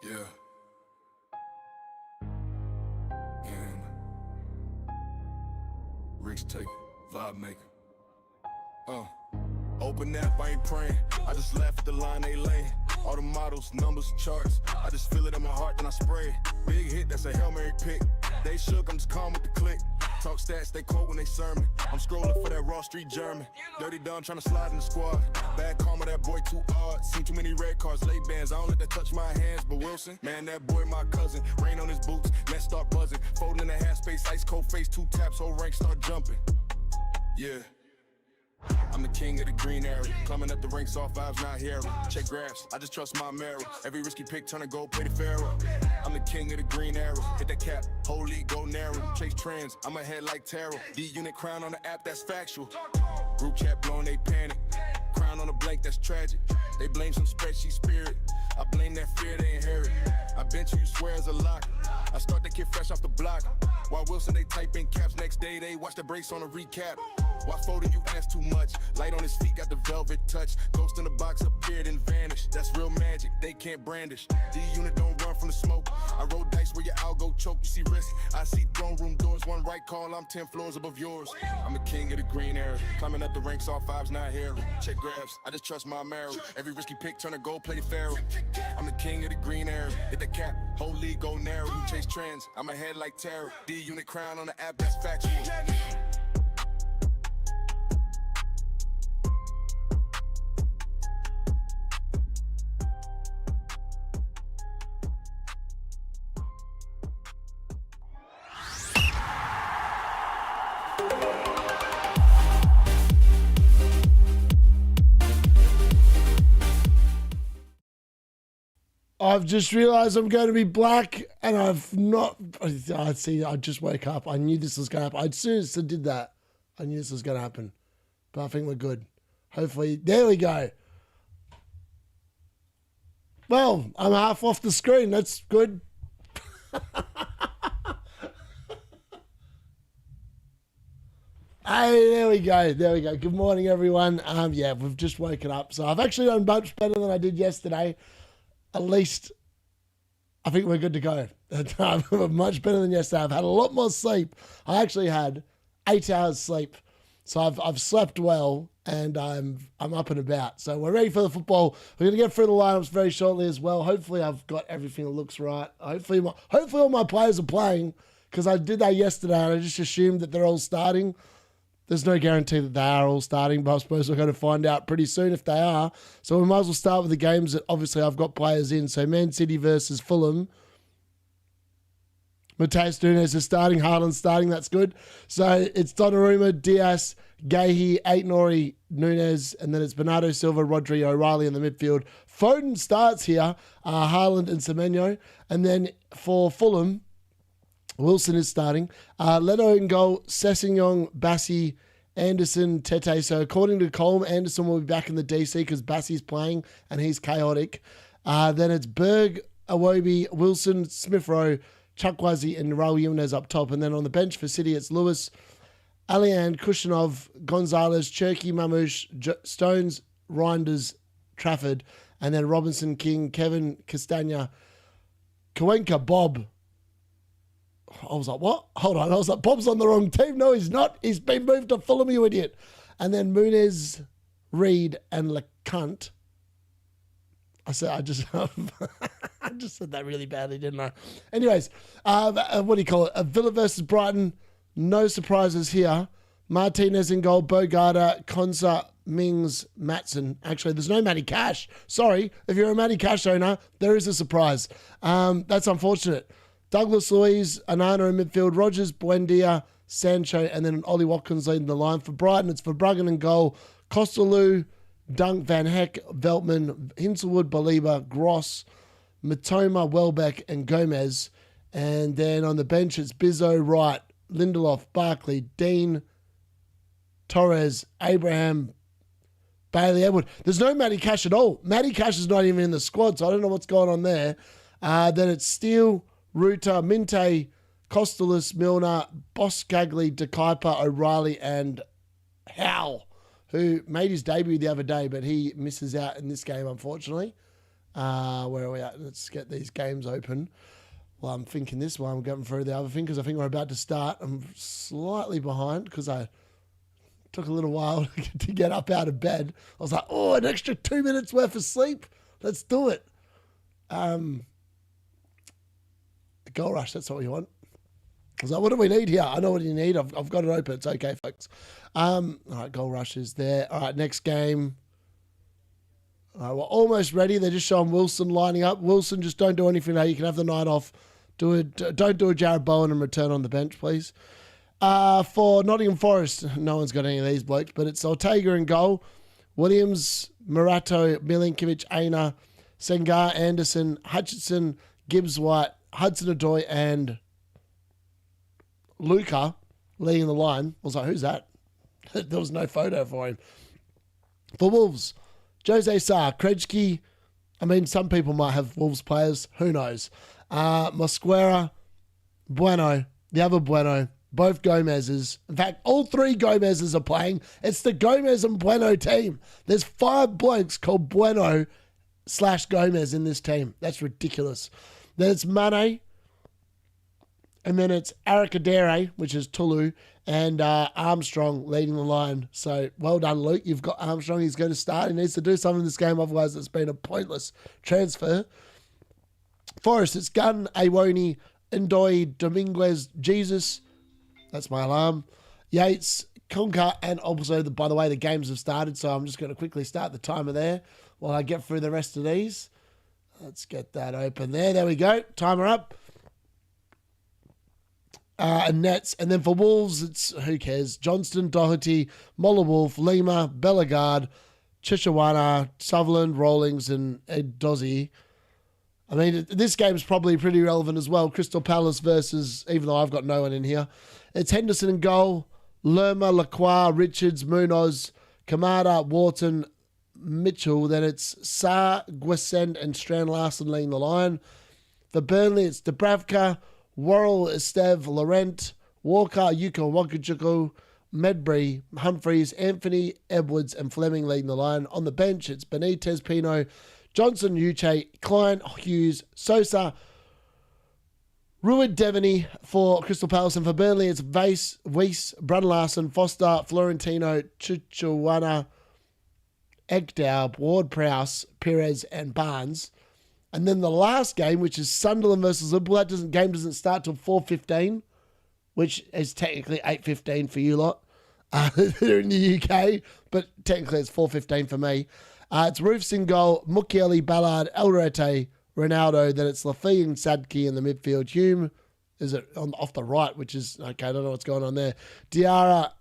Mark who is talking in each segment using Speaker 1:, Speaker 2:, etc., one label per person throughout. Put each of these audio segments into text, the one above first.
Speaker 1: Yeah. And risk taker, vibe maker. Open app, I ain't praying. I just laugh at the line they laying. All the models, numbers, charts. I just feel it in my heart, then I spray it. Big hit, that's a Hail Mary pick. They shook, I'm just calm with the click. Talk stats, they quote when they sermon. I'm scrolling for that Raw Street German. Dirty Dumb trying to slide in the squad. Bad karma, that boy too hard. Seen too many red cards, late bands. I don't let that touch my hands, but Wilson, man, that boy my cousin. Rain on his boots, let's start buzzing. Folding in the half space, ice cold face, 2 taps, whole rank start jumping. Yeah. I'm the king of the green area. Climbing up the ranks, all vibes, not hero. Check graphs, I just trust my marrow. Every risky pick, turn to gold, play the pharaoh. I'm the king of the green arrow. Hit that cap, whole league go narrow. Chase trends, I'm ahead like tarot. D-Unit crown on the app, that's factual. Group chat blowing, they panic. Crown on the blank, that's tragic. They blame some spreadsheet spirit. I blame that fear they inherit. I bet you swear as a lock. I start the kid fresh off the block. While Wilson, they type in caps. Next day, they watch the breaks on a recap. Why Footium, you ask too much. Light on his feet, got the velvet touch. Ghost in the box, appeared and vanished. That's real magic, they can't brandish. D-Unit don't run from the smoke. I roll dice where your algo choke. You see risk, I see throne room doors. One right call, I'm 10 floors above yours. I'm the king of the green era. Climbing up the ranks, all vibes, not hero. Check graphs, I just trust my marrow. Every risky pick, turn to gold, play the pharaoh. I'm the king of the green era. Hit the cap, whole league go narrow. You chase trends, I'm ahead like tarot. D-Unit crown on the app, that's factual.
Speaker 2: I've just realised I'm going to be black, and I've not. I see. I just woke up. I knew this was going to happen. As soon as I did that, I knew this was going to happen. But I think we're good. Hopefully, there we go. Well, I'm half off the screen. That's good. Hey, there we go. There we go. Good morning, everyone. Yeah, we've just woken up, so I've actually done much better than I did yesterday. At least, I think we're good to go. Much better than yesterday. I've had a lot more sleep. I actually had 8 hours sleep, so I've slept well, and I'm up and about. So we're ready for the football. We're gonna get through the lineups very shortly as well. Hopefully, I've got everything that looks right. Hopefully all my players are playing, because I did that yesterday and I just assumed that they're all starting. There's no guarantee that they are all starting, but I suppose we're going to find out pretty soon if they are. So we might as well start with the games that obviously I've got players in. So Man City versus Fulham. Mateus Nunes is starting. Haaland's starting. That's good. So it's Donnarumma, Diaz, Gahey, Aït-Nouri, Nunes, and then it's Bernardo Silva, Rodri, O'Reilly in the midfield. Foden starts here. Haaland and Semenyo. And then for Fulham, Wilson is starting. Leto in goal, Sessegnon, Bassi, Anderson, Tete. So according to Colm, Anderson will be back in the DC because Bassi's playing and he's chaotic. Then it's Berg, Iwobi, Wilson, Smith-Rowe, Chukwueze and Raul Jimenez up top. And then on the bench for City, it's Lewis, Alian, Kushinov, Gonzalez, Cherky, Mamouche, Stones, Reinders, Trafford. And then Robinson, King, Kevin, Castagna, Kawenka, Bob. I was like, what? Hold on. I was like, Bob's on the wrong team. No, he's not. He's been moved to Fulham, you idiot. And then Muniz, Reed, and LeCunt. I just said that really badly, didn't I? Anyways, what do you call it? Villa versus Brighton. No surprises here. Martinez in goal, Bogarta, Konsa, Mings, Matson. Actually, there's no Matty Cash. Sorry. If you're a Matty Cash owner, there is a surprise. That's unfortunate. Douglas Luiz, Anana in midfield, Rogers, Buendia, Sancho, and then Ollie Watkins leading the line. For Brighton, it's Verbruggen in goal, Costello, Dunk, Van Heck, Veltman, Hinselwood, Baliba, Gross, Matoma, Welbeck, and Gomez. And then on the bench, it's Bizzo, Wright, Lindelof, Barkley, Dean, Torres, Abraham, Bailey, Edward. There's no Matty Cash at all. Matty Cash is not even in the squad, so I don't know what's going on there. Then it's Steele, Ruta, Minte, Costellus, Milner, Boskagli, De Kuyper, O'Reilly, and Howe, who made his debut the other day, but he misses out in this game, unfortunately. Where are we at? Let's get these games open. Well, I'm thinking this while I'm going through the other thing because I think we're about to start. I'm slightly behind because I took a little while to get up out of bed. I was like, oh, an extra 2 minutes worth of sleep. Let's do it. Goal rush, that's what we want. I was like, what do we need here? I know what you need. I've got it open. It's okay, folks. All right, goal rush is there. All right, next game. All right, we're almost ready. They're just showing Wilson lining up. Wilson, just don't do anything now. You can have the night off. Don't do a Jared Bowen and return on the bench, please. For Nottingham Forest, no one's got any of these blokes, but it's Ortega in goal. Williams, Murato, Milinkovic, Aina, Sengar, Anderson, Hutchinson, Gibbs-White, Hudson-Odoi, and Luca leading the line. I was like, who's that? There was no photo for him. For Wolves, Jose Sarr, Krejci. I mean, some people might have Wolves players. Who knows? Mosquera, Bueno, the other Bueno, both Gomez's. In fact, all three Gomez's are playing. It's the Gomez and Bueno team. There's 5 blokes called Bueno/Gomez in this team. That's ridiculous. Then it's Mane. And then it's Aracadere, which is Tulu, and Armstrong leading the line. So well done, Luke. You've got Armstrong. He's going to start. He needs to do something in this game. Otherwise, it's been a pointless transfer. Forest, it's Gunn, Awoni, Ndoi, Dominguez, Jesus. That's my alarm. Yates, Conker, and also, by the way, the games have started. So I'm just going to quickly start the timer there while I get through the rest of these. Let's get that open there. There we go. Timer up. And Nets. And then for Wolves, it's, who cares? Johnston, Doherty, Mollawolf, Lima, Bellegarde, Chishawana, Sutherland, Rawlings, and Ed Dozzy. I mean, this game's probably pretty relevant as well. Crystal Palace versus, even though I've got no one in here. It's Henderson in goal, Lerma, Lacroix, Richards, Munoz, Kamada, Wharton, Mitchell. Then it's Saar, Guessend, and Strand Larson leading the line. For Burnley, it's Dubravka, Worrell, Esteve, Laurent, Walker, Yuko, Wakajuku, Medbury, Humphreys, Anthony, Edwards, and Fleming leading the line. On the bench, it's Benitez, Pino, Johnson, Uche, Klein, Hughes, Sosa, Ruud, Devaney for Crystal Palace. And for Burnley, it's Weiss, Brun Larson, Foster, Florentino, Chichuana, Ekdal, Ward-Prowse, Perez, and Barnes. And then the last game, which is Sunderland versus Liverpool, that game doesn't start till 4:15, which is technically 8:15 for you lot. They're in the UK, but technically it's 4:15 for me. It's Roofs in goal, Mukiele, Ballard, Elrete, Ronaldo. Then it's Lafayette and Sadki in the midfield. Hume is it off the right, which is, okay, I don't know what's going on there. Diarra,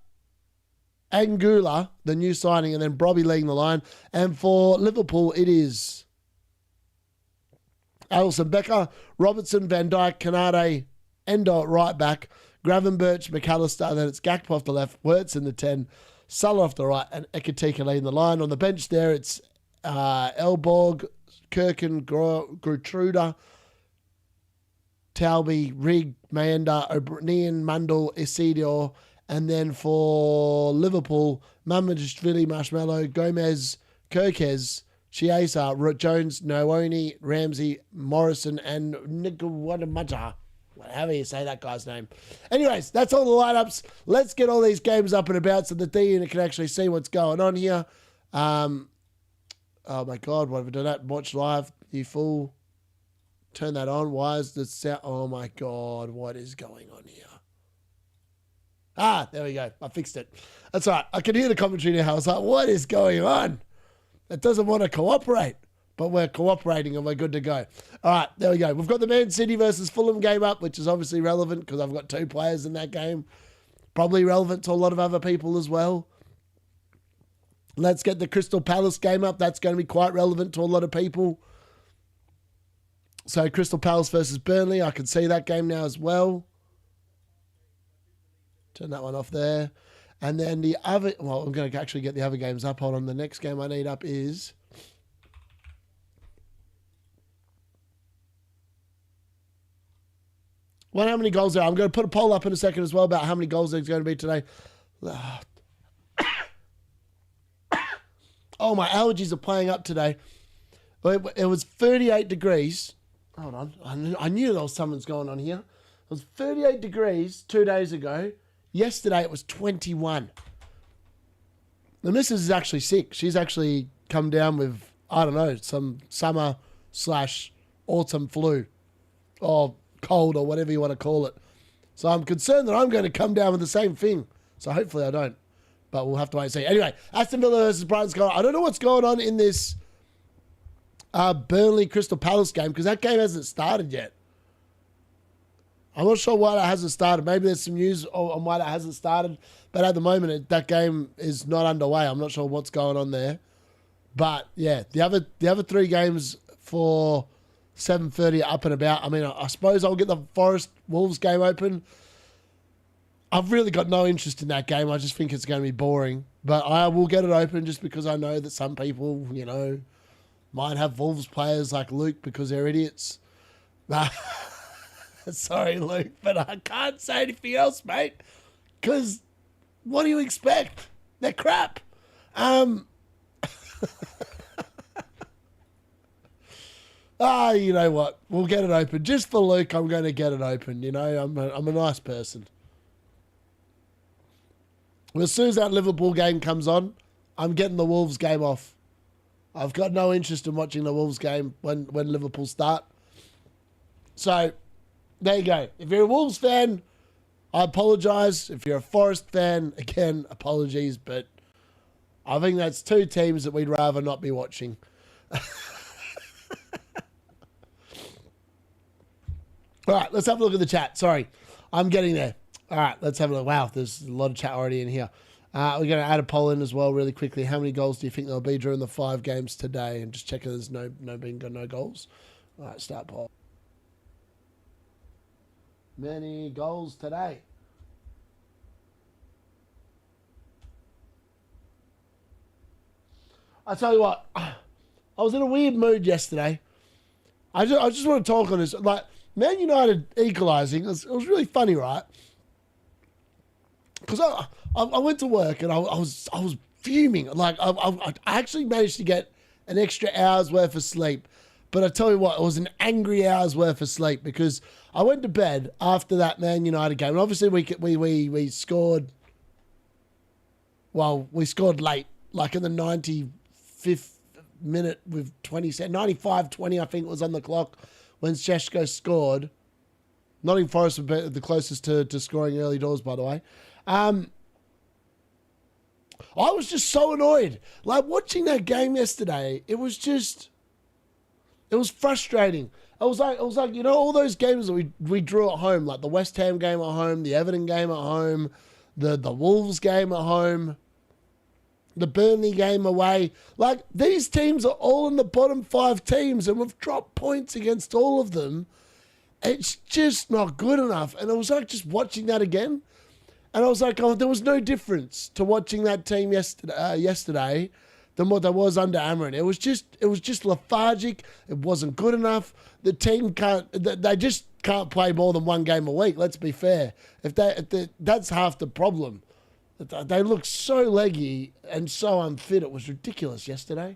Speaker 2: Angula, the new signing, and then Brobby leading the line. And for Liverpool, it is Alisson Becker, Robertson, Van Dijk, Canade, Endo at right back, Gravenberch, McAllister, then it's Gakpo off the left, Wirtz in the 10, Sulla off the right, and Ekatika leading the line. On the bench there, it's Elborg, Kirkin, Gertruda, Talby, Rigg, Mayenda, O'Brien, Mundell, Isidio, and then for Liverpool, Mamadashvili, Marshmallow, Gomez, Kirkez, Chiesa, Jones, Nooni, Ramsey, Morrison, and Nikuwadamaja. However you say that guy's name. Anyways, that's all the lineups. Let's get all these games up and about so the D-Unit can actually see what's going on here. Oh my God, what have I done that? Watch live, you fool. Turn that on. Why is the sound? Oh my God, what is going on here? There we go. I fixed it. That's all right. I can hear the commentary now. I was like, what is going on? It doesn't want to cooperate, but we're cooperating and we're good to go. All right, there we go. We've got the Man City versus Fulham game up, which is obviously relevant because I've got 2 players in that game. Probably relevant to a lot of other people as well. Let's get the Crystal Palace game up. That's going to be quite relevant to a lot of people. So Crystal Palace versus Burnley. I can see that game now as well. Turn that one off there. And then the other, well, I'm going to actually get the other games up. Hold on. The next game I need up is how many goals there are. I'm going to put a poll up in a second as well about how many goals there's going to be today. Oh, my allergies are playing up today. It was 38 degrees. Hold on. I knew there was something's going on here. It was 38 degrees 2 days ago. Yesterday it was 21. The missus is actually sick. She's actually come down with, I don't know, some summer/autumn flu or cold or whatever you want to call it. So I'm concerned that I'm going to come down with the same thing. So hopefully I don't. But we'll have to wait and see. Anyway, Aston Villa versus Brighton's going on. I don't know what's going on in this Burnley Crystal Palace game because that game hasn't started yet. I'm not sure why that hasn't started. Maybe there's some news on why that hasn't started. But at the moment, that game is not underway. I'm not sure what's going on there. But, yeah, the other three games for 7:30 are up and about. I mean, I suppose I'll get the Forest Wolves game open. I've really got no interest in that game. I just think it's going to be boring. But I will get it open just because I know that some people, you know, might have Wolves players like Luke because they're idiots. Sorry, Luke, but I can't say anything else, mate. Because what do you expect? They're crap. You know what? We'll get it open. Just for Luke, I'm going to get it open. You know, I'm a nice person. Well, as soon as that Liverpool game comes on, I'm getting the Wolves game off. I've got no interest in watching the Wolves game when Liverpool start. So, there you go. If you're a Wolves fan, I apologise. If you're a Forest fan, again, apologies. But I think that's two teams that we'd rather not be watching. All right, let's have a look at the chat. Sorry, I'm getting there. All right, let's have a look. Wow, there's a lot of chat already in here. We're going to add a poll in as well really quickly. How many goals do you think there'll be during the 5 games today? And just checking there's no goals. All right, start poll. Many goals today. I tell you what, I was in a weird mood yesterday. I just want to talk on this. Like, Man United equalising, it was really funny, right? Because I went to work and I was fuming. Like, I actually managed to get an extra hour's worth of sleep. But I tell you what, it was an angry hour's worth of sleep because I went to bed after that Man United game. And obviously we scored, well, we scored late, like in the 95th minute with 20 seconds. 95-20, I think it was on the clock when Šeško scored. Nottingham Forest were the closest to scoring early doors, by the way. I was just so annoyed. Like, watching that game yesterday, it was frustrating. It was like, you know, all those games that we drew at home, like the West Ham game at home, the Everton game at home, the Wolves game at home, the Burnley game away. Like, these teams are all in the bottom 5 teams and we've dropped points against all of them. It's just not good enough. And it was like just watching that again. And I was like, oh, there was no difference to watching that team yesterday than what there was under Amrin. It was just lethargic. It wasn't good enough. The team they just can't play more than one game a week. Let's be fair. That's half the problem. They looked so leggy and so unfit. It was ridiculous yesterday.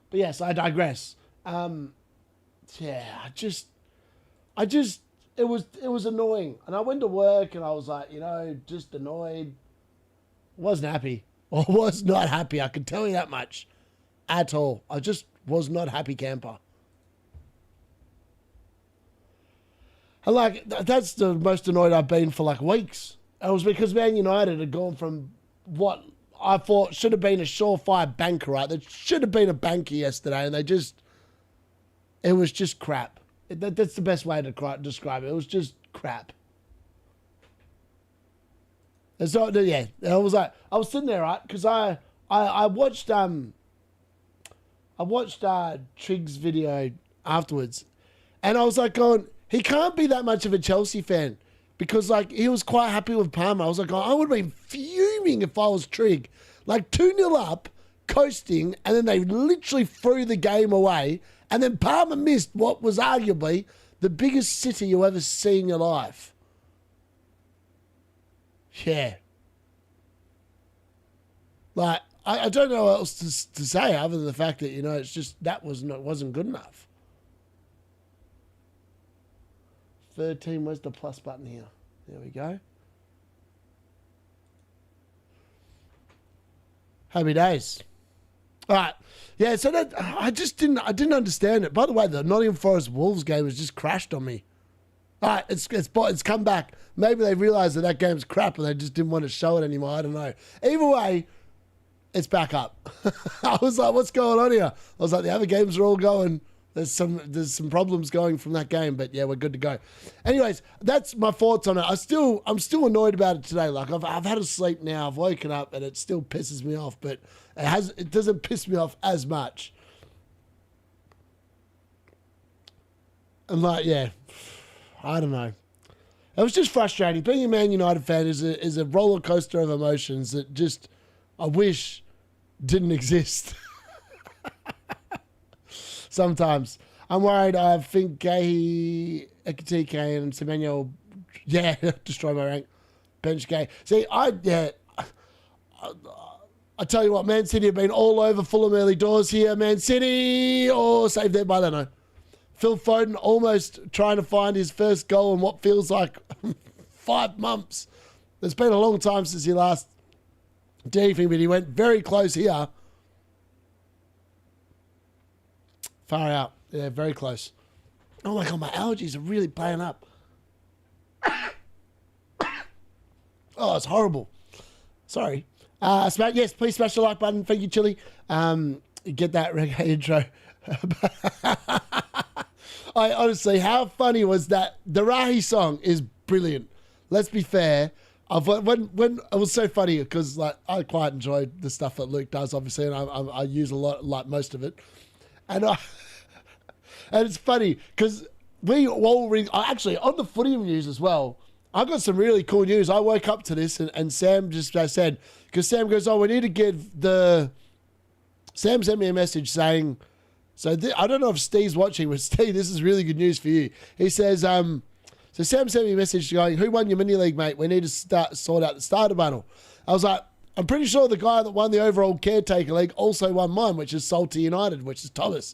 Speaker 2: But yes, I digress. It was annoying. And I went to work and I was like, you know, just annoyed. Wasn't happy. I was not happy. I can tell you that much. At all. I just was not happy camper. And like, that's the most annoyed I've been for like weeks. It was because Man United had gone from what I thought should have been a surefire banker, right? That should have been a banker yesterday, and it was just crap. That's the best way to describe it. It was just crap. And so, yeah, I was sitting there, right? Because I watched Trig's video afterwards, and I was like going, he can't be that much of a Chelsea fan because, like, he was quite happy with Palmer. I was like, oh, I would have been fuming if I was Trig. Like, 2-0 up, coasting, and then they literally threw the game away, and then Palmer missed what was arguably the biggest city you ever see in your life. Yeah. Like, I don't know what else to say other than the fact that, it's just that wasn't good enough. 13, where's the plus button here? There we go. Happy days. All right. Yeah, so that I didn't understand it. By the way, the Nottingham Forest Wolves game has just crashed on me. All right, it's come back. Maybe they realised that game's crap and they just didn't want to show it anymore. I don't know. Either way, it's back up. I was like, what's going on here? I was like, the other games are all going. There's some problems going from that game, but yeah, we're good to go. Anyways, that's my thoughts on it. I'm still annoyed about it today. Like I've had a sleep now. I've woken up and it still pisses me off, but it doesn't piss me off as much. And like, yeah, I don't know. It was just frustrating. Being a Man United fan is a roller coaster of emotions that just I wish didn't exist. Sometimes. I'm worried. I think Gay, Ekatike, and Semenyo, destroy my rank. Bench Gay. See, I tell you what, Man City have been all over Fulham early doors here. Man City, saved there by Leno. Phil Foden almost trying to find his first goal in what feels like 5 months. It's been a long time since he last did anything, but he went very close here. Far out. Yeah, very close. Oh my God, my allergies are really playing up. Oh, it's horrible. Sorry. Yes, please smash the like button. Thank you, Chili. Get that reggae intro. I honestly, how funny was that? The Rahi song is brilliant. Let's be fair. When it was so funny because like I quite enjoyed the stuff that Luke does, obviously, and I use a lot, like most of it. And it's funny because we all actually on the Footium news as well. I got some really cool news. I woke up to this and Sam just said, because Sam goes, we need to give Sam sent me a message saying, I don't know if Steve's watching, but Steve, this is really good news for you. He says, so Sam sent me a message going, who won your mini league, mate? We need to sort out the starter bundle. I was like, I'm pretty sure the guy that won the overall caretaker league also won mine, which is Salty United, which is Thomas.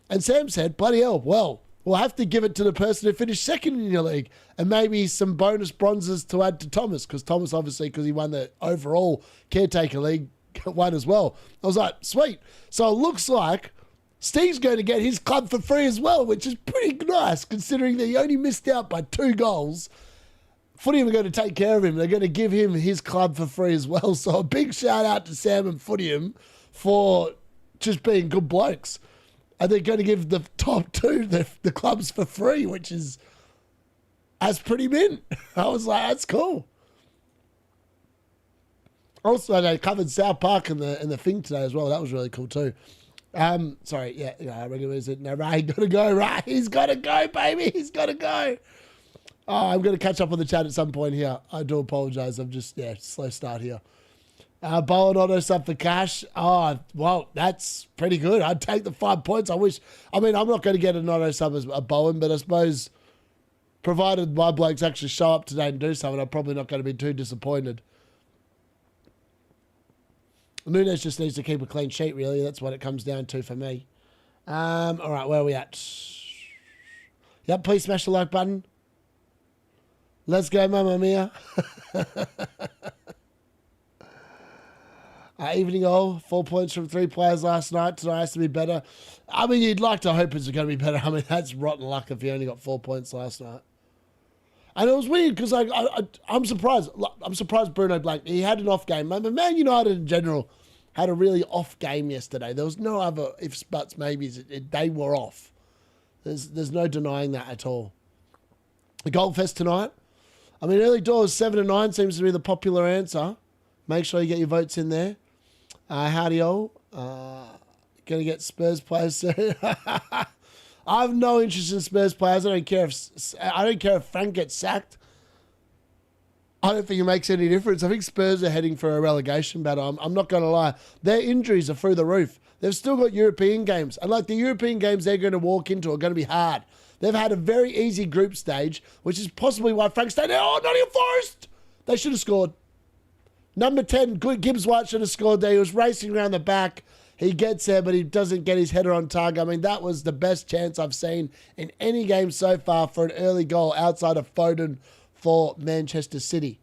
Speaker 2: And Sam said, bloody hell, well, we'll have to give it to the person who finished second in your league and maybe some bonus bronzes to add to Thomas, because Thomas, obviously, because he won the overall caretaker league, won as well. I was like, sweet. So it looks like Steve's going to get his club for free as well, which is pretty nice considering that he only missed out by 2 goals. Footium are going to take care of him. They're going to give him his club for free as well. So a big shout out to Sam and Footium for just being good blokes. And they're going to give the top 2 the clubs for free, which is that's pretty mint. I was like, that's cool. Also, they covered South Park in the thing today as well. That was really cool too. Sorry, yeah, regular is it? No, Ray, got to go, Ray. He's got to go, baby. He's got to go. Oh, I'm going to catch up on the chat at some point here. I do apologise. I'm just, slow start here. Bowen auto sub for cash. Oh, well, that's pretty good. I'd take the 5 points. I'm not going to get an auto sub as a Bowen, but I suppose provided my blokes actually show up today and do something, I'm probably not going to be too disappointed. Nunes just needs to keep a clean sheet, really. That's what it comes down to for me. All right, where are we at? Yep, please smash the like button. Let's go, Mamma Mia. Evening all, 4 points from 3 players last night. Tonight has to be better. I mean, you'd like to hope it's going to be better. I mean, that's rotten luck if you only got 4 points last night. And it was weird because I'm surprised. I'm surprised Bruno Blanc. He had an off game. Man United in general had a really off game yesterday. There was no other ifs, buts, maybes. They were off. There's no denying that at all. The Gold Fest tonight. I mean, early doors 7 and 9 seems to be the popular answer. Make sure you get your votes in there. Howdy all. Gonna get Spurs players soon. I have no interest in Spurs players. I don't care if Frank gets sacked. I don't think it makes any difference. I think Spurs are heading for a relegation battle. I'm not going to lie. Their injuries are through the roof. They've still got European games. And like the European games they're going to walk into are going to be hard. They've had a very easy group stage, which is possibly why Frank stayed there. Oh, Nottingham Forest! They should have scored. Number 10, good Gibbs White should have scored there. He was racing around the back. He gets there, but he doesn't get his header on target. I mean, that was the best chance I've seen in any game so far for an early goal outside of Foden for Manchester City.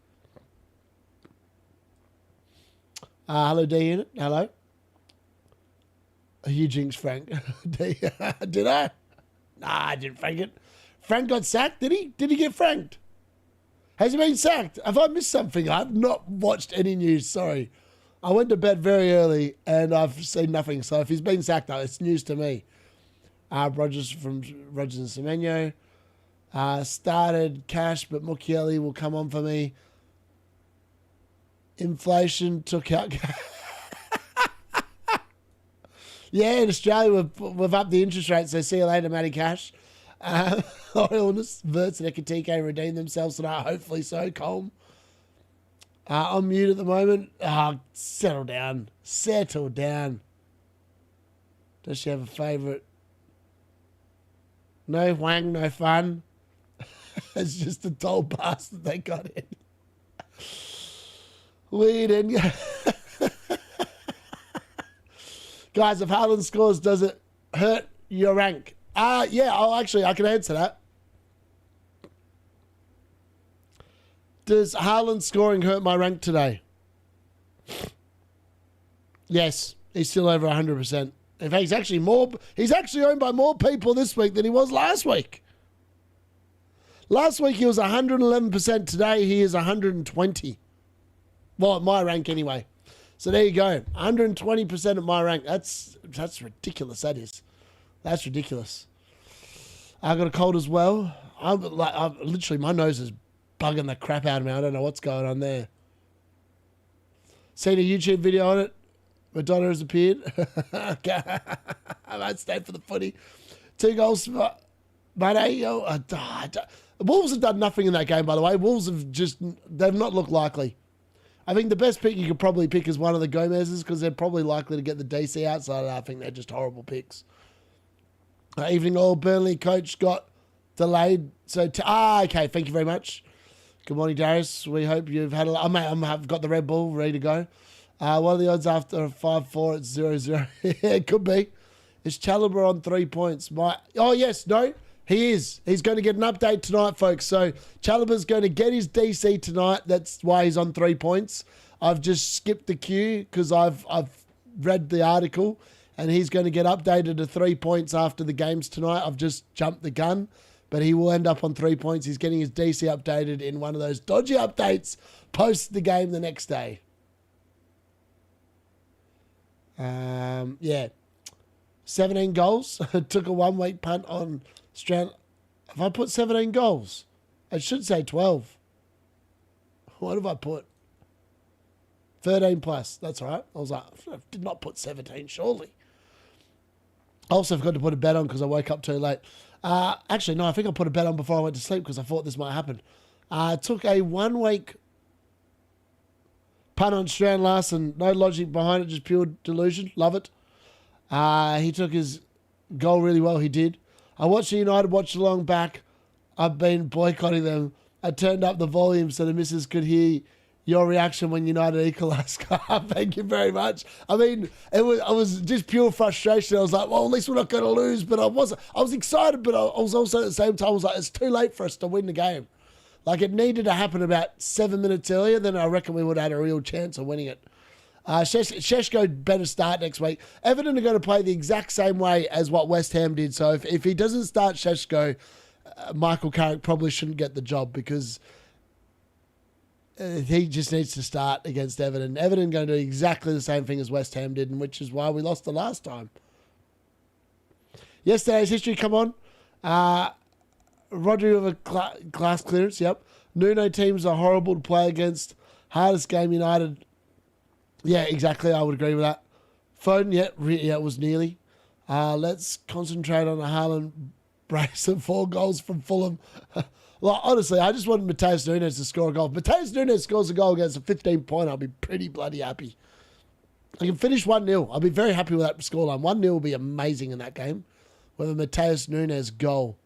Speaker 2: Hello, D-Unit. Hello. You jinxed Frank. Did I? Nah, I didn't frank it. Frank got sacked, did he? Did he get franked? Has he been sacked? Have I missed something? I've not watched any news, sorry. I went to bed very early and I've seen nothing. So if he's been sacked, it's news to me. Rogers and Semenyo. Started Cash, but Mukiele will come on for me. Inflation took out... Yeah, in Australia, we've upped the interest rate, so see you later, Matty Cash. Illness, Wirtz and Ekatike redeem themselves tonight, hopefully so, Colm. On mute at the moment. Settle down. Settle down. Does she have a favourite? No wang, no fun. It's just a toll pass that they got in. Lead in. Guys, if Haaland scores, does it hurt your rank? Yeah, I can answer that. Does Haaland scoring hurt my rank today? Yes, he's still over 100%. In fact, he's actually owned by more people this week than he was last week. Last week he was 111%. Today he is 120. Well, at my rank anyway. So there you go. 120% at my rank. That's ridiculous, that is. That's ridiculous. I got a cold as well. I'm literally, my nose is bugging the crap out of me. I don't know what's going on there. Seen a YouTube video on it. Madonna has appeared. I might stay for the footy. 2 goals for Mane. Wolves have done nothing in that game, by the way. Wolves they've not looked likely. I think the best pick you could probably pick is one of the Gomez's because they're probably likely to get the DC outside. I think they're just horrible picks. Evening all, Burnley coach got delayed. So, okay, thank you very much. Good morning, Darius. We hope you've had I've got the Red Bull ready to go. What are the odds after 5-4 at 0-0? It could be. Is Chalobah on 3 points? Yes, no, he is. He's going to get an update tonight, folks. So Chalobah's going to get his DC tonight. That's why he's on 3 points. I've just skipped the queue because I've read the article and he's going to get updated to 3 points after the games tonight. I've just jumped the gun, but he will end up on 3 points. He's getting his DC updated in one of those dodgy updates post the game the next day. Yeah. 17 goals. Took a 1 week punt on Strand. Have I put 17 goals? It should say 12. What have I put? 13 plus. That's all right. I was like, I did not put 17, surely. I also forgot to put a bet on because I woke up too late. Actually, no, I think I put a bet on before I went to sleep because I thought this might happen. Took a 1 week punt on Strand Larson. No logic behind it, just pure delusion. Love it. He took his goal really well. He did. I watched the United watch along back. I've been boycotting them. I turned up the volume so the missus could hear your reaction when United equalised. Thank you very much. I mean, I was just pure frustration. I was like, well, at least we're not going to lose. But I was excited, but I was also at the same time, I was like, it's too late for us to win the game. Like, it needed to happen about 7 minutes earlier, then I reckon we would have had a real chance of winning it. Sheshko better start next week. Everton are going to play the exact same way as what West Ham did. So if he doesn't start Sheshko, Michael Carrick probably shouldn't get the job because he just needs to start against Everton. Everton going to do exactly the same thing as West Ham did, and which is why we lost the last time. Yesterday's history, come on. Rodri with a glass clearance, yep. Nuno teams are horrible to play against. Hardest game United. Yeah, exactly. I would agree with that. Foden, yeah, it was nearly. Let's concentrate on a Haaland brace of 4 goals from Fulham. Well, honestly, I just want Mateus Nunes to score a goal. If Mateus Nunes scores a goal against a 15-point, I'll be pretty bloody happy. I can finish 1-0. I'll be very happy with that scoreline. 1-0 will be amazing in that game with a Mateus Nunes goal.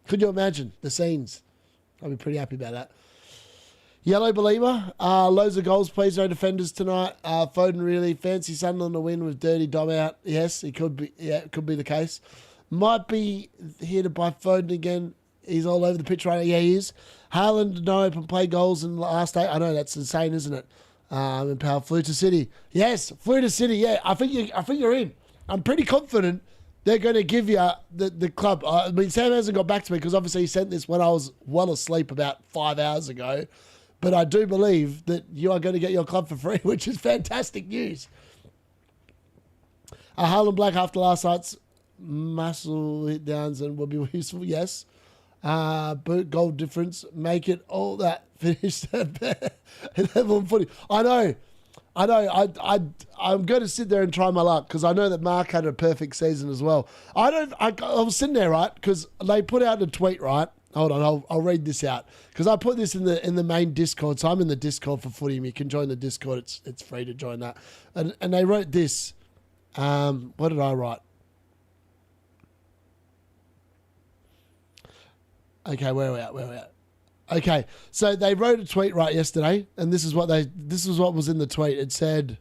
Speaker 2: Could you imagine the scenes? I'll be pretty happy about that. Yellow Believer, loads of goals, please, no defenders tonight. Foden really fancy Sunderland to win with Dirty Dom out. Yes, it could be. Yeah, it could be the case. Might be here to buy Foden again. He's all over the pitch right now. Yeah, he is. Haaland, no open play goals in the last 8. I know that's insane, isn't it? In power, Fluta City. Yes, Fluta City. Yeah, I think you're in. I'm pretty confident they're going to give you the club. I mean, Sam hasn't got back to me because obviously he sent this when I was well asleep about 5 hours ago. But I do believe that you are going to get your club for free, which is fantastic news. Haaland Black after last night's muscle hit downs and will be useful. Yes. Boot goal difference. Make it all that finish at level and footy. I know. I'm going to sit there and try my luck because I know that Mark had a perfect season as well. I was sitting there, right, because they put out a tweet, right? Hold on, I'll read this out because I put this in the main Discord. So I'm in the Discord for Footium. You can join the Discord. It's free to join that. And they wrote this. What did I write? Okay, where are we at? Okay, so they wrote a tweet right yesterday, and this is what was in the tweet. It said,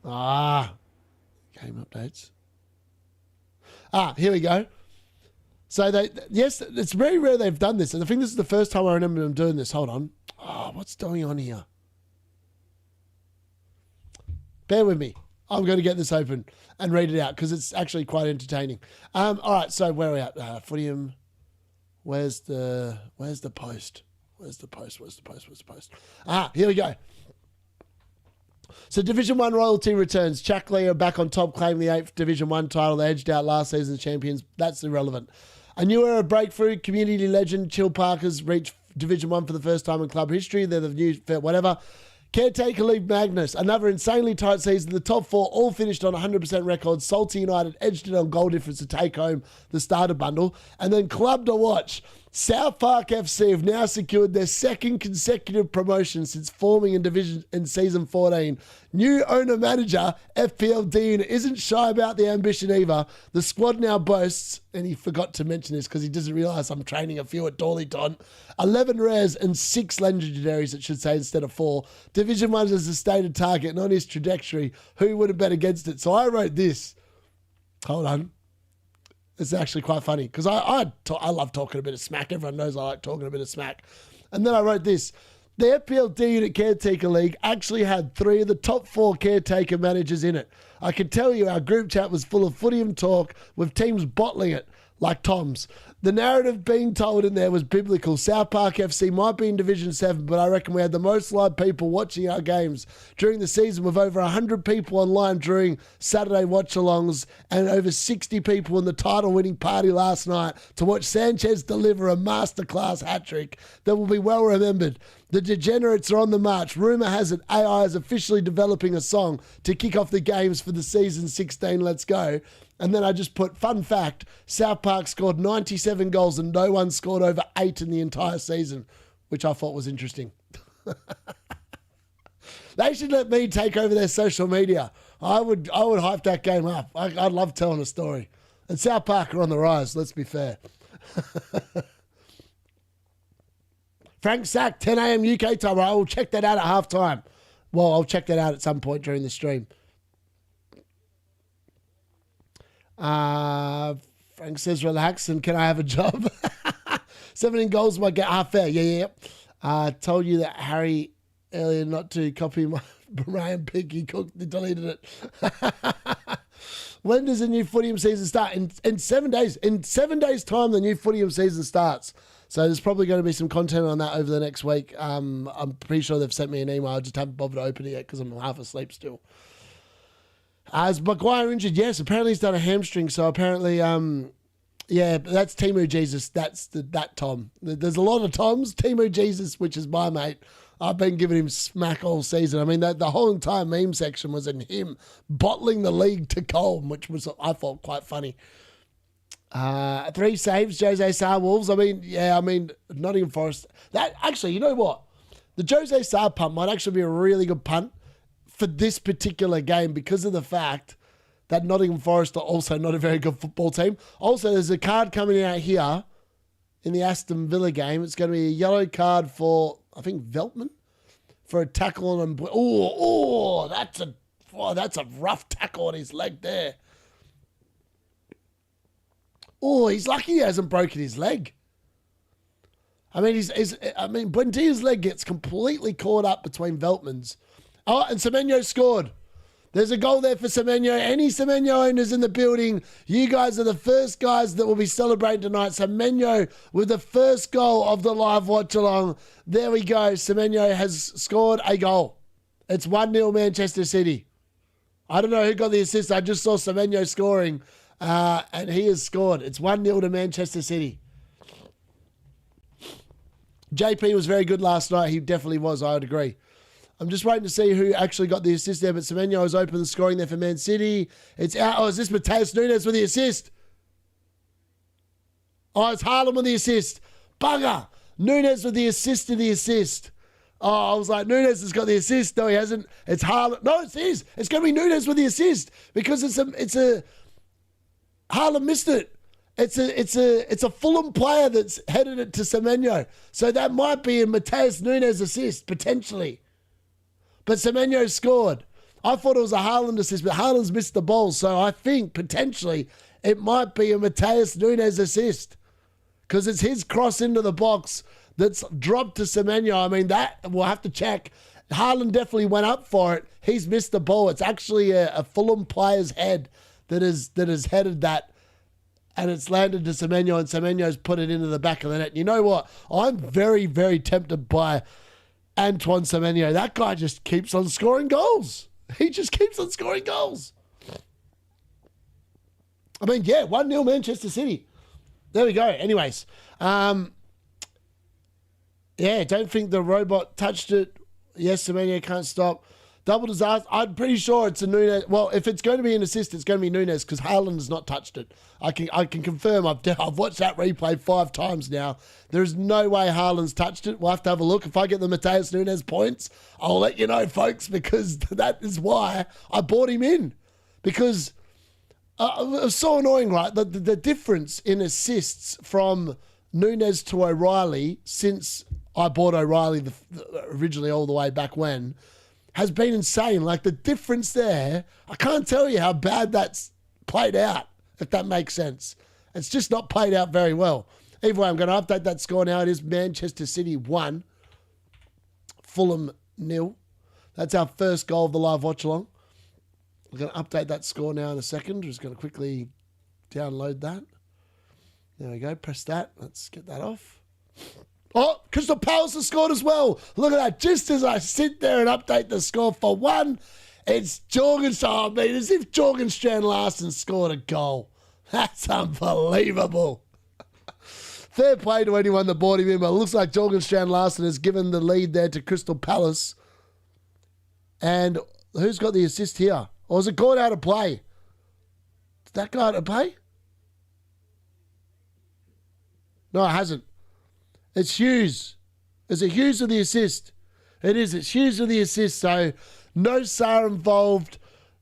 Speaker 2: game updates. Here we go. So yes, it's very rare they've done this, and I think this is the first time I remember them doing this. Hold on. What's going on here? Bear with me. I'm going to get this open and read it out because it's actually quite entertaining. All right, so where are we at? Footium. Where's the post? Where's the post? Here we go. So Division 1 royalty returns. Chackley are back on top, claiming the 8th Division 1 title. They edged out last season's champions. That's irrelevant. A new era breakthrough. Community legend Chill Parkers reached Division 1 for the first time in club history. They're the new whatever. Caretaker League Magnus, another insanely tight season. The top 4 all finished on 100% records. Salty United edged it on goal difference to take home the starter bundle. And then club to watch. South Park FC have now secured their 2nd consecutive promotion since forming in season 14. New owner-manager, FPL D-Unit, isn't shy about the ambition either. The squad now boasts, and he forgot to mention this because he doesn't realise I'm training a few at Dorleyton, 11 rares and 6 legendaries, it should say, instead of 4. Division 1 is a stated target and on his trajectory. Who would have bet against it? So I wrote this. Hold on. It's actually quite funny because I love talking a bit of smack. Everyone knows I like talking a bit of smack. And then I wrote this. The FPL D-Unit Caretaker League actually had 3 of the top 4 caretaker managers in it. I can tell you our group chat was full of Footium talk with teams bottling it like Tom's. The narrative being told in there was biblical. South Park FC might be in Division 7, but I reckon we had the most live people watching our games during the season with over 100 people online during Saturday watch-alongs and over 60 people in the title-winning party last night to watch Sanchez deliver a masterclass hat-trick that will be well remembered. The degenerates are on the march. Rumour has it AI is officially developing a song to kick off the games for the season 16. Let's go. And then I just put, fun fact, South Park scored 97 goals and no one scored over 8 in the entire season, which I thought was interesting. They should let me take over their social media. I would hype that game up. I'd love telling a story. And South Park are on the rise, let's be fair. Frank Sack, 10 a.m. UK time. I will check that out at halftime. Well, I'll check that out at some point during the stream. Frank says, relax, and can I have a job? 17 goals might get half fair. Yeah. Told you that Harry earlier not to copy my Brian pick. He deleted it. When does the new Footium season start? In 7 days. In 7 days' time, the new Footium season starts. So there's probably going to be some content on that over the next week. I'm pretty sure they've sent me an email. I just haven't bothered to open it yet because I'm half asleep still. Is Maguire injured? Yes, apparently he's done a hamstring. So apparently, yeah, that's Timu Jesus. That's that Tom. There's a lot of Toms. Timu Jesus, which is my mate. I've been giving him smack all season. I mean, the whole entire meme section was in him bottling the league to Colm, which was, I thought, quite funny. 3 saves, Jose Sarr Wolves. I mean, Nottingham Forest. That actually, you know what? The Jose Sarr punt might actually be a really good punt for this particular game because of the fact that Nottingham Forest are also not a very good football team. Also, there's a card coming out here in the Aston Villa game. It's going to be a yellow card for, I think, Veltman for a tackle on him. That's a rough tackle on his leg there. Oh, he's lucky he hasn't broken his leg. I mean, Buendia's leg gets completely caught up between Veltman's. Oh, and Semenyo scored. There's a goal there for Semenyo. Any Semenyo owners in the building, you guys are the first guys that will be celebrating tonight. Semenyo with the first goal of the live watch-along. There we go. Semenyo has scored a goal. It's 1-0 Manchester City. I don't know who got the assist. I just saw Semenyo scoring, and he has scored. It's 1-0 to Manchester City. JP was very good last night. He definitely was, I would agree. I'm just waiting to see who actually got the assist there, but Semenyo has opened the scoring there for Man City. It's out. Oh, is this Mateus Nunes with the assist? Oh, it's Haaland with the assist. Bugger. Nunes with the assist to the assist. Oh, I was like, Nunes has got the assist. No, he hasn't. It's Haaland. No, it is. It's going to be Nunes with the assist because it's a Haaland missed it. It's a Fulham player that's headed it to Semenyo. So that might be a Mateus Nunes assist, potentially. But Semenyo scored. I thought it was a Haaland assist, but Haaland's missed the ball. So I think, potentially, it might be a Mateus Nunes assist. Because it's his cross into the box that's dropped to Semenyo. I mean, that we'll have to check. Haaland definitely went up for it. He's missed the ball. It's actually a Fulham player's head that has headed that. And it's landed to Semenyo, and Semenyo's put it into the back of the net. And you know what? I'm very, very tempted by Antoine Semenyo. That guy just keeps on scoring goals. He just keeps on scoring goals. I mean, yeah, 1-0 Manchester City. There we go. Anyways, yeah, don't think the robot touched it. Yes, Semenyo can't stop. Double disaster. I'm pretty sure it's a Nunes. Well, if it's going to be an assist, it's going to be Nunes because Haaland has not touched it. I can confirm. I've watched that replay 5 times now. There's no way Haaland's touched it. We'll have to have a look. If I get the Mateus Nunes points, I'll let you know, folks, because that is why I bought him in. Because it was so annoying, right? The difference in assists from Nunes to O'Reilly since I bought O'Reilly originally all the way back when has been insane. Like the difference there, I can't tell you how bad that's played out, if that makes sense. It's just not played out very well. Either way, I'm going to update that score now. It is Manchester City 1, Fulham 0. That's our first goal of the live watch-along. We're going to update that score now in a second. We're just going to quickly download that. There we go. Press that. Let's get that off. Oh, Crystal Palace has scored as well. Look at that. Just as I sit there and update the score for 1, it's Jorgensen. I mean, as if Jorgensen Larsen scored a goal. That's unbelievable. Fair play to anyone that bought him in, but it looks like Jorgensen Larsen has given the lead there to Crystal Palace. And who's got the assist here? Or is it gone out of play? Did that go out of play? No, it hasn't. It's Hughes. Is it Hughes with the assist? It is. It's Hughes with the assist. So no Sarr involved.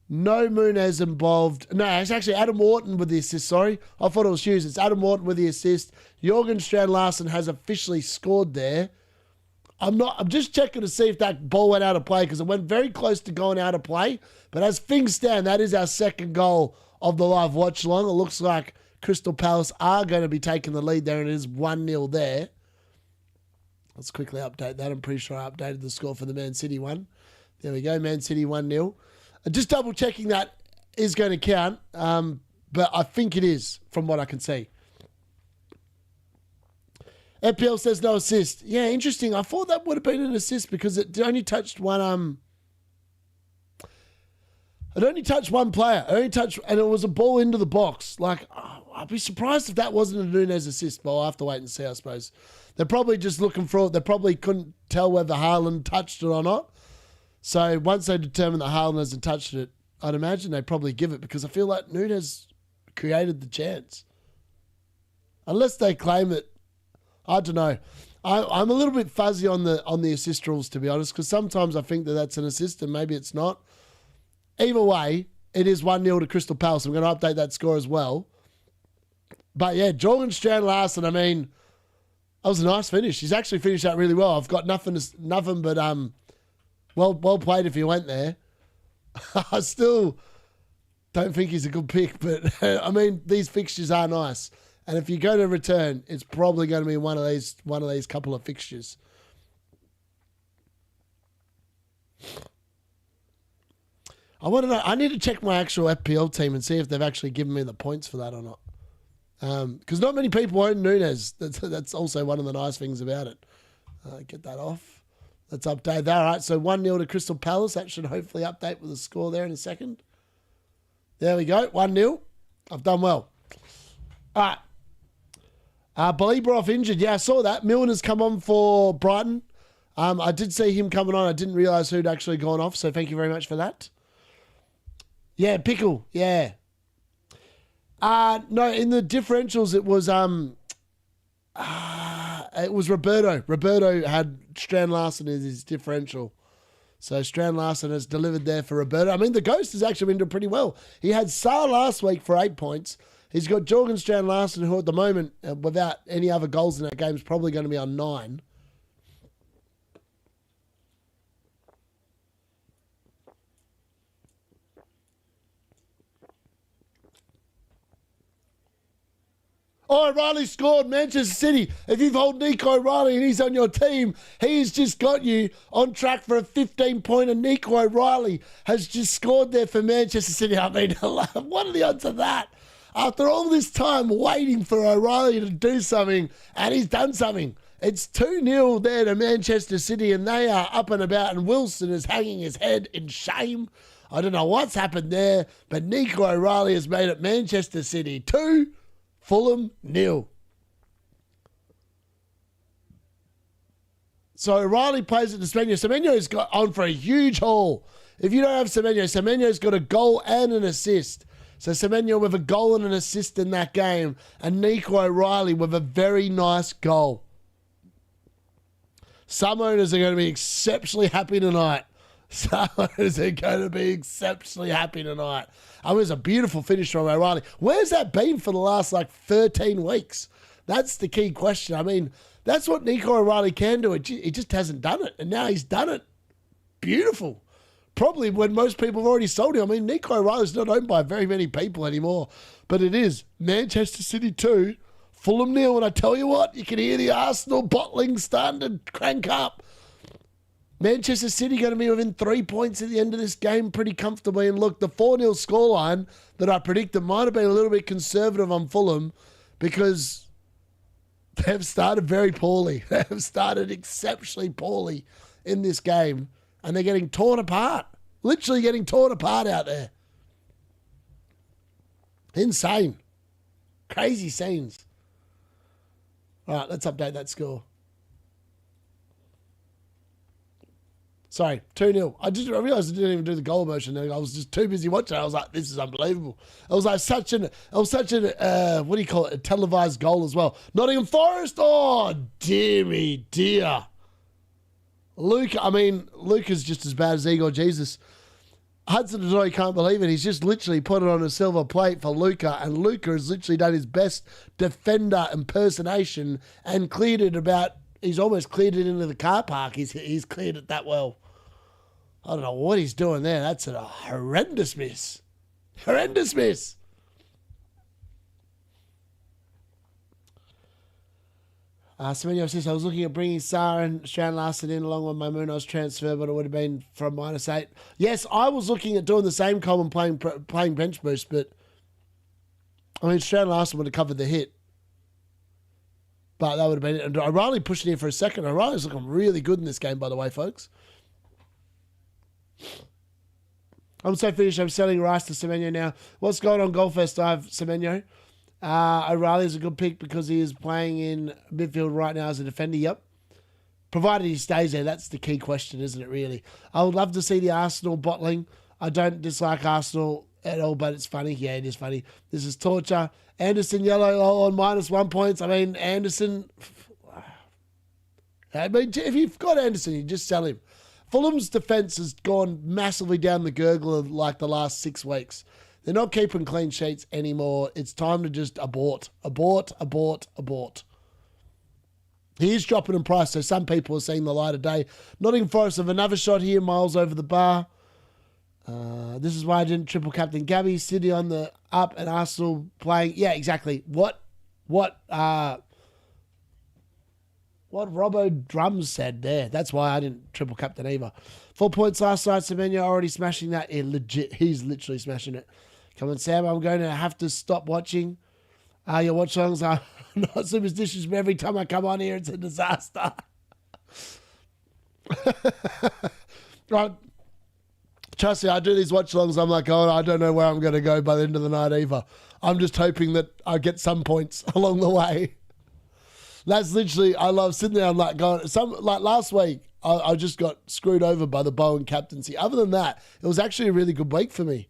Speaker 2: No Muniz involved. No, it's actually Adam Wharton with the assist. Sorry. I thought it was Hughes. It's Adam Wharton with the assist. Jorgen Strand Larsen has officially scored there. I'm just checking to see if that ball went out of play because it went very close to going out of play. But as things stand, that is our second goal of the live watch along. It looks like Crystal Palace are going to be taking the lead there, and it is 1-0 there. Let's quickly update that. I'm pretty sure I updated the score for the Man City one. There we go, Man City 1-0. Just double checking that is going to count, but I think it is from what I can see. FPL says no assist. Yeah, interesting. I thought that would have been an assist because it only touched one. It only touched one player. And it was a ball into the box. Like, I'd be surprised if that wasn't a Nunes assist, but I'll have to wait and see, I suppose. They're probably just looking for it. They probably couldn't tell whether Haaland touched it or not. So once they determine that Haaland hasn't touched it, I'd imagine they'd probably give it because I feel like Nunes created the chance. Unless they claim it. I don't know. I'm a little bit fuzzy on the assist rules, to be honest, because sometimes I think that that's an assist and maybe it's not. Either way, it is 1-0 to Crystal Palace. I'm going to update that score as well. But yeah, Jorgen Strand Larsen, I mean, That was a nice finish. He's actually finished that really well. I've got nothing but well played if he went there. I still don't think he's a good pick, but I mean these fixtures are nice. And if you go to return, it's probably going to be one of these couple of fixtures. I want to know. I need to check my actual FPL team and see if they've actually given me the points for that or not. Because not many people own Nunes. That's also one of the nice things about it. Get that off. Let's update that. All right, so 1-0 to Crystal Palace. That should hopefully update with a score there in a second. There we go, 1-0. I've done well. All right. Belieber injured. Yeah, I saw that. Milner's come on for Brighton. I did see him coming on. I didn't realise who'd actually gone off, so thank you very much for that. Yeah, Pickle. Yeah. No, in the differentials, it was Roberto. Roberto had Strand Larsen as his differential. So Strand Larsen has delivered there for Roberto. I mean, the Ghost has actually been doing pretty well. He had Saar last week for 8 points. He's got Jorgen Strand Larsen, who at the moment, without any other goals in that game, is probably going to be on 9. Oh, O'Reilly scored. Manchester City. If you've held Nico O'Reilly and he's on your team, he's just got you on track for a 15-pointer. Nico O'Reilly has just scored there for Manchester City. I mean, what are the odds of that? After all this time waiting for O'Reilly to do something, and he's done something. It's 2-0 there to Manchester City, and they are up and about, and Wilson is hanging his head in shame. I don't know what's happened there, but Nico O'Reilly has made it Manchester City 2, Fulham 0. So O'Reilly plays it to Semenyo. Semenyo's got on for a huge haul. If you don't have Semenyo, Semenyo's got a goal and an assist. So Semenyo with a goal and an assist in that game, and Nico O'Reilly with a very nice goal. Some owners are going to be exceptionally happy tonight. Some owners are going to be exceptionally happy tonight. I mean, it was a beautiful finish from O'Reilly. Where's that been for the last 13 weeks? That's the key question. I mean, that's what Nico O'Reilly can do. He just hasn't done it. And now he's done it. Beautiful. Probably when most people have already sold him. I mean, Nico O'Reilly's not owned by very many people anymore. But it is Manchester City 2, Fulham 0. And I tell you what, you can hear the Arsenal bottling starting to crank up. Manchester City going to be within 3 points at the end of this game pretty comfortably. And look, the 4-0 scoreline that I predicted might have been a little bit conservative on Fulham because they've started very poorly. They've started exceptionally poorly in this game. And they're getting torn apart. Literally getting torn apart out there. Insane. Crazy scenes. All right, let's update that score. Sorry, 2-0. I realised I didn't even do the goal motion. I was just too busy watching it. I was like, this is unbelievable. It was such a what do you call it? A televised goal as well. Nottingham Forest. Oh, dear me, dear. Luca's just as bad as Igor Jesus. Hudson-Odoi can't believe it. He's just literally put it on a silver plate for Luca, and Luca has literally done his best defender impersonation and cleared it he's almost cleared it into the car park. He's cleared it that well. I don't know what he's doing there. That's a horrendous miss. Horrendous miss. Semenyo says, I was looking at bringing Saar and Strand Larsen in along with my Munoz transfer, but it would have been from -8. Yes, I was looking at doing the same column playing bench boost, but I mean, Strand Larsen would have covered the hit. But that would have been it. And O'Reilly pushing in for a second. O'Reilly's looking really good in this game, by the way, folks. I'm so finished. I'm selling Rice to Semenyo now. What's going on, Goldfest Dive, Semenyo? O'Reilly's a good pick because he is playing in midfield right now as a defender. Yep. Provided he stays there. That's the key question, isn't it, really? I would love to see the Arsenal bottling. I don't dislike Arsenal at all, but it's funny. Yeah, it is funny. This is torture. Anderson yellow on -1 points. I mean, Anderson. I mean, if you've got Anderson, you just sell him. Fulham's defence has gone massively down the gurgle of the last 6 weeks. They're not keeping clean sheets anymore. It's time to just abort. Abort, abort, abort. He is dropping in price, so some people are seeing the light of day. Nottingham Forest have another shot here, miles over the bar. This is why I didn't triple captain Gabby. City on the up and Arsenal playing. Yeah, exactly. What Robbo Drums said there. That's why I didn't triple captain either. 4 points last night. Semenya already smashing that. Yeah, legit. He's literally smashing it. Come on, Sam. I'm going to have to stop watching. Your watch songs are not superstitious, but every time I come on here, it's a disaster. Right. Trust me, I do these watch-alongs. I'm like, oh, I don't know where I'm going to go by the end of the night either. I'm just hoping that I get some points along the way. That's literally, I love sitting there. I'm like going, like last week, I just got screwed over by the Bowen captaincy. Other than that, it was actually a really good week for me.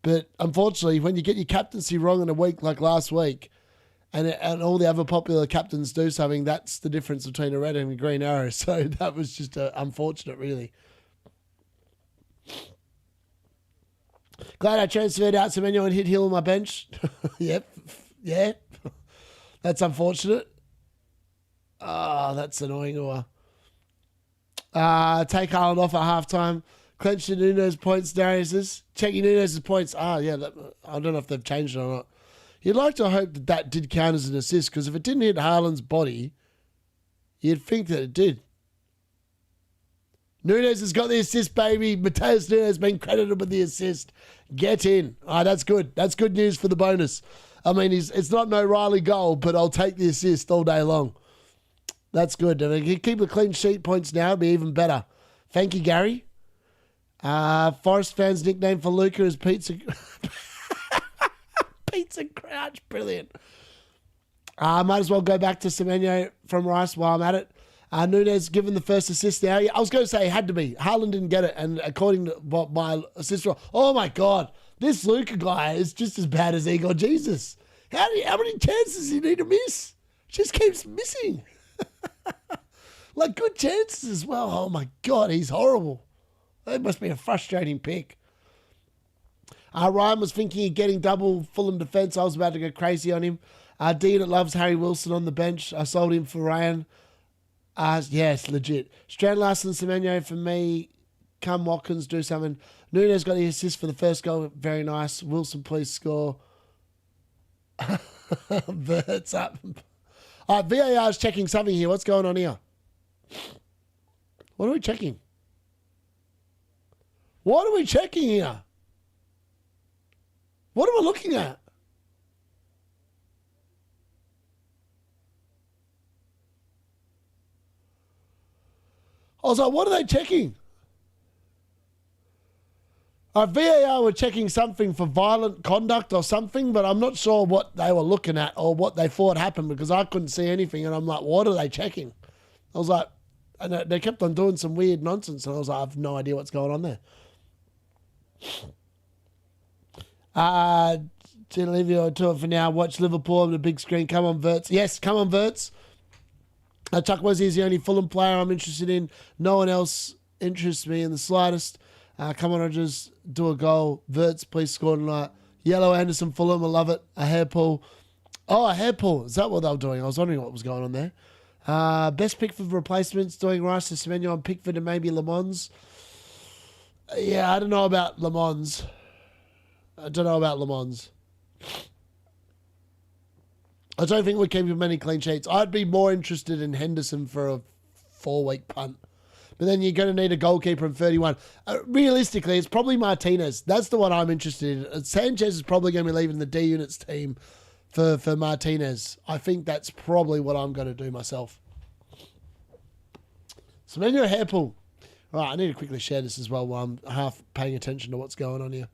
Speaker 2: But unfortunately, when you get your captaincy wrong in a week like last week, and all the other popular captains do something, that's the difference between a red and a green arrow. So that was just unfortunate, really. Glad I transferred out Semenyo and hit Hill on my bench. Yep. Yeah. That's unfortunate. Oh, that's annoying. Take Haaland off at halftime. Clench the Nunes points, Darius's. Checking Nunes' points. Yeah, I don't know if they've changed it or not. You'd like to hope that that did count as an assist, because if it didn't hit Haaland's body, you'd think that it did. Nunes has got the assist, baby. Mateus Nunes has been credited with the assist. Get in. That's good. That's good news for the bonus. I mean, it's not an O'Reilly goal, but I'll take the assist all day long. That's good. And if you keep a clean sheet points now, it'd be even better. Thank you, Gary. Forest fans' nickname for Luca is Pizza... Pizza Crouch. Brilliant. Might as well go back to Semenyo from Rice while I'm at it. Nunes given the first assist now. Yeah, I was going to say it had to be. Haaland didn't get it. And according to what my assist... Oh, my God. This Luca guy is just as bad as Igor Jesus. How many chances does he need to miss? Just keeps missing. Like, good chances as well. Oh, my God. He's horrible. That must be a frustrating pick. Ryan was thinking of getting double Fulham defence. I was about to go crazy on him. D-Unit loves Harry Wilson on the bench. I sold him for Ryan. Yes, legit. Strand-Larson and Semenyo for me. Come Watkins, do something. Nunes got the assist for the first goal. Very nice. Wilson, please score. Wirtz up. VAR's checking something here. What's going on here? What are we checking? What are we checking here? What am I looking at? I was like, what are they checking? VAR were checking something for violent conduct or something, but I'm not sure what they were looking at or what they thought happened, because I couldn't see anything, and I'm like, what are they checking? I was like, and they kept on doing some weird nonsense, and I was like, I have no idea what's going on there. To leave you to it for now. Watch Liverpool on the big screen. Come on, Wirtz. Yes, come on, Wirtz. Chuck Wessie is the only Fulham player I'm interested in. No one else interests me in the slightest. Come on, I'll just do a goal. Wirtz, please score tonight. Yellow Anderson, Fulham, I love it. A hair pull. Oh, a hair pull. Is that what they were doing? I was wondering what was going on there. Best pick for replacements, doing Rice to Semenyo on Pickford and maybe Le Mans. Yeah, I don't know about Le Mans. I don't think we're keeping many clean sheets. I'd be more interested in Henderson for a 4-week punt. But then you're going to need a goalkeeper in 31. Realistically, it's probably Martinez. That's the one I'm interested in. Sanchez is probably going to be leaving the D-Units team for Martinez. I think that's probably what I'm going to do myself. Semenyo hair pull. All right, I need to quickly share this as well while I'm half paying attention to what's going on here.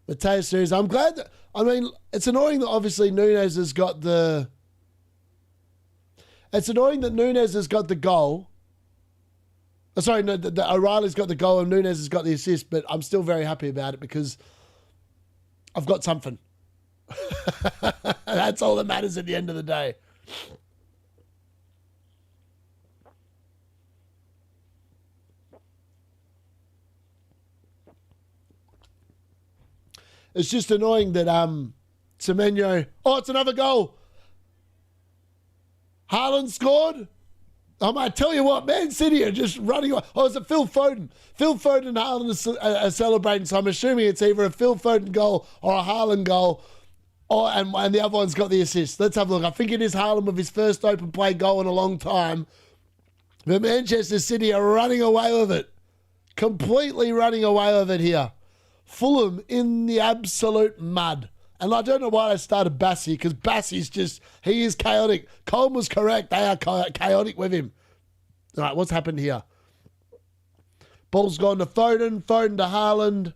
Speaker 2: Mateus series. I'm glad that, I mean, it's annoying that obviously Nunes has got the... It's annoying that Nunes has got the goal. Sorry, no, O'Reilly's got the goal and Nunes has got the assist, but I'm still very happy about it because I've got something. That's all that matters at the end of the day. It's just annoying that Semenyo... Oh, it's another goal. Haaland scored. I might tell you what, Man City are just running away. Oh, it's a Phil Foden. Phil Foden and Haaland are celebrating, so I'm assuming it's either a Phil Foden goal or a Haaland goal, and the other one's got the assist. Let's have a look. I think it is Haaland with his first open play goal in a long time. But Manchester City are running away with it. Completely running away with it here. Fulham in the absolute mud. And I don't know why they started Bassi, because Bassi's just, he is chaotic. Colm was correct. They are chaotic with him. All right, what's happened here? Ball's gone to Foden. Foden to Haaland.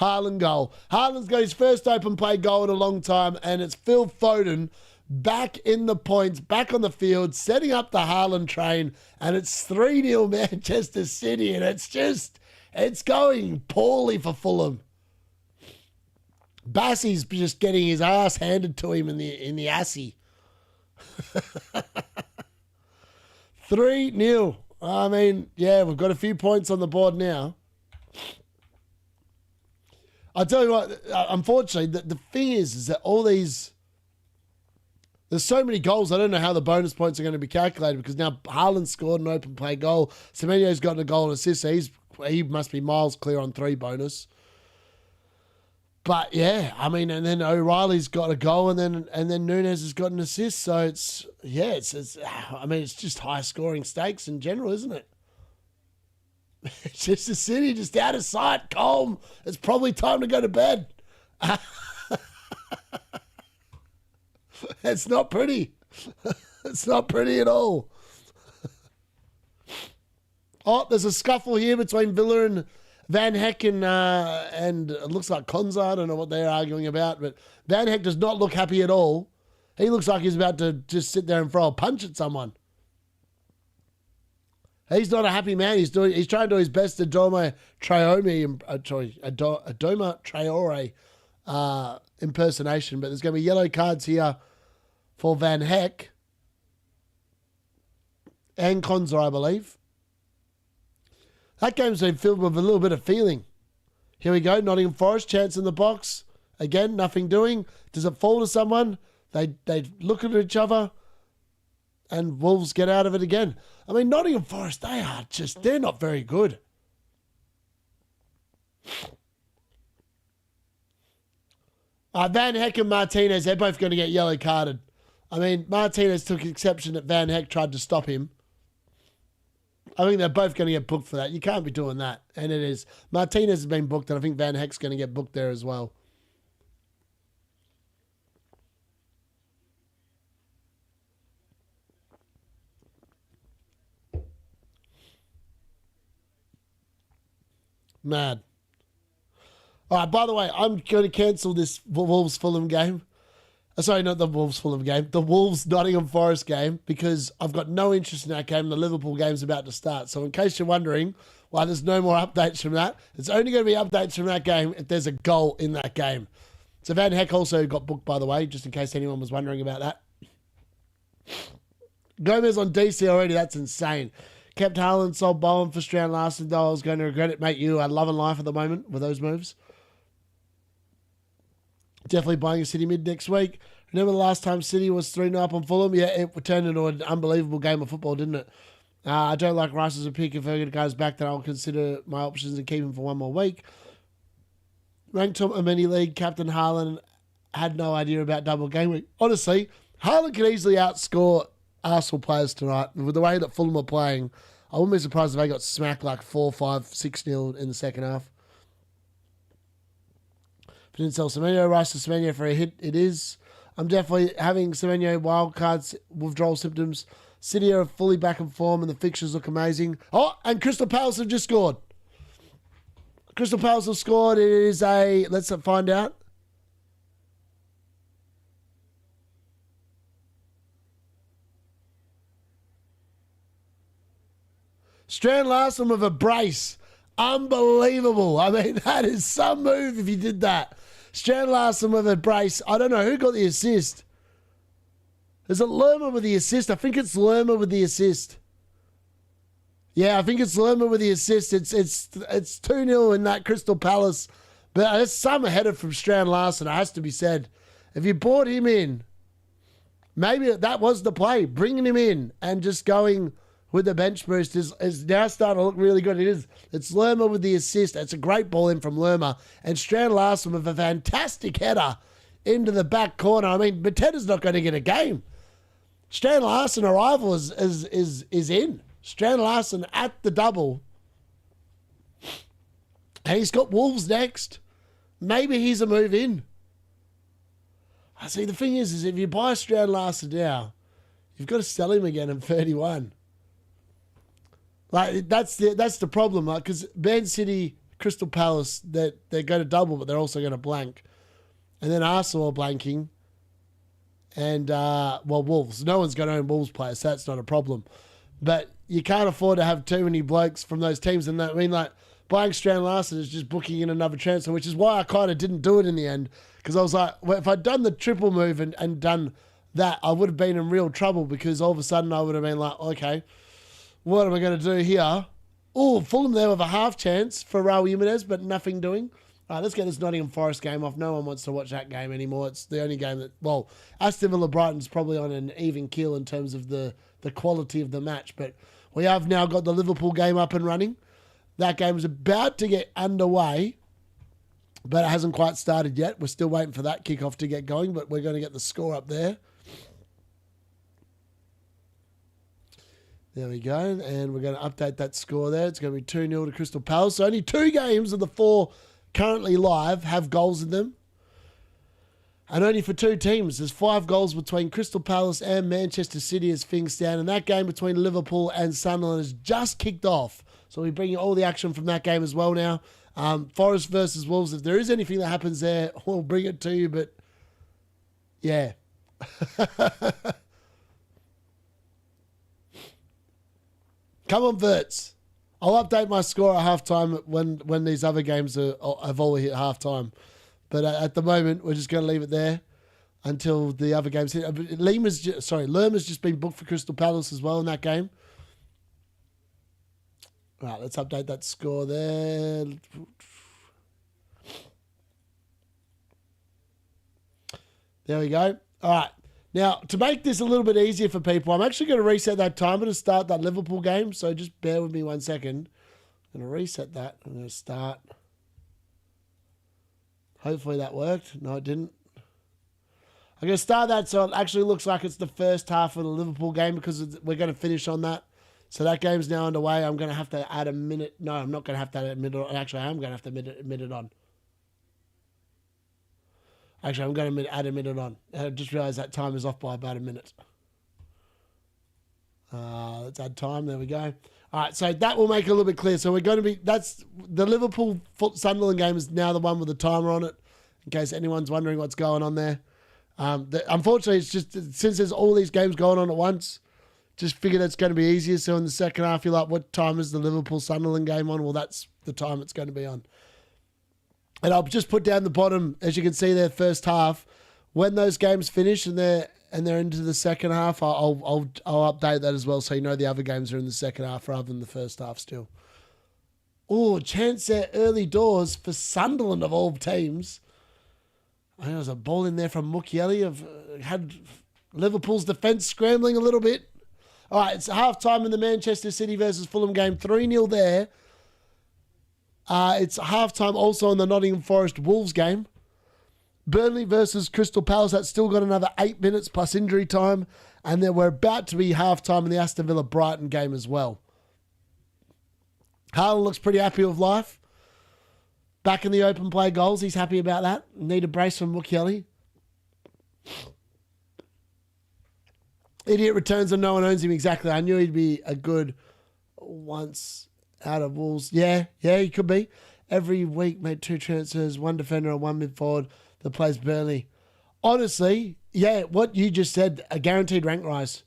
Speaker 2: Haaland goal. Haaland's got his first open play goal in a long time, and it's Phil Foden back in the points, back on the field, setting up the Haaland train, and it's 3-0 Manchester City, and it's going poorly for Fulham. Bassi's just getting his ass handed to him in the assy. 3-0. I mean, yeah, we've got a few points on the board now. I tell you what, unfortunately, the thing is that all these, there's so many goals. I don't know how the bonus points are going to be calculated, because now Haaland scored an open play goal. Semenyo's gotten a goal and assist, so he must be miles clear on 3 bonus. But yeah, I mean, and then O'Reilly's got a goal, and then Nunes has got an assist. So it's I mean, it's just high scoring stakes in general, isn't it? It's just the City just out of sight, calm. It's probably time to go to bed. It's not pretty. It's not pretty at all. Oh, there's a scuffle here between Villa and Van Heck and it looks like Konza. I don't know what they're arguing about, but Van Heck does not look happy at all. He looks like he's about to just sit there and throw a punch at someone. He's not a happy man. He's trying to do his best to Adoma Traore impersonation, but there's going to be yellow cards here for Van Heck and Konza, I believe. That game's been filled with a little bit of feeling. Here we go, Nottingham Forest, chance in the box. Again, nothing doing. Does it fall to someone? They look at each other, and Wolves get out of it again. I mean, Nottingham Forest, they're not very good. Van Heck and Martinez, they're both going to get yellow carded. I mean, Martinez took exception that Van Heck tried to stop him. I think they're both going to get booked for that. You can't be doing that. And it is. Martinez has been booked, and I think Van Heck's going to get booked there as well. Mad. All right, by the way, I'm going to cancel this Wolves-Fulham game. Sorry, not the Wolves-Fulham game. The Wolves-Nottingham Forest game, because I've got no interest in that game. The Liverpool game's about to start. So in case you're wondering why there's no more updates from that, it's only going to be updates from that game if there's a goal in that game. So Van Heck also got booked, by the way, just in case anyone was wondering about that. Gomez on DC already. That's insane. Kept Haaland, sold Bowen for Strand Larson, though I was going to regret it, mate. You are loving life at the moment with those moves. Definitely buying a City mid next week. Remember the last time City was 3-0 up on Fulham? Yeah, it turned into an unbelievable game of football, didn't it? I don't like Rice as a pick. If Ferguson goes back, then I'll consider my options and keep him for one more week. Ranked him a mini league. Captain Haaland had no idea about double game week. Honestly, Haaland could easily outscore Arsenal players tonight. With the way that Fulham are playing, I wouldn't be surprised if they got smacked like 4-5, 6-0 in the second half. Didn't sell Semenyo. Rice to Semenyo for a hit. It is. I'm definitely having Semenyo wildcards, withdrawal symptoms. City are fully back in form and the fixtures look amazing. Oh, and Crystal Palace have just scored. Crystal Palace have scored. It is a, let's find out. Strand Larson with a brace. Unbelievable. I mean, that is some move if you did that. Strand Larson with a brace. I don't know who got the assist. Is it Lerma with the assist? I think it's Lerma with the assist. Yeah, I think it's Lerma with the assist. It's 2-0 in that Crystal Palace. But there's some header from Strand Larson, it has to be said. If you brought him in, maybe that was the play. Bringing him in and just going with the bench boost is now starting to look really good. It is. It's Lerma with the assist. It's a great ball in from Lerma. And Strand Larson with a fantastic header into the back corner. I mean, Mateta's not going to get a game. Strand Larson arrival is in. Strand Larson at the double. And he's got Wolves next. Maybe he's a move in. I see, the thing is if you buy Strand Larson now, you've got to sell him again at 31. Like, that's the problem, like, because Man City, Crystal Palace, they're going to double, but they're also going to blank. And then Arsenal are blanking. And, Wolves. No one's going to own Wolves players, so that's not a problem. But you can't afford to have too many blokes from those teams. And I mean, like, buying Strand Larson is just booking in another transfer, which is why I kind of didn't do it in the end. Because I was like, well, if I'd done the triple move and done that, I would have been in real trouble, because all of a sudden I would have been like, okay, what am I going to do here? Oh, Fulham there with a half chance for Raul Jimenez, but nothing doing. All right, let's get this Nottingham Forest game off. No one wants to watch that game anymore. It's the only game that, well, Aston Villa Brighton's probably on an even keel in terms of the quality of the match. But we have now got the Liverpool game up and running. That game is about to get underway, but it hasn't quite started yet. We're still waiting for that kickoff to get going, but we're going to get the score up there. There we go, and we're going to update that score there. It's going to be 2-0 to Crystal Palace. So only 2 games of the 4 currently live have goals in them. And only for 2 teams. There's 5 goals between Crystal Palace and Manchester City as things stand. And that game between Liverpool and Sunderland has just kicked off. So we bring you all the action from that game as well now. Forest versus Wolves. If there is anything that happens there, we'll bring it to you. But, yeah. Come on, Wirtz. I'll update my score at halftime when these other games have all hit halftime. But at the moment, we're just going to leave it there until the other games hit. Lerma's just been booked for Crystal Palace as well in that game. Right, let's update that score there. There we go. All right. Now, to make this a little bit easier for people, I'm actually going to reset that timer to start that Liverpool game. So just bear with me 1 second. I'm going to reset that. I'm going to start. Hopefully that worked. No, it didn't. I'm going to start that so it actually looks like it's the first half of the Liverpool game, because we're going to finish on that. So that game's now underway. I'm going to have to add a minute. No, I'm not going to have to add a minute on. Actually, I am going to have to add a minute on. Actually, I'm going to add a minute on. I just realised that time is off by about a minute. Let's add time. There we go. All right, so that will make it a little bit clear. So we're going to be, that's the Liverpool Sunderland game is now the one with the timer on it, in case anyone's wondering what's going on there. Unfortunately, it's just, since there's all these games going on at once, just figured it's going to be easier. So in the second half, you're like, what time is the Liverpool Sunderland game on? Well, that's the time it's going to be on. And I'll just put down the bottom, as you can see there, first half. When those games finish and they're into the second half, I'll update that as well, so you know the other games are in the second half rather than the first half still. Oh, chance there early doors for Sunderland of all teams. I think there was a ball in there from Mukiele. I've had Liverpool's defence scrambling a little bit. All right, it's half-time in the Manchester City versus Fulham game. 3-0 there. It's half-time also in the Nottingham Forest Wolves game. Burnley versus Crystal Palace. That's still got another 8 minutes plus injury time. And then we're about to be half-time in the Aston Villa Brighton game as well. Haaland looks pretty happy with life. Back in the open play goals. He's happy about that. Need a brace from Mukiele. Idiot returns and no one owns him. Exactly. I knew he'd be a good once out of Wolves. Yeah, he could be. Every week made 2 transfers, 1 defender and 1 midfield that plays Burnley. Honestly, yeah, what you just said, a guaranteed rank rise.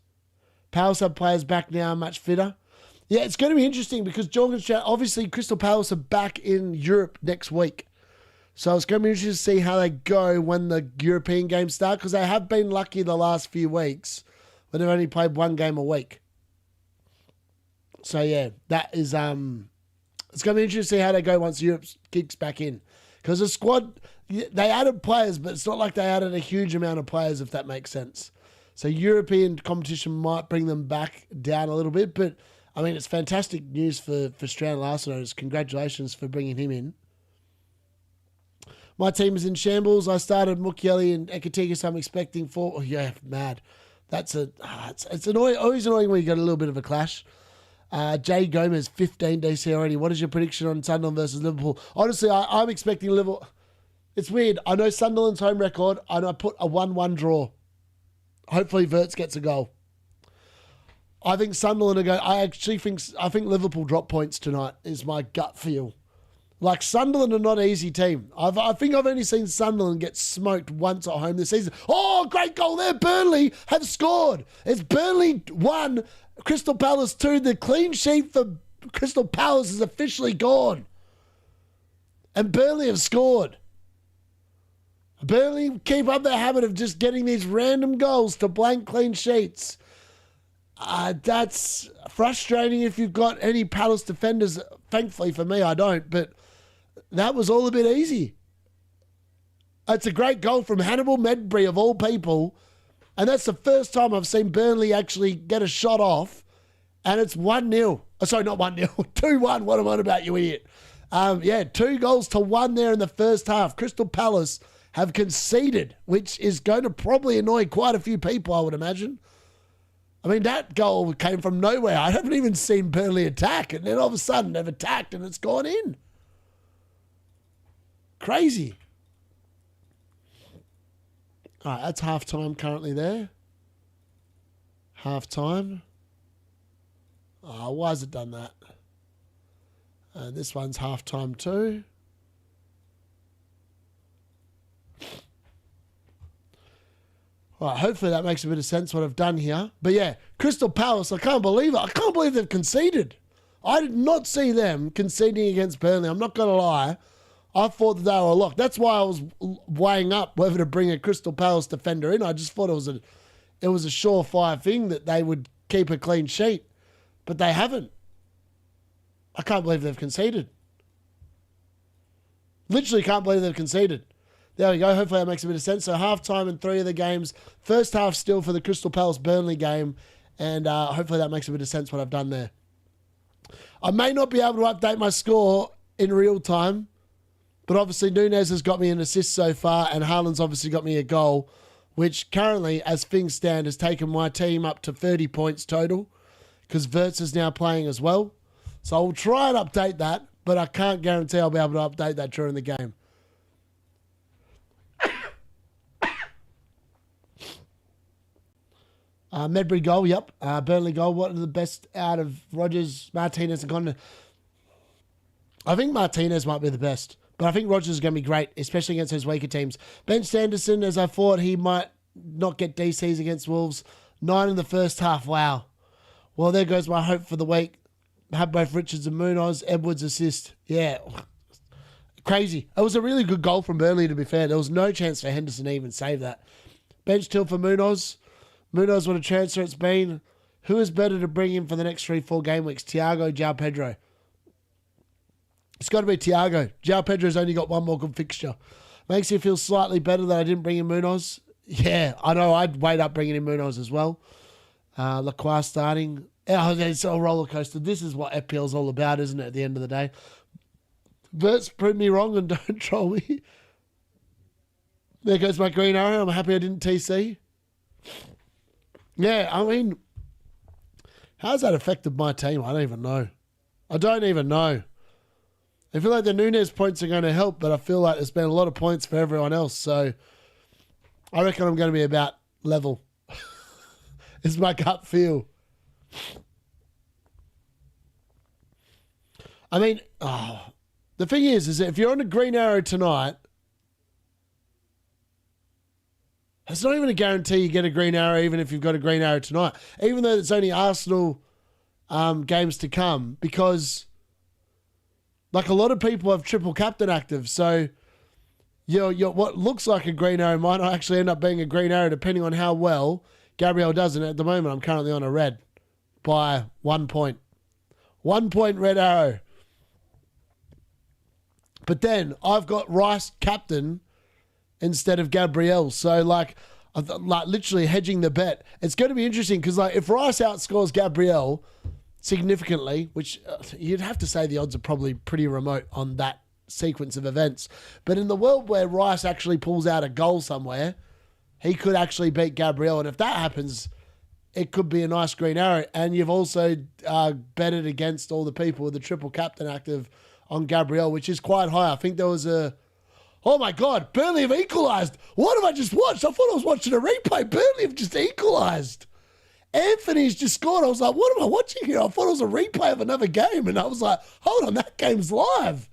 Speaker 2: Palace have players back now, much fitter. Yeah, it's going to be interesting because obviously Crystal Palace are back in Europe next week. So it's going to be interesting to see how they go when the European games start, because they have been lucky the last few weeks, but they've only played 1 game a week. So yeah, that is it's going to be interesting to see how they go once Europe kicks back in. Because the squad, they added players, but it's not like they added a huge amount of players, if that makes sense. So European competition might bring them back down a little bit. But, I mean, it's fantastic news for Strand Larsenos. Congratulations for bringing him in. My team is in shambles. I started Mukiele and Ekatikis. I'm expecting 4. Oh, yeah, mad. That's it's annoying. Always annoying when you got a little bit of a clash. Jay Gomez, 15 DC already. What is your prediction on Sunderland versus Liverpool? Honestly, I'm expecting Liverpool. It's weird. I know Sunderland's home record, and I put a 1-1 draw. Hopefully, Wirtz gets a goal. I think Sunderland are going. I think Liverpool drop points tonight. Is my gut feel. Like, Sunderland are not an easy team. I think I've only seen Sunderland get smoked once at home this season. Oh, great goal there. Burnley have scored. It's Burnley 1, Crystal Palace 2. The clean sheet for Crystal Palace is officially gone. And Burnley have scored. Burnley keep up their habit of just getting these random goals to blank clean sheets. That's frustrating if you've got any Palace defenders. Thankfully for me, I don't, but that was all a bit easy. It's a great goal from Hannibal Medbury, of all people, and that's the first time I've seen Burnley actually get a shot off, and it's 1-0. Oh, sorry, not 1-0, 2-1. What am I on about, you idiot? 2 goals to 1 there in the first half. Crystal Palace have conceded, which is going to probably annoy quite a few people, I would imagine. I mean, that goal came from nowhere. I haven't even seen Burnley attack, and then all of a sudden they've attacked and it's gone in. Crazy. All right, that's half-time currently there. Half-time. Oh, why has it done that? This one's half-time too. All right, hopefully that makes a bit of sense what I've done here. But yeah, Crystal Palace, I can't believe it. I can't believe they've conceded. I did not see them conceding against Burnley. I'm not going to lie. I thought that they were locked. That's why I was weighing up whether to bring a Crystal Palace defender in. I just thought it was a surefire thing that they would keep a clean sheet. But they haven't. I can't believe they've conceded. Literally can't believe they've conceded. There we go. Hopefully that makes a bit of sense. So half-time in 3 of the games. First half still for the Crystal Palace-Burnley game. And hopefully that makes a bit of sense what I've done there. I may not be able to update my score in real time. But obviously Nunez has got me an assist so far. And Haaland's obviously got me a goal. Which currently, as things stand, has taken my team up to 30 points total. Because Wirtz is now playing as well. So I'll try and update that. But I can't guarantee I'll be able to update that during the game. Medbury goal, yep. Burnley goal. What are the best out of Rodgers, Martinez, and Condon? I think Martinez might be the best. But I think Rodgers is going to be great, especially against those weaker teams. Ben Sanderson, as I thought, he might not get DCs against Wolves. 9 in the first half. Wow. Well, there goes my hope for the week. Had both Richards and Munoz. Edwards assist. Yeah. Crazy. It was a really good goal from Burnley, to be fair. There was no chance for Henderson to even save that. Bench till for Munoz. Munoz, what a transfer it's been. Who is better to bring in for the next 3-4 game weeks? Thiago, João Pedro. It's got to be Thiago. João Pedro's only got one more good fixture. Makes you feel slightly better that I didn't bring in Munoz. Yeah, I know. I'd wait up bringing in Munoz as well. Lacroix starting. Oh, it's a roller coaster. This is what FPL's all about, isn't it, at the end of the day? Wirtz, prove me wrong and don't troll me. There goes my green arrow. I'm happy I didn't TC. Yeah, I mean, how's that affected my team? I don't even know. I feel like the Nunez points are going to help, but I feel like there's been a lot of points for everyone else. So I reckon I'm going to be about level. It's my gut feel. I mean, the thing is that if you're on a green arrow tonight, it's not even a guarantee you get a green arrow even if you've got a green arrow tonight. Even though it's only Arsenal games to come, because like a lot of people have triple captain active. So your what looks like a green arrow might not actually end up being a green arrow depending on how well Gabriel does. And at the moment, I'm currently on a red by 1 point. 1 point red arrow. But then I've got Rice captain instead of Gabriel. So, like, like literally hedging the bet. It's going to be interesting because like if Rice outscores Gabriel significantly, which you'd have to say the odds are probably pretty remote on that sequence of events. But in the world where Rice actually pulls out a goal somewhere, he could actually beat Gabriel. And if that happens, it could be a nice green arrow. And you've also betted against all the people with the triple captain active on Gabriel, which is quite high. I think there was oh my God, Burnley have equalised. What have I just watched? I thought I was watching a replay. Burnley have just equalised. Anthony's just scored. I was like, what am I watching here? I thought it was a replay of another game. And I was like, hold on, that game's live.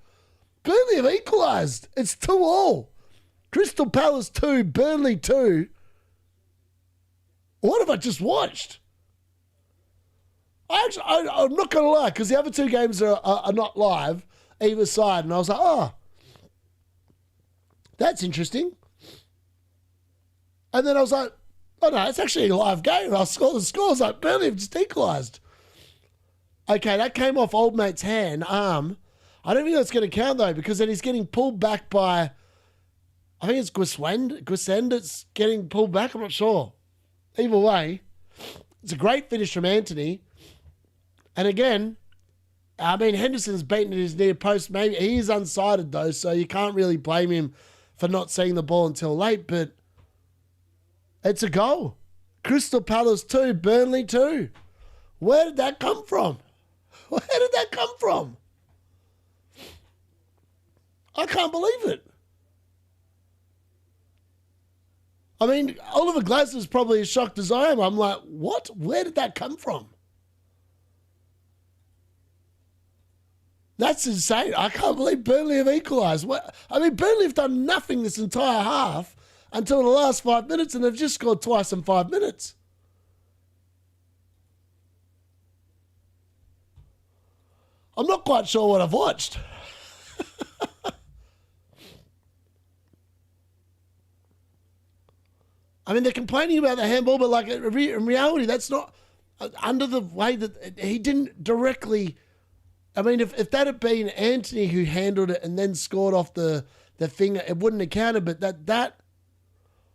Speaker 2: Burnley have equalised. It's 2-2. Crystal Palace 2, Burnley 2. What have I just watched? I'm not going to lie, because the other two games are not live, either side. And I was like, oh, that's interesting. And then I was like, oh no, it's actually a live game. I saw the scores, like Burnley have just equalised. Okay, that came off old mate's arm. I don't think that's going to count though, because then he's getting pulled back by, I think it's Gwissend that's getting pulled back. I'm not sure. Either way, it's a great finish from Anthony. And again, I mean, Henderson's beaten at his near post. Maybe he is unsighted though, so you can't really blame him for not seeing the ball until late, but it's a goal. Crystal Palace 2, Burnley 2. Where did that come from? Where did that come from? I can't believe it. I mean, Oliver Glasner's probably as shocked as I am. I'm like, what? Where did that come from? That's insane. I can't believe Burnley have equalised. I mean, Burnley have done nothing this entire half until the last 5 minutes, and they've just scored twice in 5 minutes. I'm not quite sure what I've watched. I mean, they're complaining about the handball, but like in reality, that's not under the way that he didn't directly. I mean, if that had been Anthony who handled it and then scored off the finger, it wouldn't have counted. But that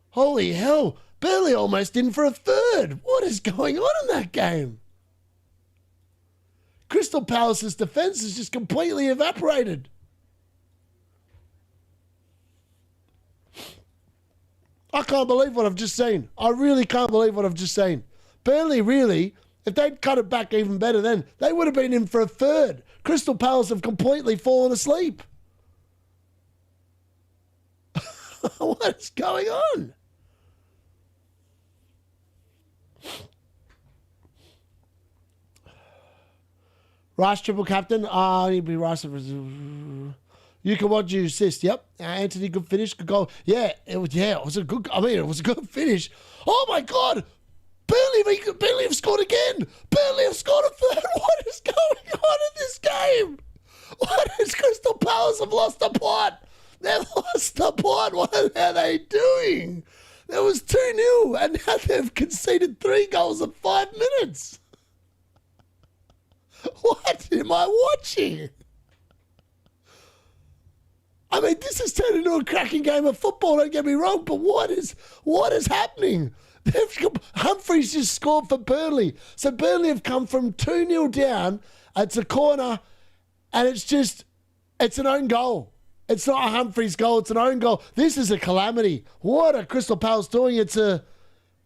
Speaker 2: holy hell, Burnley almost in for a third. What is going on in that game? Crystal Palace's defence is just completely evaporated. I can't believe what I've just seen. I really can't believe what I've just seen. Burnley, really, if they'd cut it back even better then, they would have been in for a third. Crystal Palace have completely fallen asleep. What is going on? Rice triple captain. He'd be Rice. You can watch you assist. Yep. Anthony, good finish, good goal. Yeah, it was a good. I mean, it was a good finish. Oh my God! Burnley have scored again. Burnley have scored a third. What is going on in this game? What is Crystal Palace have lost the plot? They've lost the plot. What are they doing? There was 2-0, and now they've conceded 3 goals in 5 minutes. What am I watching? I mean, this has turned into a cracking game of football, don't get me wrong, but what is happening? Humphreys just scored for Burnley. So Burnley have come from 2-0 down. It's a corner, and it's an own goal. It's not a Humphreys goal, it's an own goal. This is a calamity. What are Crystal Palace doing? It's a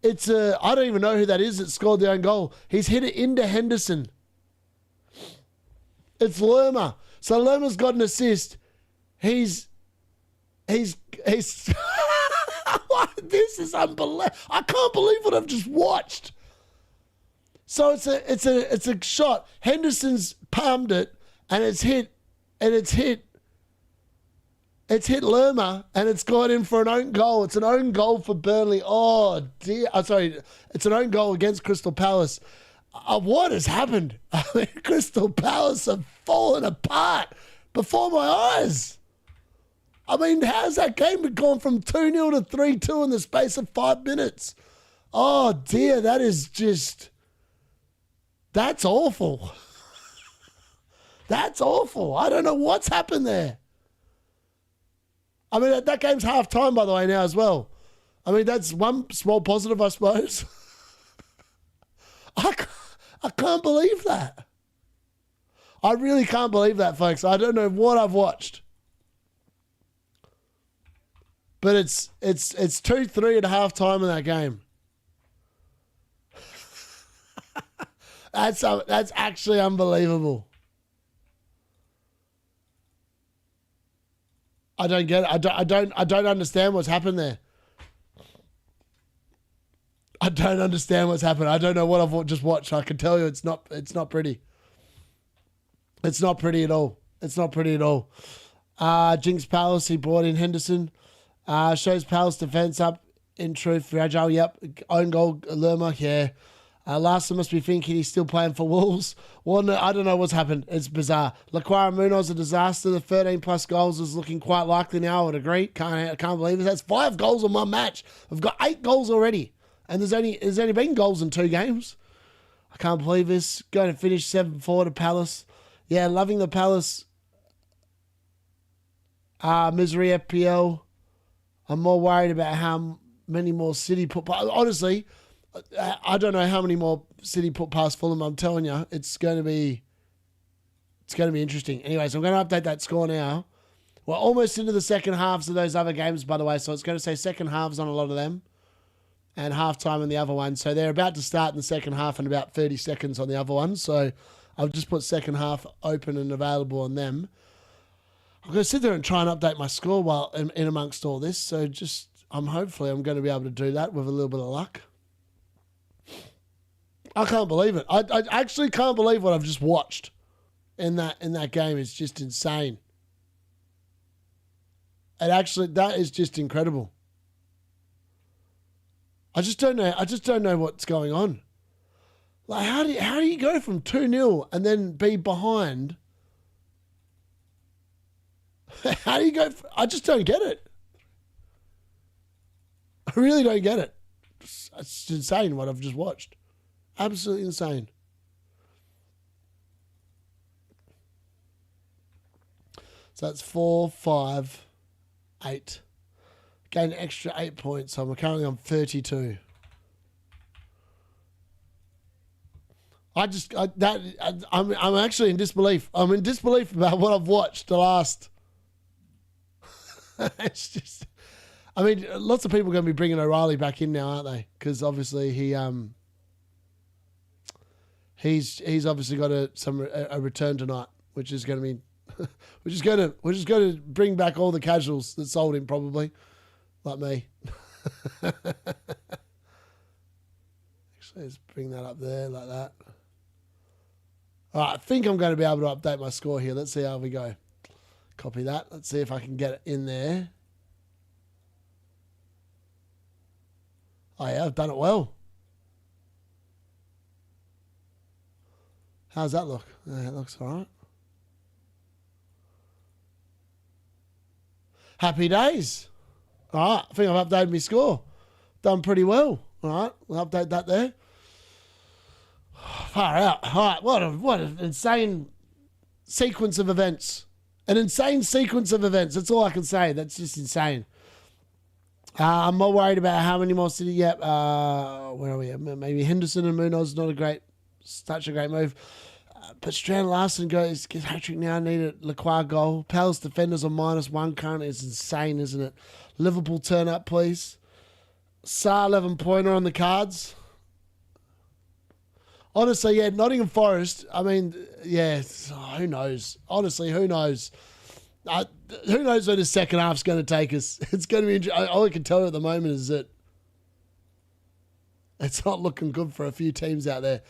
Speaker 2: I don't even know who that is that scored the own goal. He's hit it into Henderson. It's Lerma. So Lerma's got an assist. He's this is unbelievable. I can't believe what I've just watched. So it's a shot. Henderson's palmed it and it's hit Lerma and it's gone in for an own goal. It's an own goal for Burnley. Oh dear. Sorry, it's an own goal against Crystal Palace. What has happened? I mean, Crystal Palace have fallen apart before my eyes. I mean, how's that game gone from 2-0 to 3-2 in the space of 5 minutes? Oh, dear, that's awful. That's awful. I don't know what's happened there. I mean, that game's half-time, by the way, now as well. I mean, that's one small positive, I suppose. I can't believe that. I really can't believe that, folks. I don't know what I've watched. But it's 2-3 at half time in that game. That's actually unbelievable. I don't get it. I don't understand what's happened there. I don't understand what's happened. I don't know what I've just watched. I can tell you it's not pretty. It's not pretty at all. It's not pretty at all. Jinx Palace, he brought in Henderson. Shows Palace defense up in truth. Fragile, yep. Own goal, Lerma, yeah. Larson must be thinking he's still playing for Wolves. Well, I don't know what's happened. It's bizarre. Laquara Munoz, a disaster. The 13-plus goals is looking quite likely now, I would agree. Can't believe it. That's 5 goals in one match. We've got 8 goals already. And there's only been goals in 2 games. I can't believe this. Going to finish 7-4 to Palace. Yeah, loving the Palace. Misery FPL. I'm more worried about how many more City put... Honestly, I don't know how many more City put past Fulham. I'm telling you, it's going to be interesting. Anyways, I'm going to update that score now. We're almost into the second halves of those other games, by the way. So it's going to say second halves on a lot of them and halftime on the other one. So they're about to start in the second half in about 30 seconds on the other one. So I've just put second half open and available on them. I'm going to sit there and try and update my score while in amongst all this. So hopefully I'm going to be able to do that with a little bit of luck. I can't believe it. I actually can't believe what I've just watched in that game. It's just insane. That is just incredible. I just don't know what's going on. Like, how do you go from 2-0 and then be behind? How do you go? I just don't get it. I really don't get it. It's insane what I've just watched. Absolutely insane. So that's 4, 5, 8. Gained an extra 8 points. So I'm currently on 32. I'm actually in disbelief. I'm in disbelief about what I've watched the last. It's just, I mean, lots of people are going to be bringing O'Reilly back in now, aren't they? Because obviously he's obviously got a return tonight, which is going to be, which is going to bring back all the casuals that sold him probably, like me. Actually, let's bring that up there like that. All right, I think I'm going to be able to update my score here. Let's see how we go. Copy that. Let's see if I can get it in there. Oh, yeah, I've done it well. How's that look? Yeah, it looks all right. Happy days. All right, I think I've updated my score. Done pretty well. All right, we'll update that there. Far out. All right, what an insane sequence of events. An insane sequence of events. That's all I can say. That's just insane. I'm more worried about how many more City. Yep. Where are we? Maybe Henderson and Munoz. Such a great move. But Strand Larson gets hat-trick now. Need a Laquar goal. Palace defenders on -1 currently. It's insane, isn't it? Liverpool turn up, please. Saar 11-pointer on the cards. Honestly, yeah, Nottingham Forest, I mean, yeah, who knows? Honestly, who knows? Who knows where the second half's going to take us? It's going to be interesting. All I can tell you at the moment is that it's not looking good for a few teams out there.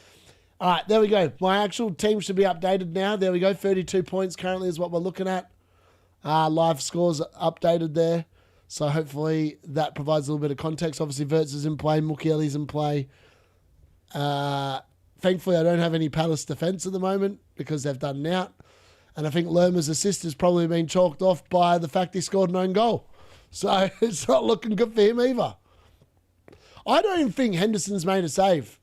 Speaker 2: All right, there we go. My actual team should be updated now. There we go. 32 points currently is what we're looking at. Live scores updated there. So hopefully that provides a little bit of context. Obviously, Wirtz is in play. Mukiele's in play. Thankfully, I don't have any Palace defence at the moment because they've done an out. And I think Lerma's assist has probably been chalked off by the fact he scored an own goal. So it's not looking good for him either. I don't even think Henderson's made a save.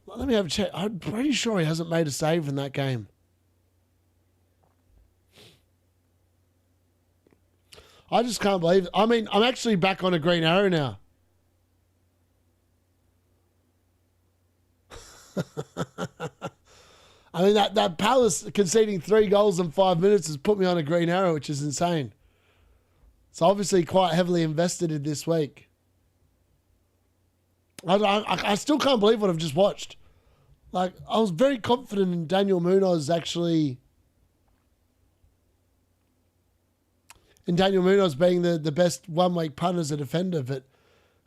Speaker 2: Let me have a check. I'm pretty sure he hasn't made a save in that game. I just can't believe it. I mean, I'm actually back on a green arrow now. I mean, that Palace conceding 3 goals in 5 minutes has put me on a green arrow, which is insane. It's obviously quite heavily invested in this week. I still can't believe what I've just watched. Like, I was very confident in Daniel Munoz actually... In Daniel Munoz being the best one-week punt as a defender, but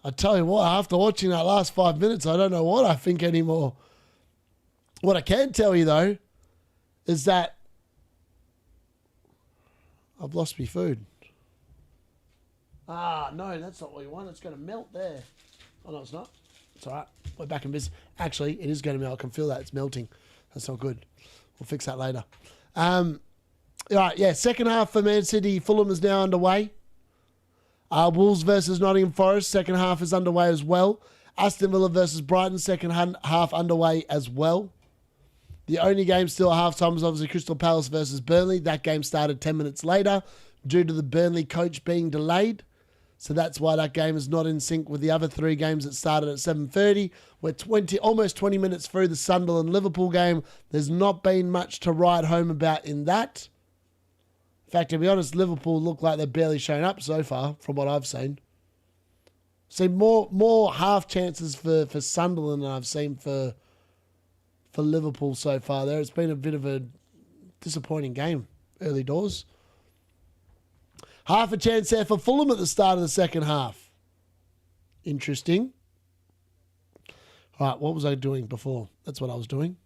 Speaker 2: I tell you what, after watching that last 5 minutes, I don't know what I think anymore. What I can tell you, though, is that I've lost my food. Ah, no, that's not what you want. It's going to melt there. Oh, no, it's not. It's all right. We're back in business. Actually, it is going to melt. I can feel that. It's melting. That's not good. We'll fix that later. All right, yeah, second half for Man City. Fulham is now underway. Wolves versus Nottingham Forest. Second half is underway as well. Aston Villa versus Brighton. Second half underway as well. The only game still at halftime was obviously Crystal Palace versus Burnley. That game started 10 minutes later due to the Burnley coach being delayed. So that's why that game is not in sync with the other 3 games that started at 7:30. We're almost 20 minutes through the Sunderland-Liverpool game. There's not been much to write home about in that. In fact, to be honest, Liverpool look like they're barely showing up so far, from what I've seen. Seen more half chances for Sunderland than I've seen for Liverpool so far there. It's been a bit of a disappointing game early doors. Half a chance there for Fulham at the start of the second half. Interesting. All right, what was I doing before? That's what I was doing.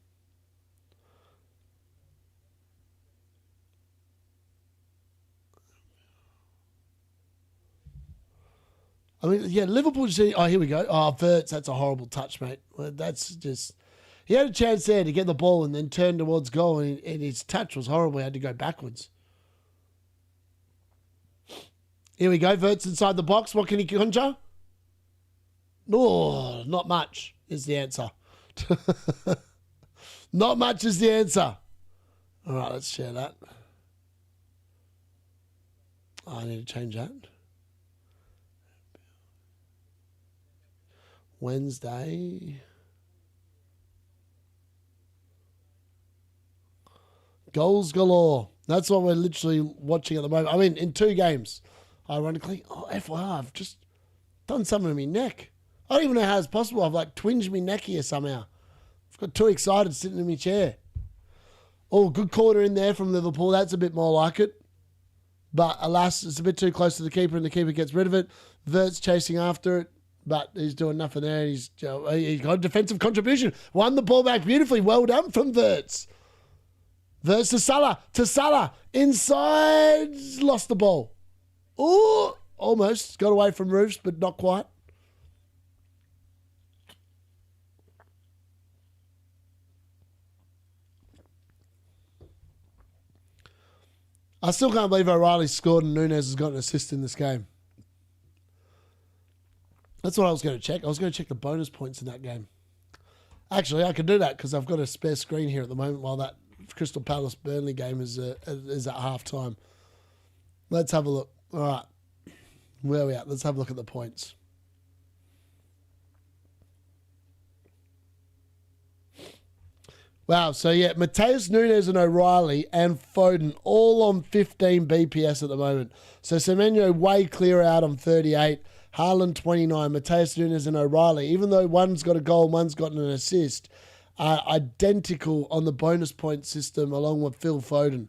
Speaker 2: I mean, yeah, Liverpool just... Oh, here we go. Oh, Wirtz, that's a horrible touch, mate. Well, that's just... He had a chance there to get the ball and then turn towards goal, and his touch was horrible. He had to go backwards. Here we go. Wirtz inside the box. What can he conjure? No, not much is the answer. Not much is the answer. All right, let's share that. Oh, I need to change that. Wednesday. Goals galore. That's what we're literally watching at the moment. I mean, in 2 games, ironically. Oh, FYI, I've just done something to my neck. I don't even know how it's possible. I've like twinged my neck here somehow. I've got too excited sitting in my chair. Oh, good corner in there from Liverpool. That's a bit more like it. But alas, it's a bit too close to the keeper and the keeper gets rid of it. Wirtz chasing after it. But he's doing nothing there. He's got a defensive contribution. Won the ball back beautifully. Well done from Wirtz. Wirtz to Salah. To Salah. Inside. Lost the ball. Oh, almost. Got away from Roofs, but not quite. I still can't believe O'Reilly scored and Nunes has got an assist in this game. That's what I was going to check. I was going to check the bonus points in that game. Actually, I can do that because I've got a spare screen here at the moment while that Crystal Palace Burnley game is at half time. Let's have a look. All right. Where are we at? Let's have a look at the points. Wow. So, yeah, Mateus, Nunes and O'Reilly and Foden all on 15 BPS at the moment. So, Semenyo way clear out on 38. Haaland 29, Mateus Nunes and O'Reilly, even though one's got a goal, one's got an assist, are identical on the bonus point system along with Phil Foden.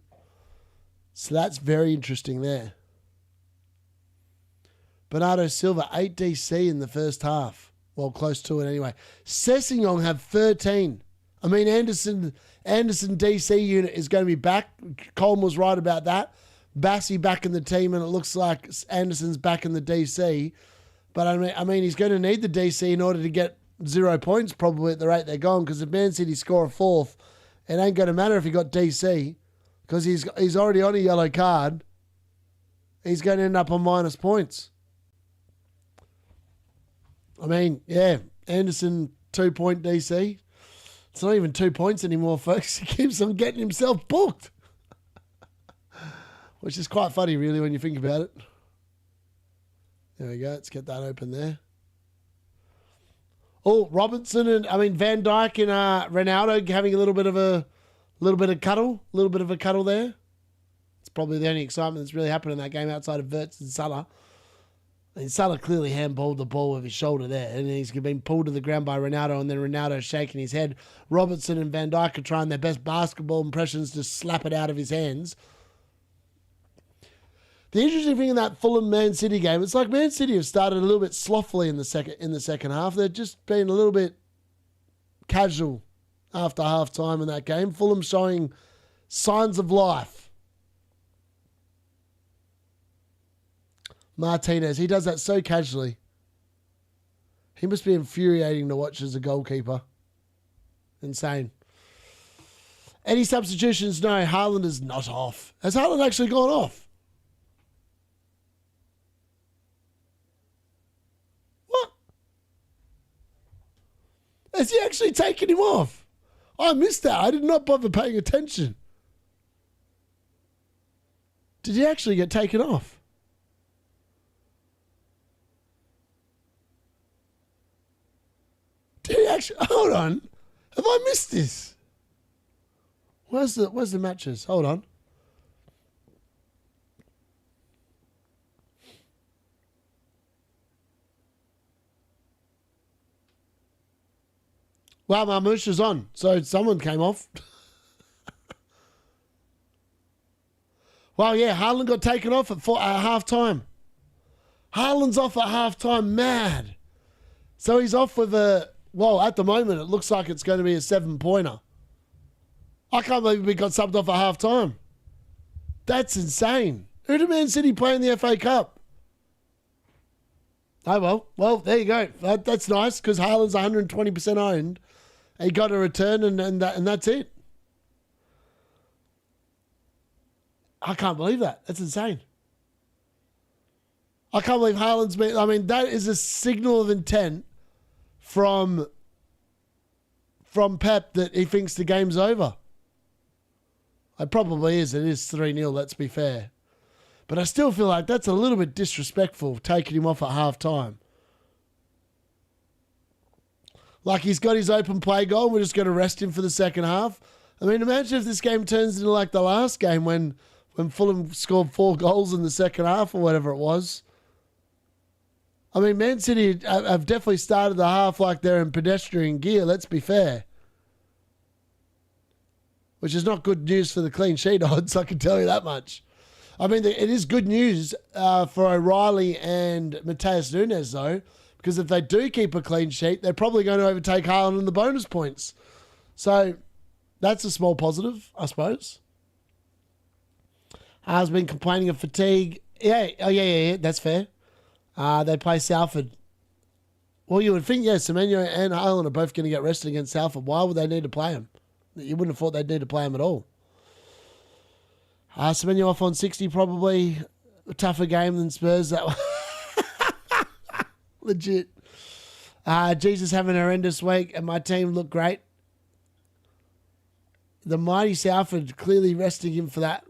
Speaker 2: So that's very interesting there. Bernardo Silva, 8 DC in the first half. Well, close to it anyway. Sessegnon have 13. I mean, Anderson DC unit is going to be back. Coleman was right about that. Bassey back in the team, and it looks like Anderson's back in the DC. But I mean, he's going to need the DC in order to get 0 points probably at the rate they're going, because if Man City score a 4th, it ain't going to matter if he got DC, because he's already on a yellow card. He's going to end up on minus points. I mean, yeah, Anderson 2-point DC. It's not even 2 points anymore, folks. He keeps on getting himself booked. Which is quite funny, really, when you think about it. There we go. Let's get that open there. Oh, Robertson and Van Dijk and Ronaldo having a little bit of a cuddle there. It's probably the only excitement that's really happened in that game outside of Wirtz and Salah. Salah clearly handballed the ball with his shoulder there, and he's been pulled to the ground by Ronaldo, and then Ronaldo shaking his head. Robertson and Van Dijk are trying their best basketball impressions to slap it out of his hands. The interesting thing in that Fulham Man City game, it's like Man City have started a little bit slothfully in the second half. They've just been a little bit casual after half time in that game. Fulham showing signs of life. Martinez, he does that so casually. He must be infuriating to watch as a goalkeeper. Insane. Any substitutions? No, Haaland is not off. Has Haaland actually gone off? What? Has he actually taken him off? I missed that. I did not bother paying attention. Did he actually get taken off? Did he actually? Hold on. Have I missed this? Where's the matches? Hold on. Wow, Marmouche is on. So someone came off. Wow, yeah, Haaland got taken off at half time. Haaland's off at half time. Mad. So he's off with well, at the moment, it looks like it's going to be a 7-pointer. I can't believe we got subbed off at half time. That's insane. Who did Man City play in the FA Cup? Oh, well, there you go. That's nice because Haaland's 120% owned. He got a return and that's it. I can't believe that. That's insane. I can't believe Haaland's been... that is a signal of intent from Pep that he thinks the game's over. It probably is. It is 3-0, let's be fair. But I still feel like that's a little bit disrespectful, taking him off at half-time. Like he's got his open play goal, we're just going to rest him for the second half. Imagine if this game turns into like the last game when Fulham scored 4 goals in the second half or whatever it was. Man City have definitely started the half like they're in pedestrian gear, let's be fair. Which is not good news for the clean sheet odds, I can tell you that much. It is good news for O'Reilly and Matheus Nunes, though, because if they do keep a clean sheet, they're probably going to overtake Haaland in the bonus points. So that's a small positive, I suppose. Has been complaining of fatigue. Yeah, that's fair. They play Salford. Well, you would think, Semenyo and Haaland are both going to get rested against Salford. Why would they need to play him? You wouldn't have thought they'd need to play him at all. Semenyo off on 60, probably a tougher game than Spurs. That one. Legit. Jesus having a horrendous week, and my team looked great. The mighty Salford clearly resting him for that.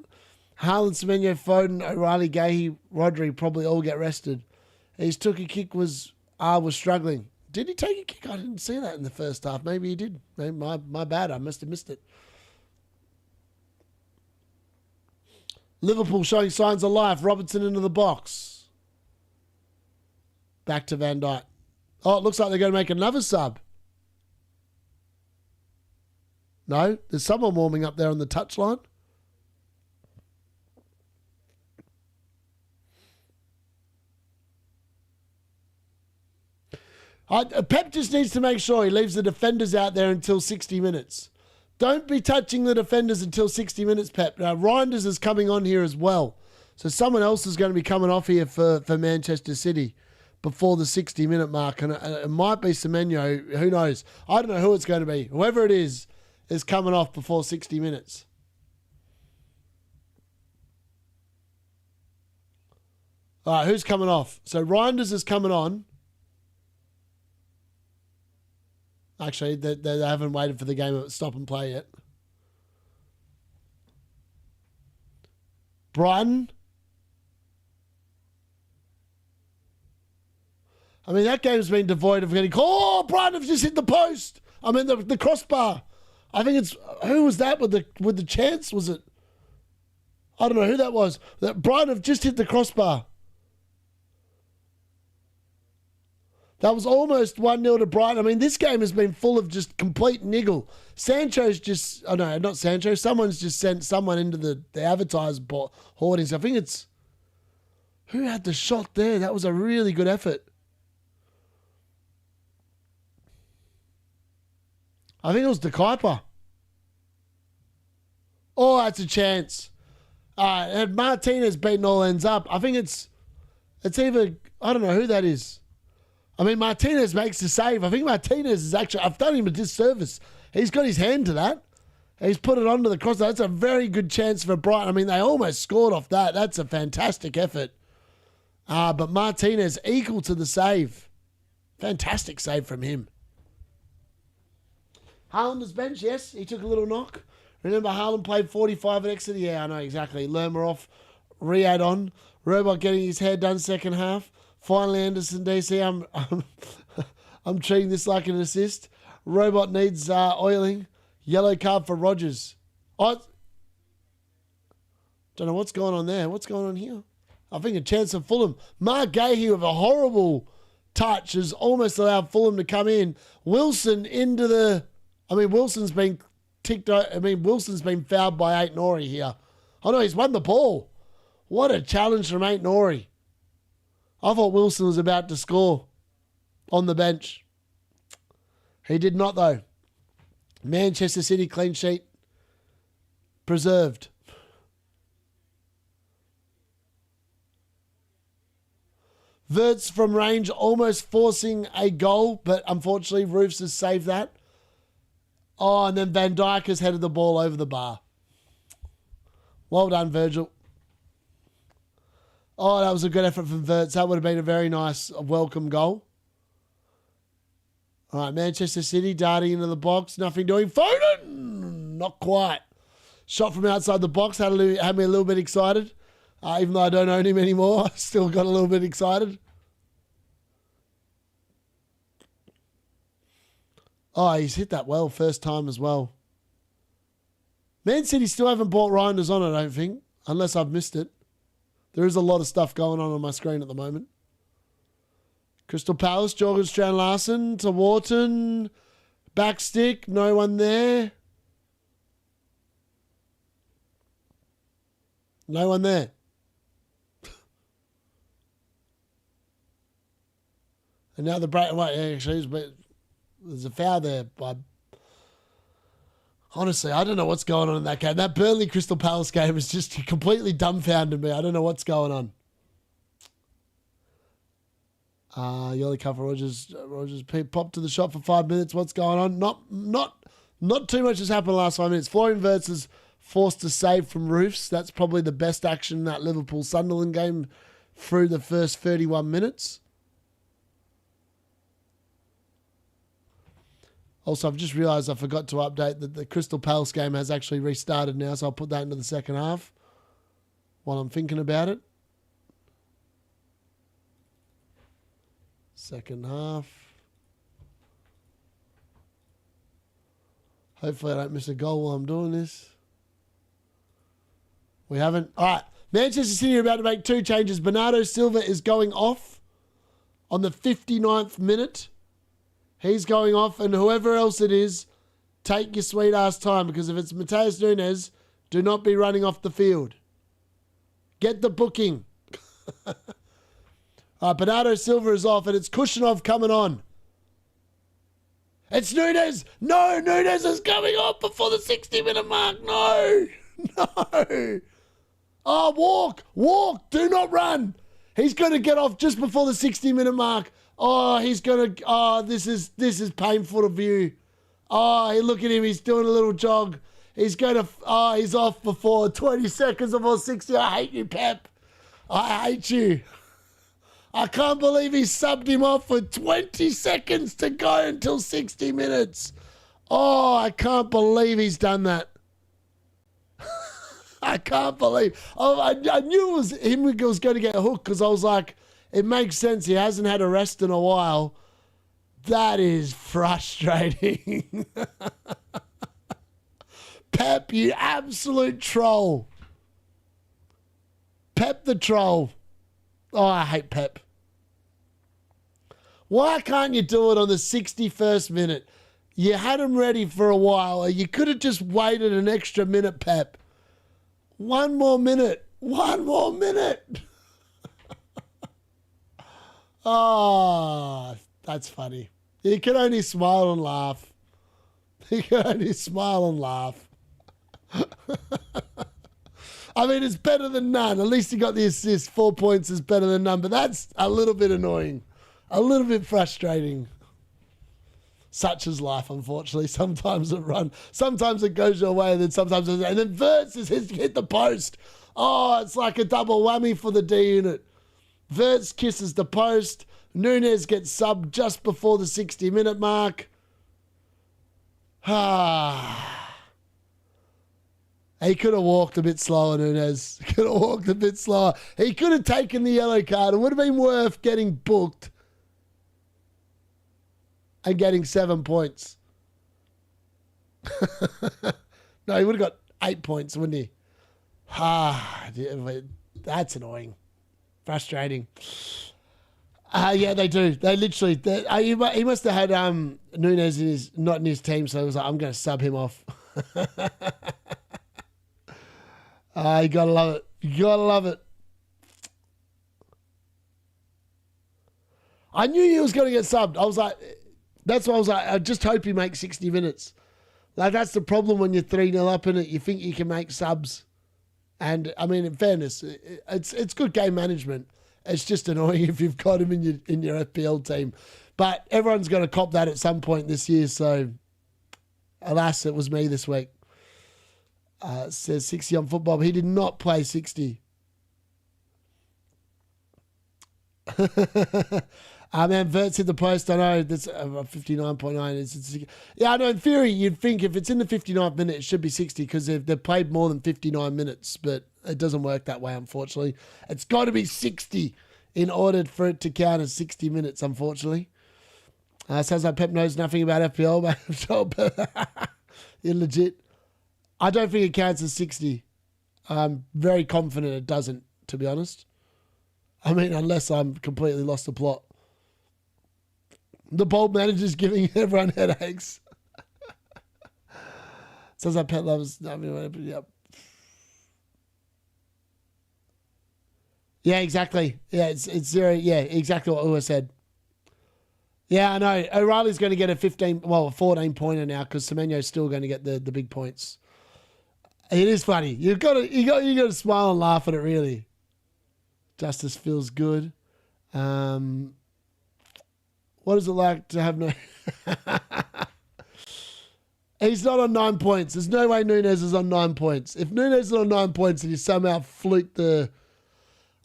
Speaker 2: Haaland, Semenyo, Foden, O'Reilly, Gahey, Rodri probably all get rested. His took a kick was struggling. Did he take a kick? I didn't see that in the first half. Maybe he did. Maybe my bad. I must have missed it. Liverpool showing signs of life. Robertson into the box. Back to Van Dijk. Oh, it looks like they're going to make another sub. No, there's someone warming up there on the touchline. Pep just needs to make sure he leaves the defenders out there until 60 minutes. Don't be touching the defenders until 60 minutes, Pep. Now, Reinders is coming on here as well. So someone else is going to be coming off here for Manchester City before the 60-minute mark. And it might be Semenyo. Who knows? I don't know who it's going to be. Whoever it is coming off before 60 minutes. All right, who's coming off? So Reinders is coming on. Actually, they haven't waited for the game to stop and play yet. Brighton. I mean, that game's been devoid of getting... Oh, Brighton have just hit the post. I mean, the crossbar. I think it's... Who was that with the chance? Was it... I don't know who that was. That Brighton have just hit the crossbar. That was almost 1-0 to Brighton. I mean, this game has been full of just complete niggle. Sancho's just... Oh, no, not Sancho. Someone's just sent someone into the advertised hoardings. I think it's... Who had the shot there? That was a really good effort. I think it was De Kuiper. Oh, that's a chance. Had Martinez beaten all ends up, I think it's either... I don't know who that is. I mean, Martinez makes the save. I think Martinez is actually... I've done him a disservice. He's got his hand to that. He's put it onto the cross. That's a very good chance for Brighton. I mean, they almost scored off that. That's a fantastic effort. But Martinez equal to the save. Fantastic save from him. Haaland's bench, yes. He took a little knock. Remember, Haaland played 45 at Exeter? Yeah, I know exactly. Lerma off. Riyad on. Robot getting his hair done second half. Finally, Anderson DC. I'm treating this like an assist. Robot needs oiling. Yellow card for Rogers. I don't know what's going on there. What's going on here? I think a chance of Fulham. Mark Gahey with a horrible touch has almost allowed Fulham to come in. Wilson into the... I mean, Wilson's been fouled by Ait-Nouri here. Oh no, he's won the ball. What a challenge from Ait-Nouri. I thought Wilson was about to score on the bench. He did not, though. Manchester City clean sheet preserved. Wirtz from range almost forcing a goal, but unfortunately Roofs has saved that. Oh, and then Van Dijk has headed the ball over the bar. Well done, Virgil. Oh, that was a good effort from Wirtz. That would have been a very nice, welcome goal. All right, Manchester City darting into the box. Nothing doing. Foden! Not quite. Shot from outside the box. Had me a little bit excited. Even though I don't own him anymore, I still got a little bit excited. Oh, he's hit that well first time as well. Man City still haven't bought Reinders on, I don't think, unless I've missed it. There is a lot of stuff going on my screen at the moment. Crystal Palace, Jorgen Strand Larsen to Wharton. Backstick, no one there. No one there. And now the break. Wait, actually, there's a foul there. Honestly, I don't know what's going on in that game. That Burnley Crystal Palace game is just completely dumbfounded me. I don't know what's going on. Yellow card for Rogers. Rogers popped to the shot for 5 minutes. What's going on? Not too much has happened in the last 5 minutes. Florian Wirtz is forced to save from Roofs. That's probably the best action in that Liverpool-Sunderland game through the first 31 minutes. Also, I've just realised I forgot to update that the Crystal Palace game has actually restarted now, so I'll put that into the second half while I'm thinking about it. Second half. Hopefully I don't miss a goal while I'm doing this. We haven't. All right. Manchester City are about to make 2 changes. Bernardo Silva is going off on the 59th minute. He's going off, and whoever else it is, take your sweet ass time, because if it's Mateus Nunes, do not be running off the field. Get the booking. Bernardo Silva is off, and it's Kushinov coming on. It's Nunes. No, Nunes is coming off before the 60-minute mark. No. No. Oh, walk. Do not run. He's going to get off just before the 60-minute mark. Oh, he's going to... Oh, this is painful to view. Oh, look at him. He's doing a little jog. He's going to... Oh, he's off before 20 seconds before 60. I hate you, Pep. I hate you. I can't believe he subbed him off with 20 seconds to go until 60 minutes. Oh, I can't believe he's done that. I can't believe. Oh, I knew it was him who was going to get hooked, because I was like, It makes sense. He hasn't had a rest in a while. That is frustrating. Pep, you absolute troll. Pep the troll. Oh, I hate Pep. Why can't you do it on the 61st minute? You had him ready for a while. Or you could have just waited an extra minute, Pep. One more minute. One more minute. Oh, that's funny. You can only smile and laugh. You can only smile and laugh. I mean, it's better than none. At least he got the assist. 4 points is better than none. But that's a little bit annoying. A little bit frustrating. Such is life, unfortunately. Sometimes it goes your way, and then sometimes it doesn't. And then Wirtz has hit the post. Oh, it's like a double whammy for the D-Unit. Wirtz kisses the post. Nunez gets subbed just before the 60-minute mark. He could have walked a bit slower, Nunez. Could have walked a bit slower. He could have taken the yellow card. It would have been worth getting booked and getting 7 points. No, he would have got 8 points, wouldn't he? That's annoying. Frustrating. Yeah, they do. They literally... he must have had Nunez not in his team, so he was like, I'm going to sub him off. You got to love it. You got to love it. I knew he was going to get subbed. I was like... That's why I was like, I just hope he makes 60 minutes. Like, that's the problem when you're 3-0 up in it. You think you can make subs. And, I mean, in fairness, it's good game management. It's just annoying if you've got him in your FPL team. But everyone's going to cop that at some point this year. So, alas, it was me this week. It says 60 on football, but he did not play 60. Man, Wirtz hit the post. I know that's 59.9. Yeah, I know. In theory, you'd think if it's in the 59th minute, it should be 60 because they've played more than 59 minutes, but it doesn't work that way, unfortunately. It's got to be 60 in order for it to count as 60 minutes, unfortunately. Sounds like Pep knows nothing about FPL, but you're legit. I don't think it counts as 60. I'm very confident it doesn't, to be honest. I mean, unless I'm completely lost the plot. The bold manager's giving everyone headaches. Sounds like Pet loves... Yep. Yeah, exactly. Yeah, it's 0. Yeah, exactly what Ua said. Yeah, I know. O'Reilly's going to get a 14-pointer now because Semenyo's still going to get the big points. It is funny. You got to smile and laugh at it, really. Justice feels good. What is it like to have no... He's not on 9 points. There's no way Nunez is on 9 points. If Nunez is on 9 points and you somehow fluked the...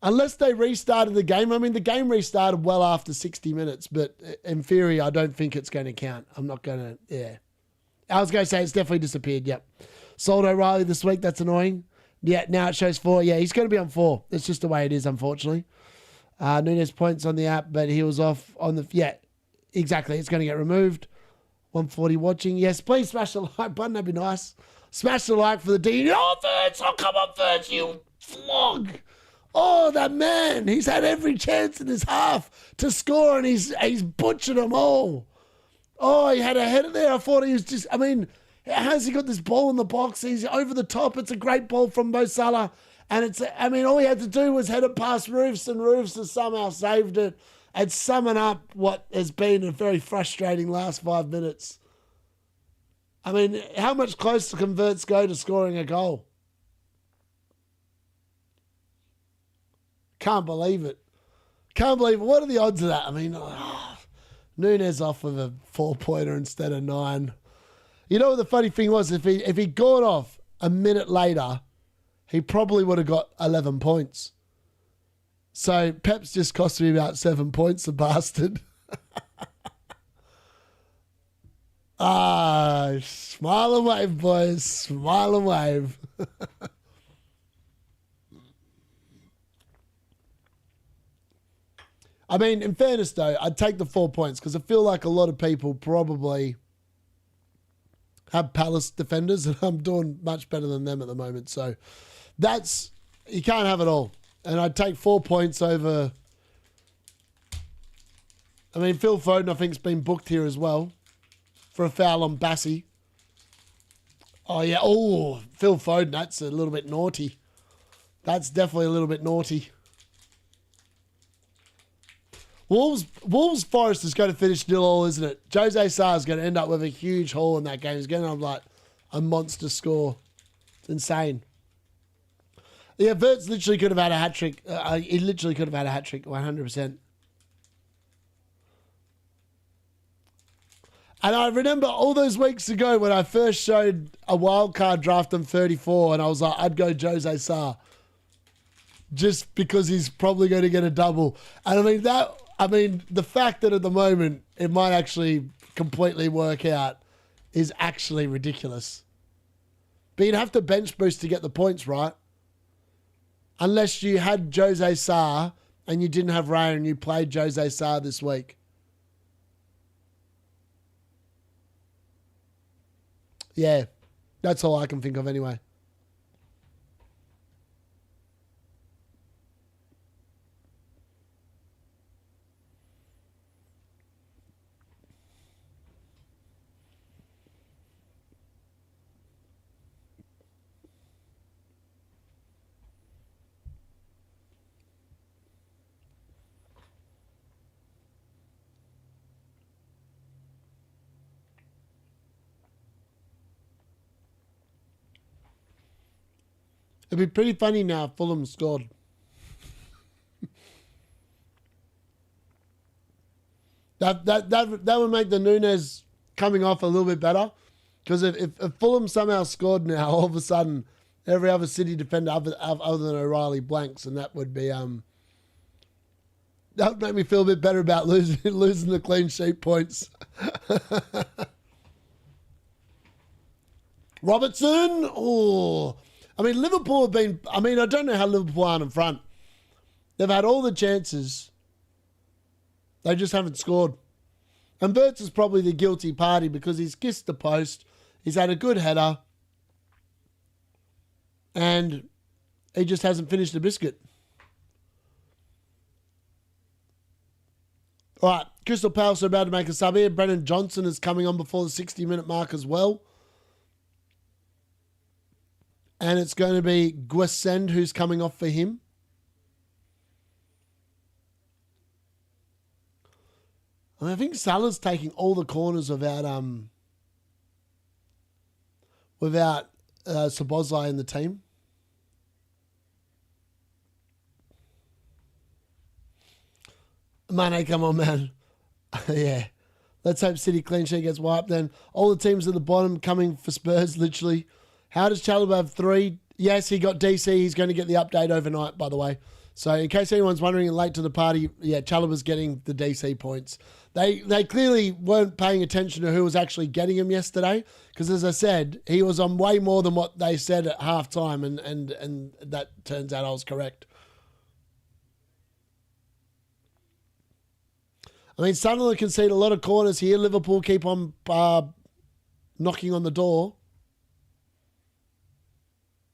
Speaker 2: Unless they restarted the game. I mean, the game restarted well after 60 minutes, but in theory, I don't think it's going to count. I'm not going to... Yeah. I was going to say it's definitely disappeared. Yep. Sold O'Reilly this week. That's annoying. Yeah, now it shows 4. Yeah, he's going to be on 4. It's just the way it is, unfortunately. Nunez points on the app, but he was off on the... Yeah, exactly. It's going to get removed. 140 watching. Yes, please smash the like button. That'd be nice. Smash the like for the D. Oh, Wirtz! Oh, come on, Wirtz, you flog. Oh, that man. He's had every chance in his half to score, and he's butchered them all. Oh, he had a header there. I thought he was just... I mean, how's he got this ball in the box? He's over the top. It's a great ball from Mo Salah. And it's... I mean, all he had to do was head it past Roofs, and Roofs has somehow saved it. And summing up what has been a very frustrating last 5 minutes. I mean, how much closer can Wirtz go to scoring a goal? Can't believe it. Can't believe it. What are the odds of that? I mean, Nunez off with a 4-pointer instead of 9. You know what the funny thing was? If he'd gone off a minute later, he probably would have got 11 points. So Pep's just cost me about 7 points, the bastard. Smile and wave, boys. Smile and wave. I mean, in fairness though, I'd take the 4 points because I feel like a lot of people probably have Palace defenders and I'm doing much better than them at the moment. So that's, you can't have it all. And I'd take 4 points over, I mean, Phil Foden I think has been booked here as well for a foul on Bassi. Oh yeah, oh, Phil Foden, that's a little bit naughty. That's definitely a little bit naughty. Wolves Forest is going to finish 0-0, isn't it? Jose Sarr is going to end up with a huge haul in that game. He's going to have like a monster score. It's insane. Yeah, Wirtz literally could have had a hat-trick. He literally could have had a hat-trick, 100%. And I remember all those weeks ago when I first showed a wildcard draft on 34 and I was like, I'd go Jose Sarr. Just because he's probably going to get a double. And I mean, the fact that at the moment it might actually completely work out is actually ridiculous. But you'd have to bench boost to get the points, right? Unless you had Jose Sarr and you didn't have Ray and you played Jose Sarr this week. Yeah, that's all I can think of anyway. It'd be pretty funny now if Fulham scored. That would make the Nunes coming off a little bit better. Because if Fulham somehow scored now, all of a sudden, every other City defender other than O'Reilly blanks, and that would be that would make me feel a bit better about losing the clean sheet points. Robertson, oh. I mean, Liverpool have been... I mean, I don't know how Liverpool are in front. They've had all the chances. They just haven't scored. And Wirtz is probably the guilty party because he's kissed the post. He's had a good header. And he just hasn't finished the biscuit. All right, Crystal Palace are about to make a sub here. Brennan Johnson is coming on before the 60-minute mark as well. And it's going to be Guessend who's coming off for him. I think Salah's taking all the corners without Szoboszlai in the team. Mane, come on, man. Yeah. Let's hope City clean sheet gets wiped then. All the teams at the bottom coming for Spurs, literally. How does Chalobah have 3? Yes, he got DC. He's going to get the update overnight, by the way. So in case anyone's wondering, late to the party, yeah, Chalobah's getting the DC points. They clearly weren't paying attention to who was actually getting him yesterday. Because as I said, he was on way more than what they said at halftime, and that turns out I was correct. I mean, Sunderland concede a lot of corners here. Liverpool keep on knocking on the door.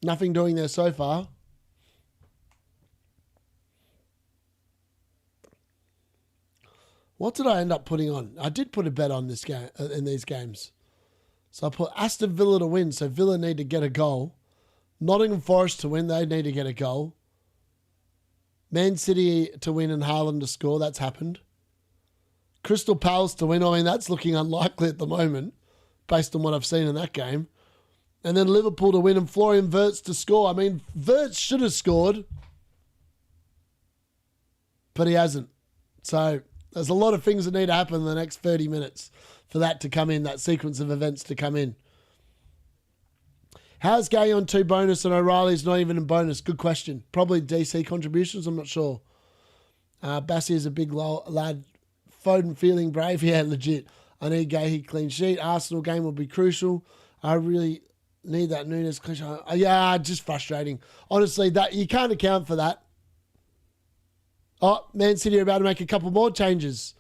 Speaker 2: Nothing doing there so far. What did I end up putting on? I did put a bet on this game in these games. So I put Aston Villa to win. So Villa need to get a goal. Nottingham Forest to win. They need to get a goal. Man City to win and Haaland to score. That's happened. Crystal Palace to win. I mean, that's looking unlikely at the moment based on what I've seen in that game. And then Liverpool to win and Florian Wirtz to score. I mean, Wirtz should have scored, but he hasn't. So there's a lot of things that need to happen in the next 30 minutes for that to come in, that sequence of events to come in. How's Gay on 2 bonus and O'Reilly's not even in bonus? Good question. Probably DC contributions, I'm not sure. Bassi is a big lad. Foden feeling brave. Yeah, legit. I need Gay clean sheet. Arsenal game will be crucial. I really need that Nunes clean sheet. Yeah, just frustrating. Honestly, that you can't account for that. Oh, Man City are about to make a couple more changes.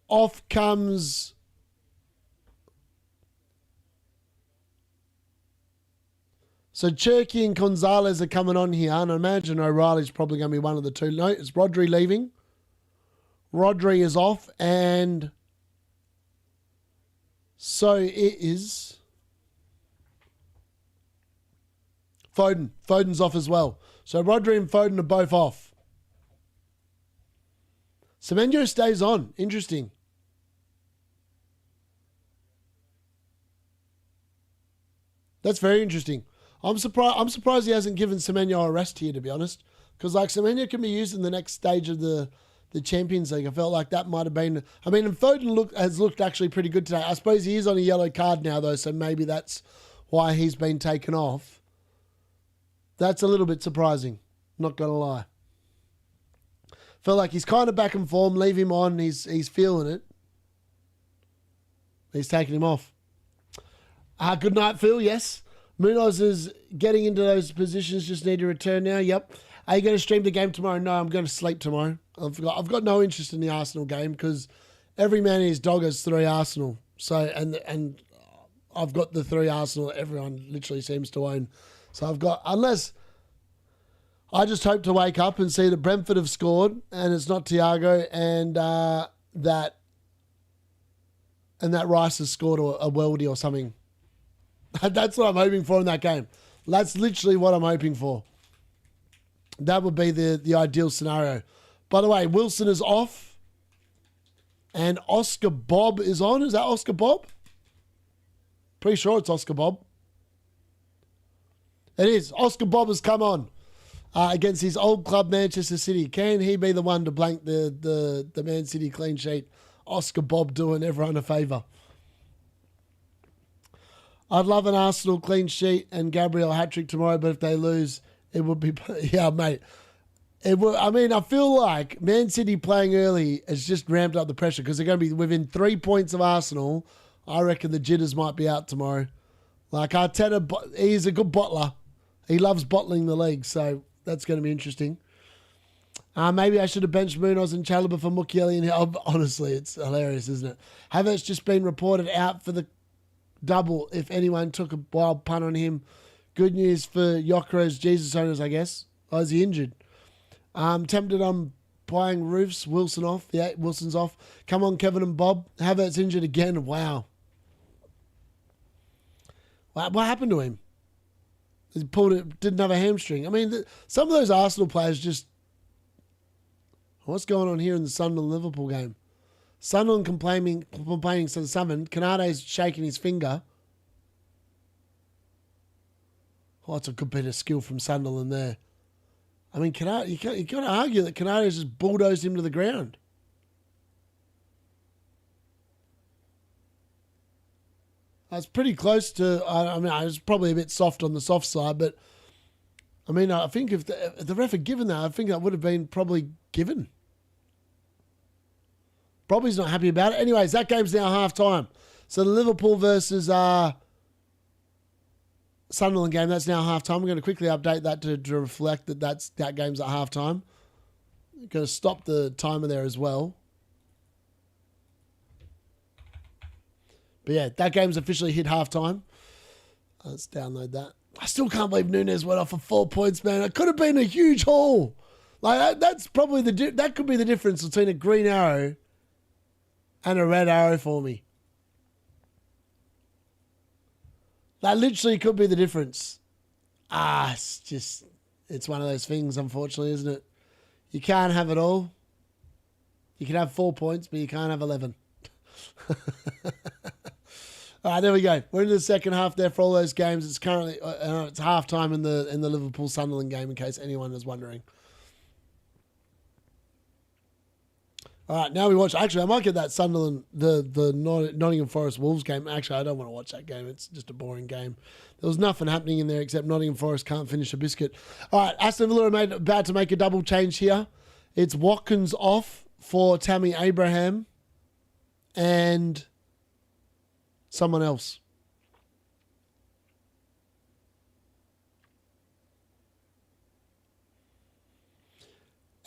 Speaker 2: Off comes... So Cherky and Gonzalez are coming on here, and I imagine O'Reilly's probably going to be one of the two. No, it's Rodri leaving. Rodri is off, and so it is Foden. Foden's off as well. So Rodri and Foden are both off. Semenyo stays on. Interesting. That's very interesting. I'm surprised he hasn't given Semenyo a rest here, to be honest. Because like Semenyo can be used in the next stage of the Champions League. I felt like that might have been... I mean, and Foden has looked actually pretty good today. I suppose he is on a yellow card now, though, so maybe that's why he's been taken off. That's a little bit surprising. Not going to lie. Felt like he's kind of back in form. Leave him on. He's feeling it. He's taking him off. Good night, Phil. Yes. Munoz is getting into those positions. Just need to return now. Yep. Are you going to stream the game tomorrow? No, I'm going to sleep tomorrow. I've got no interest in the Arsenal game because every man in his dog has 3 Arsenal. So and I've got the 3 Arsenal everyone literally seems to own. So I've got, unless I just hope to wake up and see that Brentford have scored and it's not Thiago and that Rice has scored a worldie or something. That's what I'm hoping for in that game. That's literally what I'm hoping for. That would be the ideal scenario. By the way, Wilson is off. And Oscar Bob is on. Is that Oscar Bob? Pretty sure it's Oscar Bob. It is. Oscar Bob has come on against his old club, Manchester City. Can he be the one to blank the Man City clean sheet? Oscar Bob doing everyone a favour. I'd love an Arsenal clean sheet and Gabriel hat-trick tomorrow, but if they lose, it would be... Yeah, mate. It will. I mean, I feel like Man City playing early has just ramped up the pressure because they're going to be within 3 points of Arsenal. I reckon the jitters might be out tomorrow. Like Arteta, he's a good bottler. He loves bottling the league, so that's going to be interesting. Maybe I should have benched Munoz and Chalobah for Mukiele. And honestly, it's hilarious, isn't it? Havertz just been reported out for the double if anyone took a wild punt on him. Good news for Yokero's Jesus owners, I guess. Oh, is he injured? Tempted on buying roofs. Wilson off. Yeah, Wilson's off. Come on, Kevin and Bob. Havertz injured again. Wow. What happened to him? He pulled it, didn't have a hamstring. I mean, some of those Arsenal players just... What's going on here in the Sunderland-Liverpool game? Sunderland complaining to Sunderland. Canade's shaking his finger. Oh, that's a good bit of skill from Sunderland there. I mean, you got to argue that Canade's just bulldozed him to the ground. That's pretty close to... I mean, I was probably a bit soft on the soft side, but... I mean, I think if the ref had given that, I think that would have been probably given. Probably's not happy about it. Anyways, that game's now half-time. So the Liverpool versus Sunderland game, that's now half-time. I'm going to quickly update that to reflect that game's at half-time. I'm going to stop the timer there as well. But yeah, that game's officially hit half-time. Let's download that. I still can't believe Nunes went off for 4 points, man. It could have been a huge haul. Like that's probably that could be the difference between a green arrow and a red arrow for me. That literally could be the difference. It's one of those things, unfortunately, isn't it? You can't have it all. You can have 4 points, but you can't have 11. All right, there we go. We're in the second half there for all those games. It's currently it's half time in the Liverpool Sunderland game, in case anyone is wondering. All right, now we watch. Actually, I might get that Sunderland, the Nottingham Forest Wolves game. Actually, I don't want to watch that game. It's just a boring game. There was nothing happening in there except Nottingham Forest can't finish a biscuit. All right, Aston Villa are about to make a double change here. It's Watkins off for Tammy Abraham and someone else.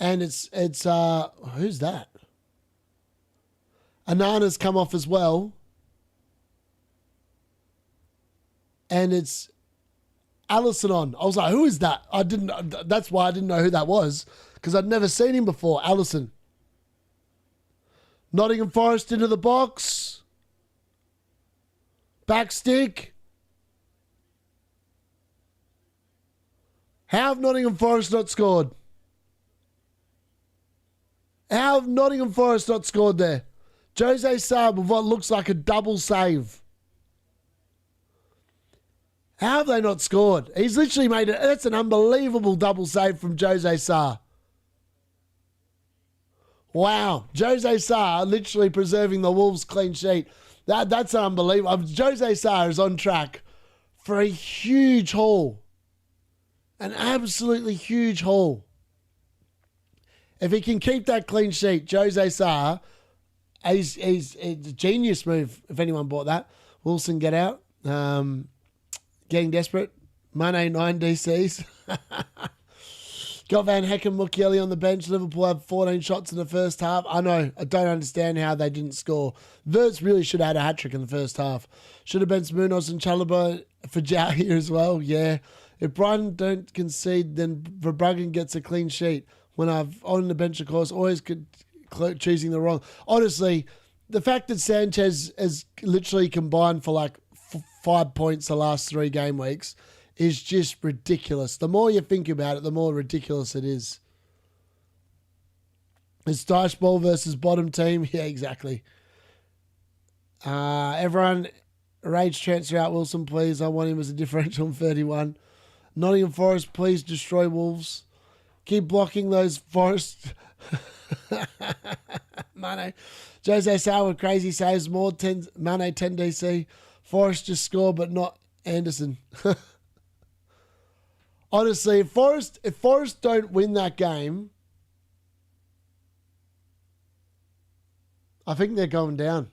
Speaker 2: And it's who's that? Anana's come off as well. And it's Allison on. I was like, who is that? That's why I didn't know who that was, because I'd never seen him before. Allison. Nottingham Forest into the box. Back stick. How have Nottingham Forest not scored? How have Nottingham Forest not scored there? Jose Saab with what looks like a double save. How have they not scored? He's literally made it. That's an unbelievable double save from Jose Sarr. Wow. Jose Sarr literally preserving the Wolves clean sheet. That's unbelievable. Jose Sarr is on track for a huge haul. An absolutely huge haul. If he can keep that clean sheet, Jose Sarr, he's a genius move if anyone bought that. Wilson, get out. Getting desperate. Mane, 9 DCs. Got Van Hecken, Mukiele on the bench. Liverpool have 14 shots in the first half. I know. I don't understand how they didn't score. Wirtz really should have had a hat-trick in the first half. Should have been Munoz and Chalobah for Jow here as well. Yeah. If Brighton don't concede, then Verbruggen gets a clean sheet. When I've on the bench, of course, always choosing the wrong. Honestly, the fact that Sanchez has literally combined for like 5 points the last 3 game weeks is just ridiculous. The more you think about it, the more ridiculous it is. It's dice ball versus bottom team. Yeah, exactly. Everyone, rage transfer out Wilson, please. I want him as a differential on 31. Nottingham Forest, please destroy Wolves. Keep blocking those Forest. Mane. Jose Sarr with crazy saves. Mane 10 DC. Forest just score, but not Anderson. Honestly, if Forest don't win that game, I think they're going down.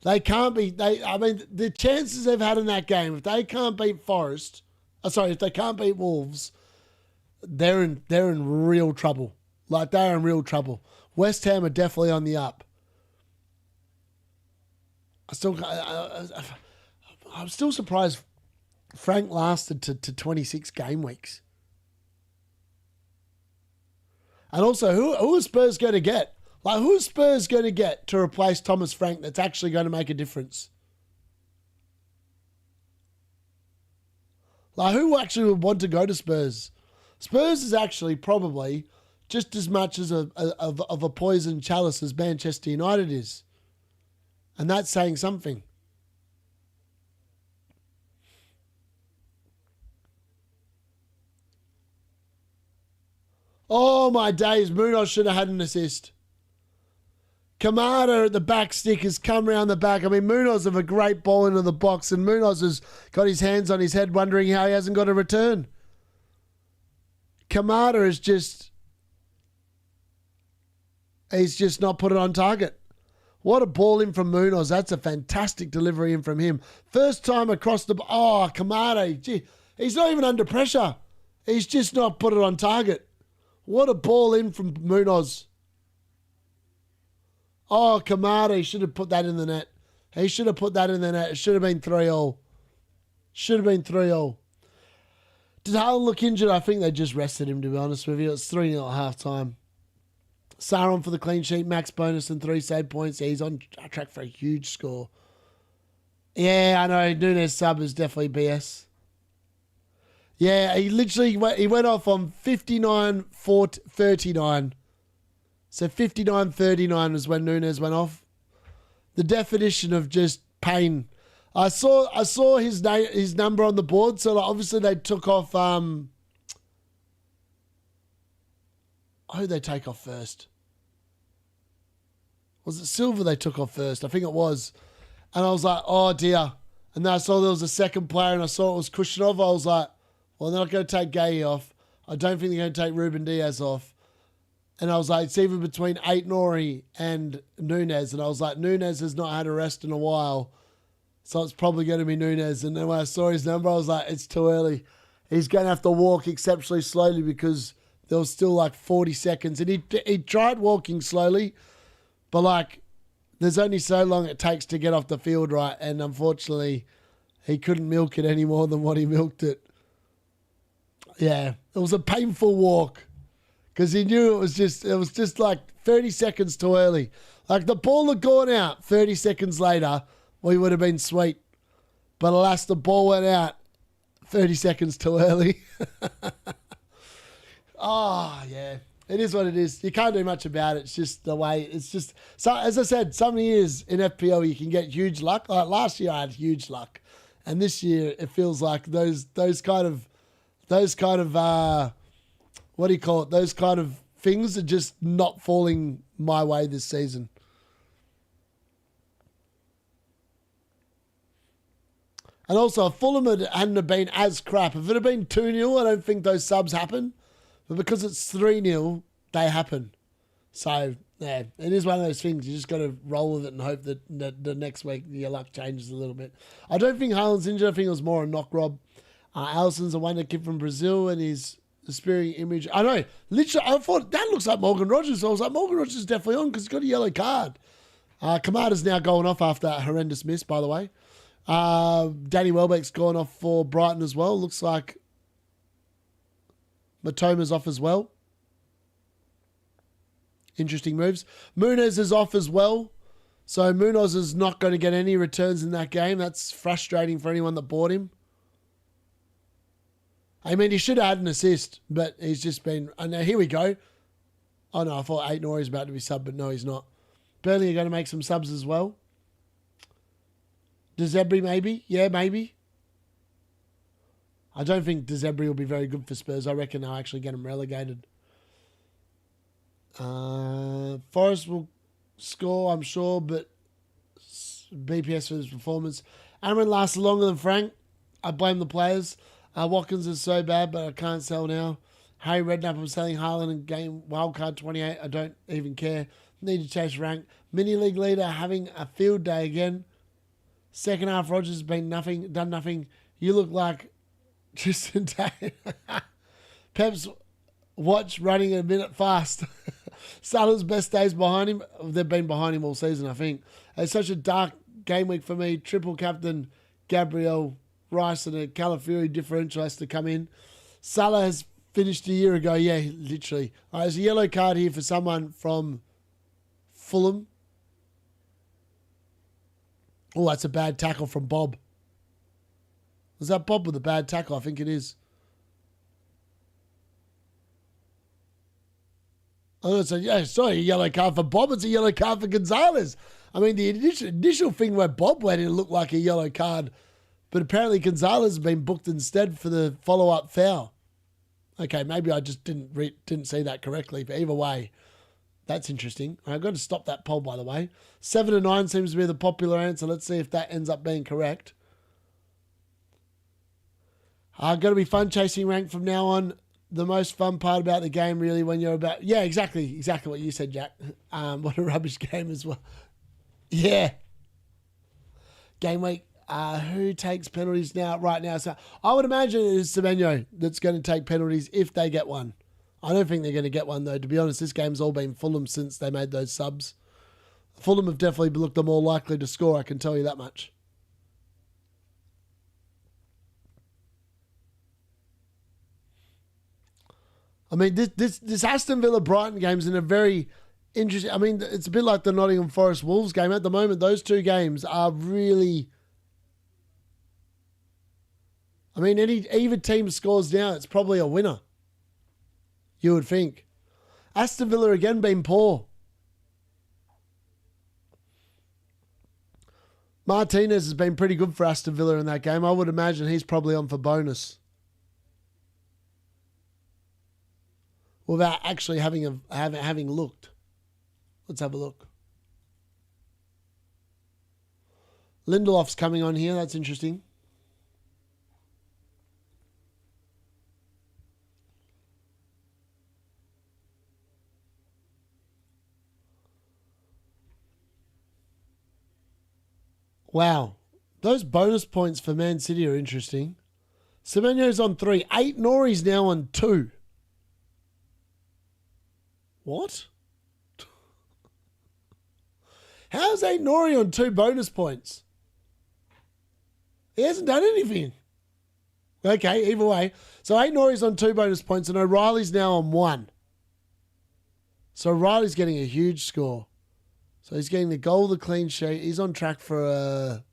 Speaker 2: They can't be. The chances they've had in that game, if they can't beat Forest, if they can't beat Wolves, they're in real trouble. Like, they're in real trouble. West Ham are definitely on the up. I'm still surprised Frank lasted to 26 game weeks. And also, who are Spurs going to get? Like, who are Spurs going to get to replace Thomas Frank that's actually going to make a difference? Like, who actually would want to go to Spurs? Spurs is actually probably just as much as of a poison chalice as Manchester United is. And that's saying something. Oh, my days. Munoz should have had an assist. Kamada at the back stick has come around the back. I mean, Munoz have a great ball into the box, and Munoz has got his hands on his head wondering how he hasn't got a return. Kamada is he's just not put it on target. What a ball in from Munoz. That's a fantastic delivery in from him. First time across the... Oh, Kamada. Gee, he's not even under pressure. He's just not put it on target. What a ball in from Munoz. Oh, Kamada, he should have put that in the net. He should have put that in the net. It should have been 3-3. Should have been 3-3. Did Haaland look injured? I think they just rested him, to be honest with you. It's 3-0 at half time. Sarr on for the clean sheet, max bonus and 3 save points. Yeah, he's on track for a huge score. Yeah, I know. Nunes sub is definitely BS. Yeah, he went off on 59-39. So 59-39 was when Nunes went off. The definition of just pain. I saw his number on the board, so obviously they took off. Who did they take off first? Was it Silva they took off first? I think it was. And I was like, oh dear. And then I saw there was a second player, and I saw it was Kushinov. I was like, well, they're not going to take Gay off. I don't think they're going to take Ruben Diaz off. And I was like, it's either between Aït-Nouri and Nunes. And I was like, Nunes has not had a rest in a while, so it's probably going to be Nunes. And then when I saw his number, I was like, it's too early. He's going to have to walk exceptionally slowly because there was still like 40 seconds. And he tried walking slowly, but like there's only so long it takes to get off the field, right? And unfortunately, he couldn't milk it any more than what he milked it. Yeah, it was a painful walk because he knew it was just like 30 seconds too early. Like the ball had gone out 30 seconds later, we would have been sweet. But alas, the ball went out 30 seconds too early. Oh, yeah. It is what it is. You can't do much about it. It's just the way. It's just, so as I said, some years in FPL you can get huge luck. Like last year I had huge luck. And this year it feels like those kind of what do you call it? Those kind of things are just not falling my way this season. And also, if Fulham hadn't have been as crap, if it had been 2-0, I don't think those subs happen. But because it's 3-0, they happen. So, yeah, it is one of those things. You just got to roll with it and hope that the next week your luck changes a little bit. I don't think Haaland's injured. I think it was more a knock, Rob. Alisson's a wonder kid from Brazil, and his aspiring image. I know, literally, I thought that looks like Morgan Rogers. So I was like, Morgan Rogers is definitely on because he's got a yellow card. Kamada's now going off after that horrendous miss, by the way. Danny Welbeck's gone off for Brighton as well. Looks like Matoma's off as well. Interesting moves. Muniz is off as well. So Munoz is not going to get any returns in that game. That's frustrating for anyone that bought him. I mean, he should have had an assist, but he's just been... And now here we go. Oh, no, I thought Aitnor is about to be subbed, but no, he's not. Burnley are going to make some subs as well. Dezebri, maybe? Yeah, maybe. I don't think Dezebri will be very good for Spurs. I reckon they'll actually get him relegated. Forrest will score, I'm sure, but BPS for his performance. Amron lasts longer than Frank. I blame the players. Watkins is so bad, but I can't sell now. Harry Redknapp, I'm selling Haaland in game wildcard 28. I don't even care. Need to chase rank. Mini league leader having a field day again. Second half, Rogers has been done nothing. You look like Tristan Day. Pep's watch running a minute fast. Salah's best days behind him. They've been behind him all season, I think. It's such a dark game week for me. Triple captain Gabriel Rice and a Calafiori differential has to come in. Salah has finished a year ago. Yeah, literally. All right, there's a yellow card here for someone from Fulham. Oh, that's a bad tackle from Bob. Was that Bob with a bad tackle? I think it is. Oh, it's a yellow card for Bob. It's a yellow card for Gonzalez. I mean, the initial thing where Bob went in, it looked like a yellow card. But apparently Gonzalez has been booked instead for the follow-up foul. Okay, maybe I just didn't see that correctly. But either way, that's interesting. I've got to stop that poll, by the way. 7 to 9 seems to be the popular answer. Let's see if that ends up being correct. Got to be fun chasing rank from now on. The most fun part about the game, really, when you're about... Yeah, exactly what you said, Jack. What a rubbish game as well. Yeah. Game week. Who takes penalties right now? So I would imagine it is Semenyo that's going to take penalties if they get one. I don't think they're going to get one, though. To be honest, this game's all been Fulham since they made those subs. Fulham have definitely looked the more likely to score, I can tell you that much. I mean, this Aston Villa-Brighton game's in a very interesting... I mean, it's a bit like the Nottingham Forest-Wolves game. At the moment, those two games are really... I mean, either team scores now, it's probably a winner. You would think. Aston Villa again been poor. Martinez has been pretty good for Aston Villa in that game. I would imagine he's probably on for bonus. Without actually having looked. Let's have a look. Lindelof's coming on here. That's interesting. Wow. Those bonus points for Man City are interesting. Semenyo's on 3. 8 Nori's now on 2. What? How's Nori on 2 bonus points? He hasn't done anything. Okay, either way. So Nori's on 2 bonus points and O'Reilly's now on 1. So O'Reilly's getting a huge score. So he's getting the goal, the clean sheet. He's on track for a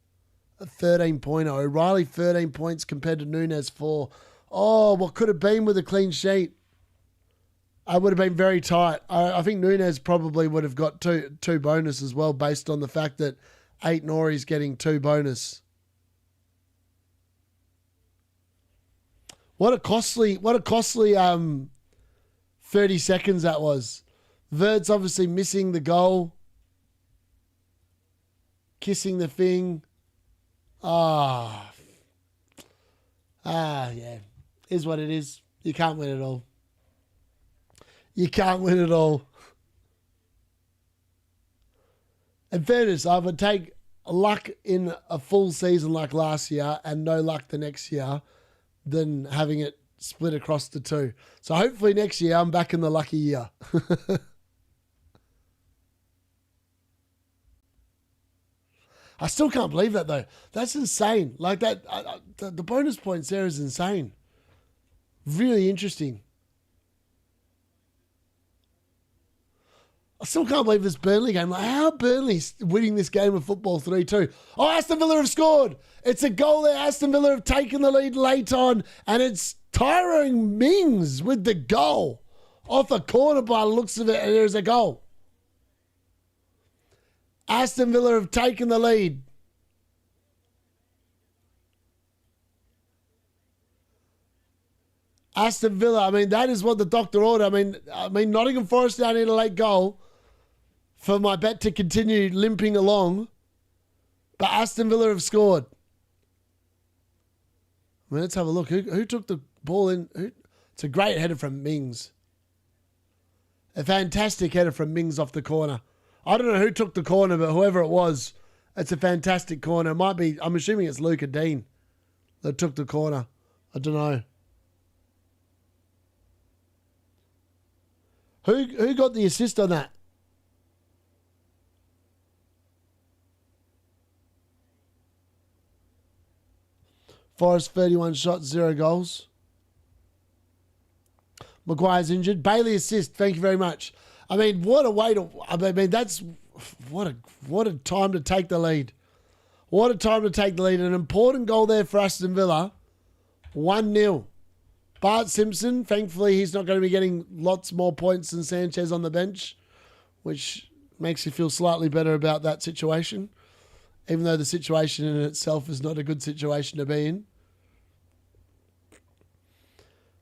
Speaker 2: 13-pointer. O'Reilly 13 points compared to Nunes 4. Oh, what could have been with a clean sheet? I would have been very tight. I think Nunes probably would have got two bonus as well, based on the fact that Nori's getting 2 bonus. What a costly 30 seconds that was. Wirtz obviously missing the goal. Kissing the thing. Yeah. Is what it is. You can't win it all. You can't win it all. In fairness, I would take luck in a full season like last year and no luck the next year than having it split across the 2. So hopefully next year I'm back in the lucky year. I still can't believe that though. That's insane. Like that, the bonus points there is insane. Really interesting. I still can't believe this Burnley game. Like, how are Burnley winning this game of football 3-2? Oh, Aston Villa have scored. It's a goal there. Aston Villa have taken the lead late on, and it's Tyrone Mings with the goal. Off a corner by the looks of it, and there's a goal. Aston Villa have taken the lead. Aston Villa, I mean, that is what the doctor ordered. I mean, Nottingham Forest now need a late goal for my bet to continue limping along. But Aston Villa have scored. I mean, let's have a look. Who took the ball in? It's a great header from Mings. A fantastic header from Mings off the corner. I don't know who took the corner, but whoever it was, it's a fantastic corner. It might be, I'm assuming it's Luca Dean that took the corner. I don't know. Who got the assist on that? Forest 31 shots, 0 goals. Maguire's injured. Bailey assist. Thank you very much. I mean, what a way to. I mean, that's what a time to take the lead. What a time to take the lead. An important goal there for Aston Villa. 1-0. Bart Simpson, thankfully, he's not going to be getting lots more points than Sanchez on the bench, which makes you feel slightly better about that situation, even though the situation in itself is not a good situation to be in.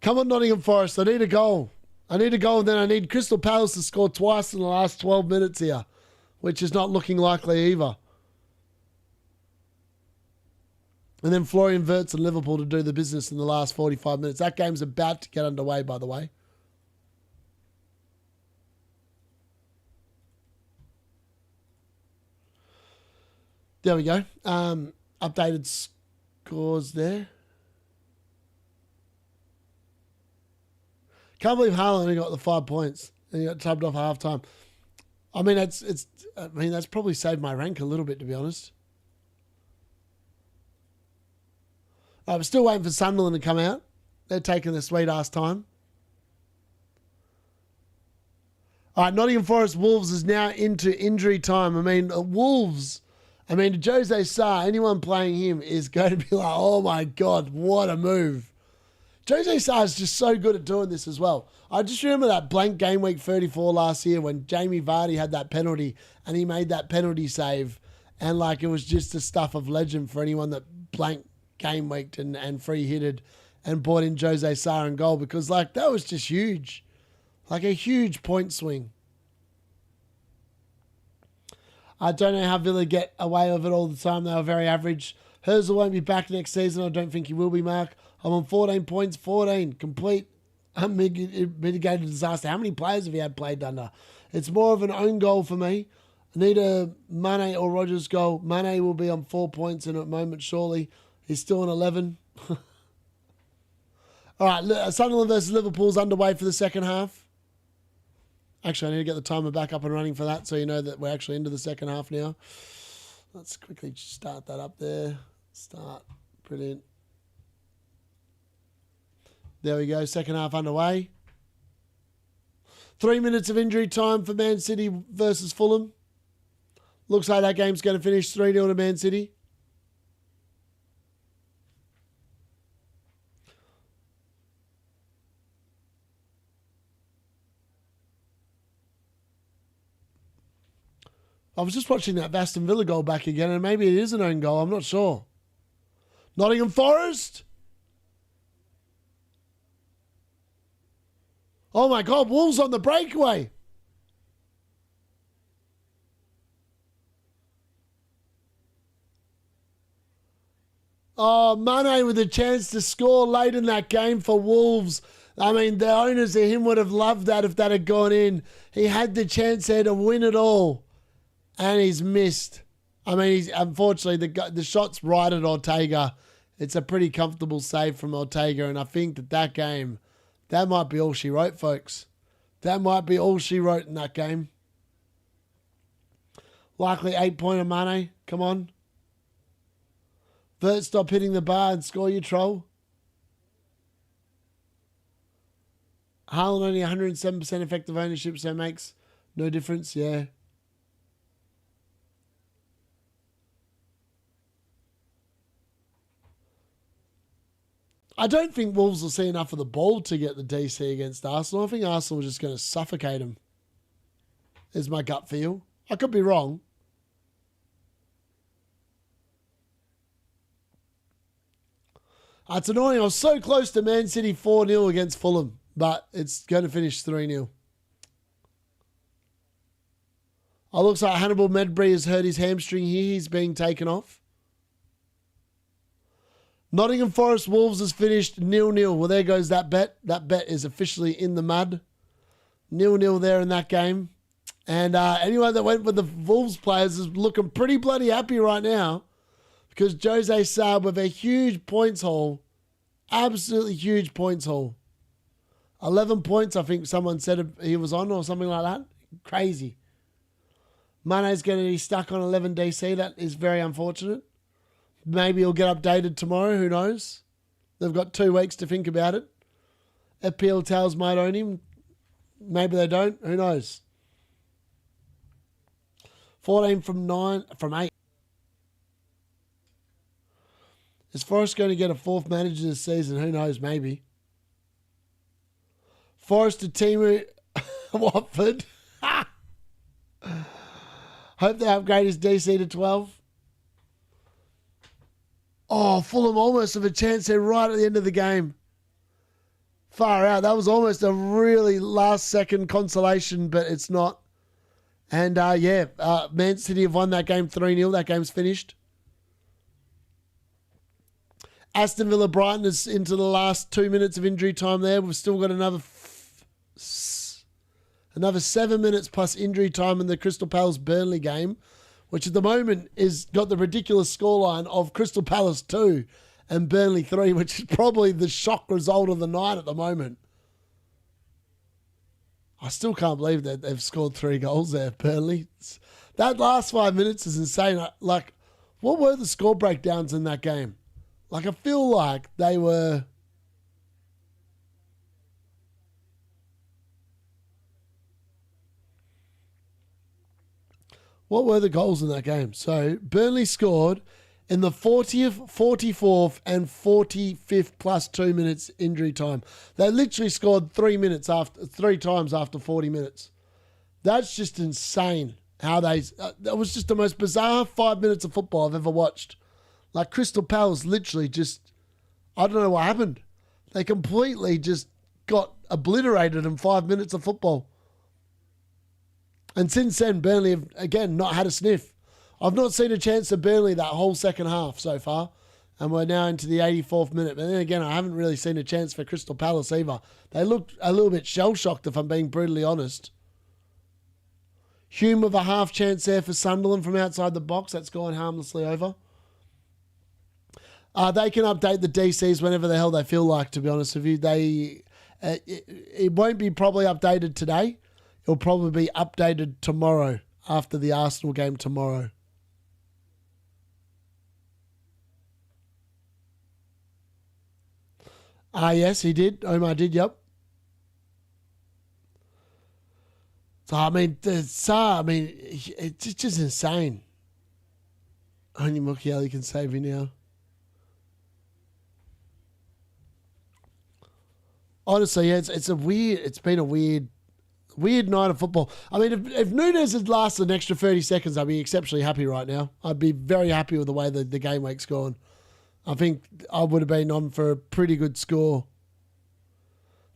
Speaker 2: Come on, Nottingham Forest. I need a goal. I need a goal, and then I need Crystal Palace to score twice in the last 12 minutes here, which is not looking likely either. And then Florian Wirtz and Liverpool to do the business in the last 45 minutes. That game's about to get underway, by the way. There we go. Updated scores there. Can't believe Haaland only got the 5 points and he got tubbed off half time. I mean, that's probably saved my rank a little bit, to be honest. I'm still waiting for Sunderland to come out. They're taking their sweet ass time. All right, Nottingham Forest Wolves is now into injury time. I mean, Wolves, Jose Sarr, anyone playing him is going to be like, oh my God, what a move. Jose Sarr is just so good at doing this as well. I just remember that blank game week 34 last year when Jamie Vardy had that penalty and he made that penalty save. And like, it was just the stuff of legend for anyone that blanked game weeked and free hitted and brought in Jose Sarr in goal, because like that was just huge. Like a huge point swing. I don't know how Villa get away with it all the time. They were very average. Herzl won't be back next season. I don't think he will be, Mark. I'm on 14 points, 14. Complete mitigated disaster. How many players have you had played under? It's more of an own goal for me. I need a Mane or Rogers goal. Mane will be on 4 points in a moment, surely. He's still on 11. All right, Sunderland versus Liverpool's underway for the second half. Actually, I need to get the timer back up and running for that so you know that we're actually into the second half now. Let's quickly start that up there. Start. Brilliant. There we go. Second half underway. 3 minutes of injury time for Man City versus Fulham. Looks like that game's going to finish 3-0 to Man City. I was just watching that Aston Villa goal back again, and maybe it is an own goal. I'm not sure. Nottingham Forest. Oh my God, Wolves on the breakaway. Oh, Mane with a chance to score late in that game for Wolves. I mean, the owners of him would have loved that if that had gone in. He had the chance there to win it all. And he's missed. I mean, unfortunately, the shot's right at Ortega. It's a pretty comfortable save from Ortega, and I think that game, that might be all she wrote, folks. That might be all she wrote in that game. Likely 8-pointer Mane. Come on. Wirtz, stop hitting the bar and score, you troll. Haaland only 107% effective ownership, so it makes no difference. Yeah. I don't think Wolves will see enough of the ball to get the DC against Arsenal. I think Arsenal is just going to suffocate them, is my gut feel. I could be wrong. It's annoying. I was so close to Man City 4-0 against Fulham, but it's going to finish 3-0. Oh, looks like Hannibal Medbury has hurt his hamstring here. He's being taken off. Nottingham Forest Wolves has finished 0-0. Well, there goes that bet. That bet is officially in the mud. 0-0 there in that game. And anyone that went with the Wolves players is looking pretty bloody happy right now because Jose Saab with a huge points haul. Absolutely huge points haul. 11 points, I think someone said he was on or something like that. Crazy. Mane's going to be stuck on 11 DC. That is very unfortunate. Maybe he'll get updated tomorrow. Who knows? They've got 2 weeks to think about it. FPL Tales might own him. Maybe they don't. Who knows? 14 from 8. Is Forrest going to get a 4th manager this season? Who knows? Maybe. Forrest to Timu Watford. Hope they upgrade his DC to 12. Oh, Fulham almost have a chance there right at the end of the game. Far out. That was almost a really last-second consolation, but it's not. And, Man City have won that game 3-0. That game's finished. Aston Villa Brighton is into the last 2 minutes of injury time there. We've still got another 7 minutes plus injury time in the Crystal Palace Burnley game, which at the moment is got the ridiculous scoreline of Crystal Palace 2 and Burnley 3, which is probably the shock result of the night at the moment. I still can't believe that they've scored 3 goals there, Burnley. That last 5 minutes is insane. Like, what were the score breakdowns in that game? Like, I feel like they were... What were the goals in that game? So, Burnley scored in the 40th, 44th, and 45th plus 2 minutes injury time. They literally scored 3 times after 40 minutes. That's just insane how they... that was just the most bizarre 5 minutes of football I've ever watched. Like, Crystal Palace literally just... I don't know what happened. They completely just got obliterated in 5 minutes of football. And since then, Burnley have, again, not had a sniff. I've not seen a chance of Burnley that whole second half so far. And we're now into the 84th minute. But then again, I haven't really seen a chance for Crystal Palace either. They looked a little bit shell-shocked, if I'm being brutally honest. Hume with a half chance there for Sunderland from outside the box. That's gone harmlessly over. They can update the DCs whenever the hell they feel like, to be honest with you. It won't be probably updated today. It'll probably be updated tomorrow after the Arsenal game tomorrow. Yes, he did. Omar did, yep. So, I mean, it's just insane. Only Mukiele can save you now. Honestly, yeah, it's been a weird night of football. I mean, if Nunes had lasted an extra 30 seconds, I'd be exceptionally happy right now. I'd be very happy with the way the game week's gone. I think I would have been on for a pretty good score.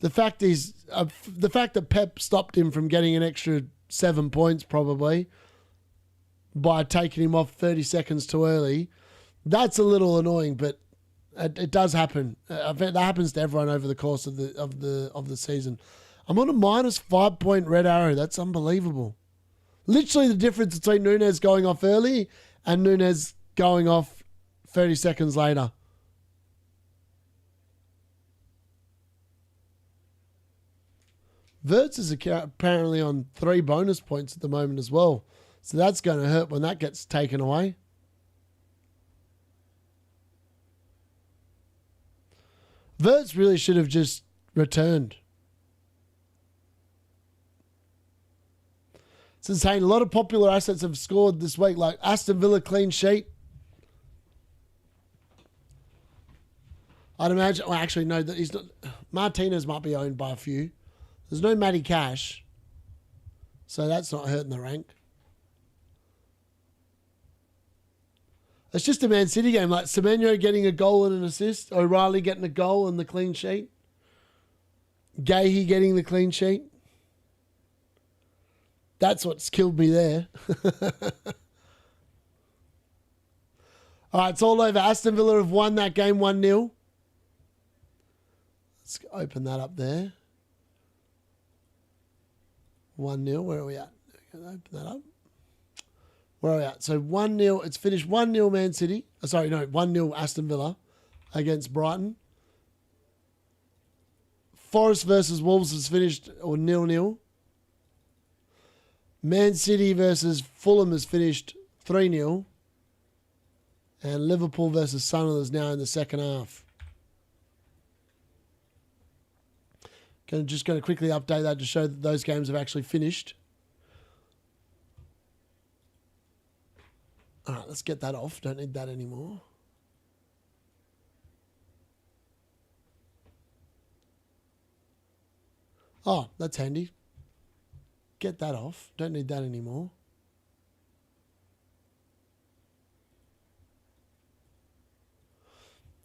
Speaker 2: The fact that Pep stopped him from getting an extra 7 points probably by taking him off 30 seconds too early, that's a little annoying, but it does happen. I think that happens to everyone over the course of the season. I'm on a minus 5 point red arrow. That's unbelievable. Literally the difference between Nunes going off early and Nunes going off 30 seconds later. Wirtz is apparently on 3 bonus points at the moment as well. So that's going to hurt when that gets taken away. Wirtz really should have just returned. It's insane. A lot of popular assets have scored this week, like Aston Villa clean sheet. I'd imagine, well, actually, no, that he's not. Martinez might be owned by a few. There's no Matty Cash, so that's not hurting the rank. It's just a Man City game, like Semenyo getting a goal and an assist, O'Reilly getting a goal and the clean sheet, Gahey getting the clean sheet. That's what's killed me there. All right, it's all over. Aston Villa have won that game 1-0. Let's open that up there. 1-0. Where are we at? Open that up. Where are we at? So 1-0. It's finished 1-0 Man City. 1-0 Aston Villa against Brighton. Forest versus Wolves has finished 0-0. Man City versus Fulham has finished 3-0. And Liverpool versus Sunderland is now in the second half. Just going to quickly update that to show that those games have actually finished. All right, let's get that off. Don't need that anymore. Oh, that's handy. Get that off. Don't need that anymore.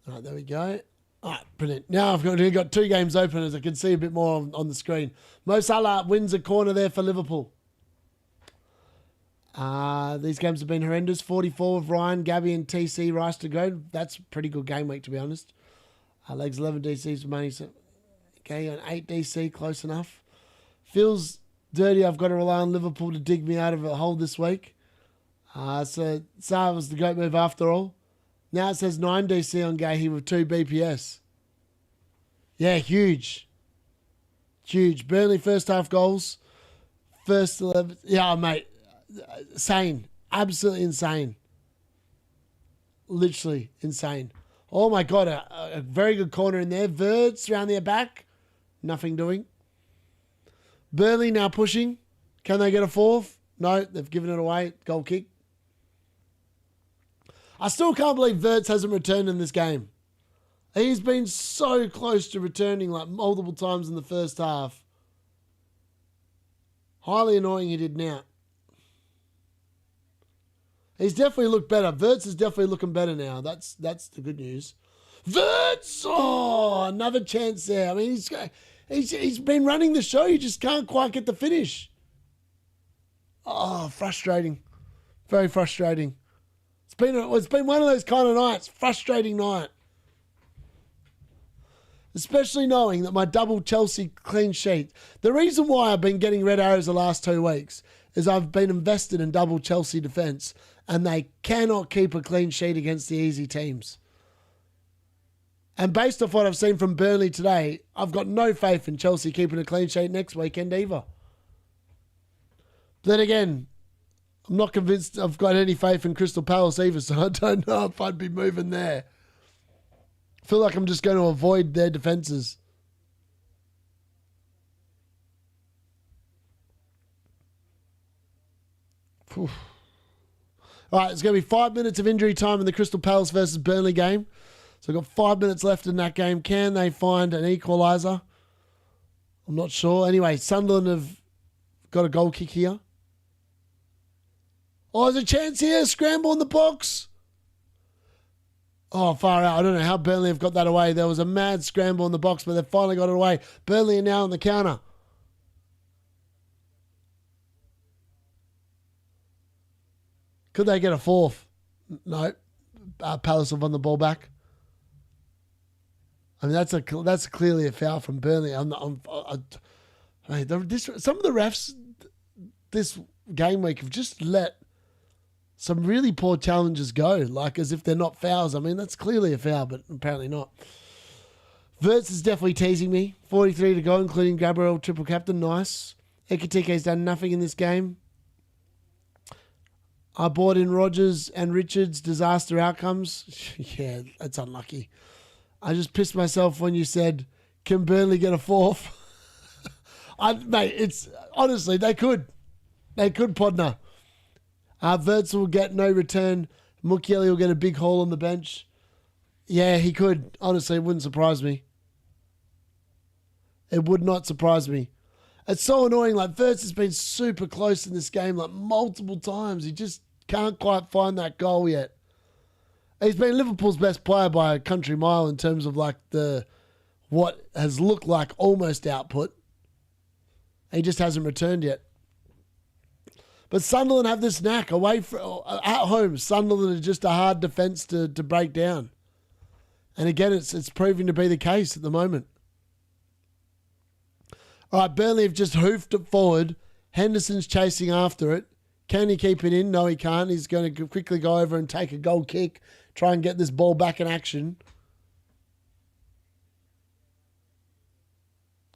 Speaker 2: All right, there we go. All right, brilliant. Now I've got 2 games open, as I can see a bit more on the screen. Mo Salah wins a corner there for Liverpool. These games have been horrendous. 44 with Ryan, Gabby and TC Rice to go. That's a pretty good game week, to be honest. Legs 11 DCs for money. So, okay, on 8 DC, close enough. Feels dirty. I've got to rely on Liverpool to dig me out of a hole this week. So Salah was the goat move after all. Now it says 9 DC on Gahey with 2 BPS. Yeah, huge. Huge. Burnley first half goals. First 11. Yeah, mate. Insane. Absolutely insane. Literally insane. Oh my God. A very good corner in there. Wirtz around their back. Nothing doing. Burnley now pushing. Can they get a 4th? No, they've given it away. Goal kick. I still can't believe Wirtz hasn't returned in this game. He's been so close to returning like multiple times in the first half. Highly annoying he did now. He's definitely looked better. Wirtz is definitely looking better now. That's the good news. Wirtz! Oh, another chance there. I mean, he's been running the show. You just can't quite get the finish. Oh, frustrating. Very frustrating. It's been one of those kind of nights. Frustrating night. Especially knowing that my double Chelsea clean sheet. The reason why I've been getting red arrows the last 2 weeks is I've been invested in double Chelsea defence and they cannot keep a clean sheet against the easy teams. And based off what I've seen from Burnley today, I've got no faith in Chelsea keeping a clean sheet next weekend either. Then again, I'm not convinced I've got any faith in Crystal Palace either, so I don't know if I'd be moving there. I feel like I'm just going to avoid their defences. All right, it's going to be 5 minutes of injury time in the Crystal Palace versus Burnley game. So we've got 5 minutes left in that game. Can they find an equaliser? I'm not sure. Anyway, Sunderland have got a goal kick here. Oh, there's a chance here. Scramble in the box. Oh, far out. I don't know how Burnley have got that away. There was a mad scramble in the box, but they've finally got it away. Burnley are now on the counter. Could they get a fourth? No. Palace have won the ball back. I mean, that's clearly a foul from Burnley. Some of the refs this game week have just let some really poor challenges go, like as if they're not fouls. I mean, that's clearly a foul, but apparently not. Wirtz is definitely teasing me. 43 to go, including Gabriel, triple captain. Nice. Ekitike's done nothing in this game. I bought in Rodgers and Richards. Disaster outcomes. Yeah, that's unlucky. I just pissed myself when you said, can Burnley get a fourth? Mate, it's honestly, they could. They could, Podner. Wirtz will get no return. Mukiele will get a big haul on the bench. Yeah, he could. Honestly, it wouldn't surprise me. It would not surprise me. It's so annoying. Like, Wirtz has been super close in this game, like multiple times. He just can't quite find that goal yet. He's been Liverpool's best player by a country mile in terms of like what has looked like almost output. He just hasn't returned yet. But Sunderland have this knack at home. Sunderland are just a hard defence to break down. And again, it's proving to be the case at the moment. All right, Burnley have just hoofed it forward. Henderson's chasing after it. Can he keep it in? No, he can't. He's going to quickly go over and take a goal kick, try and get this ball back in action.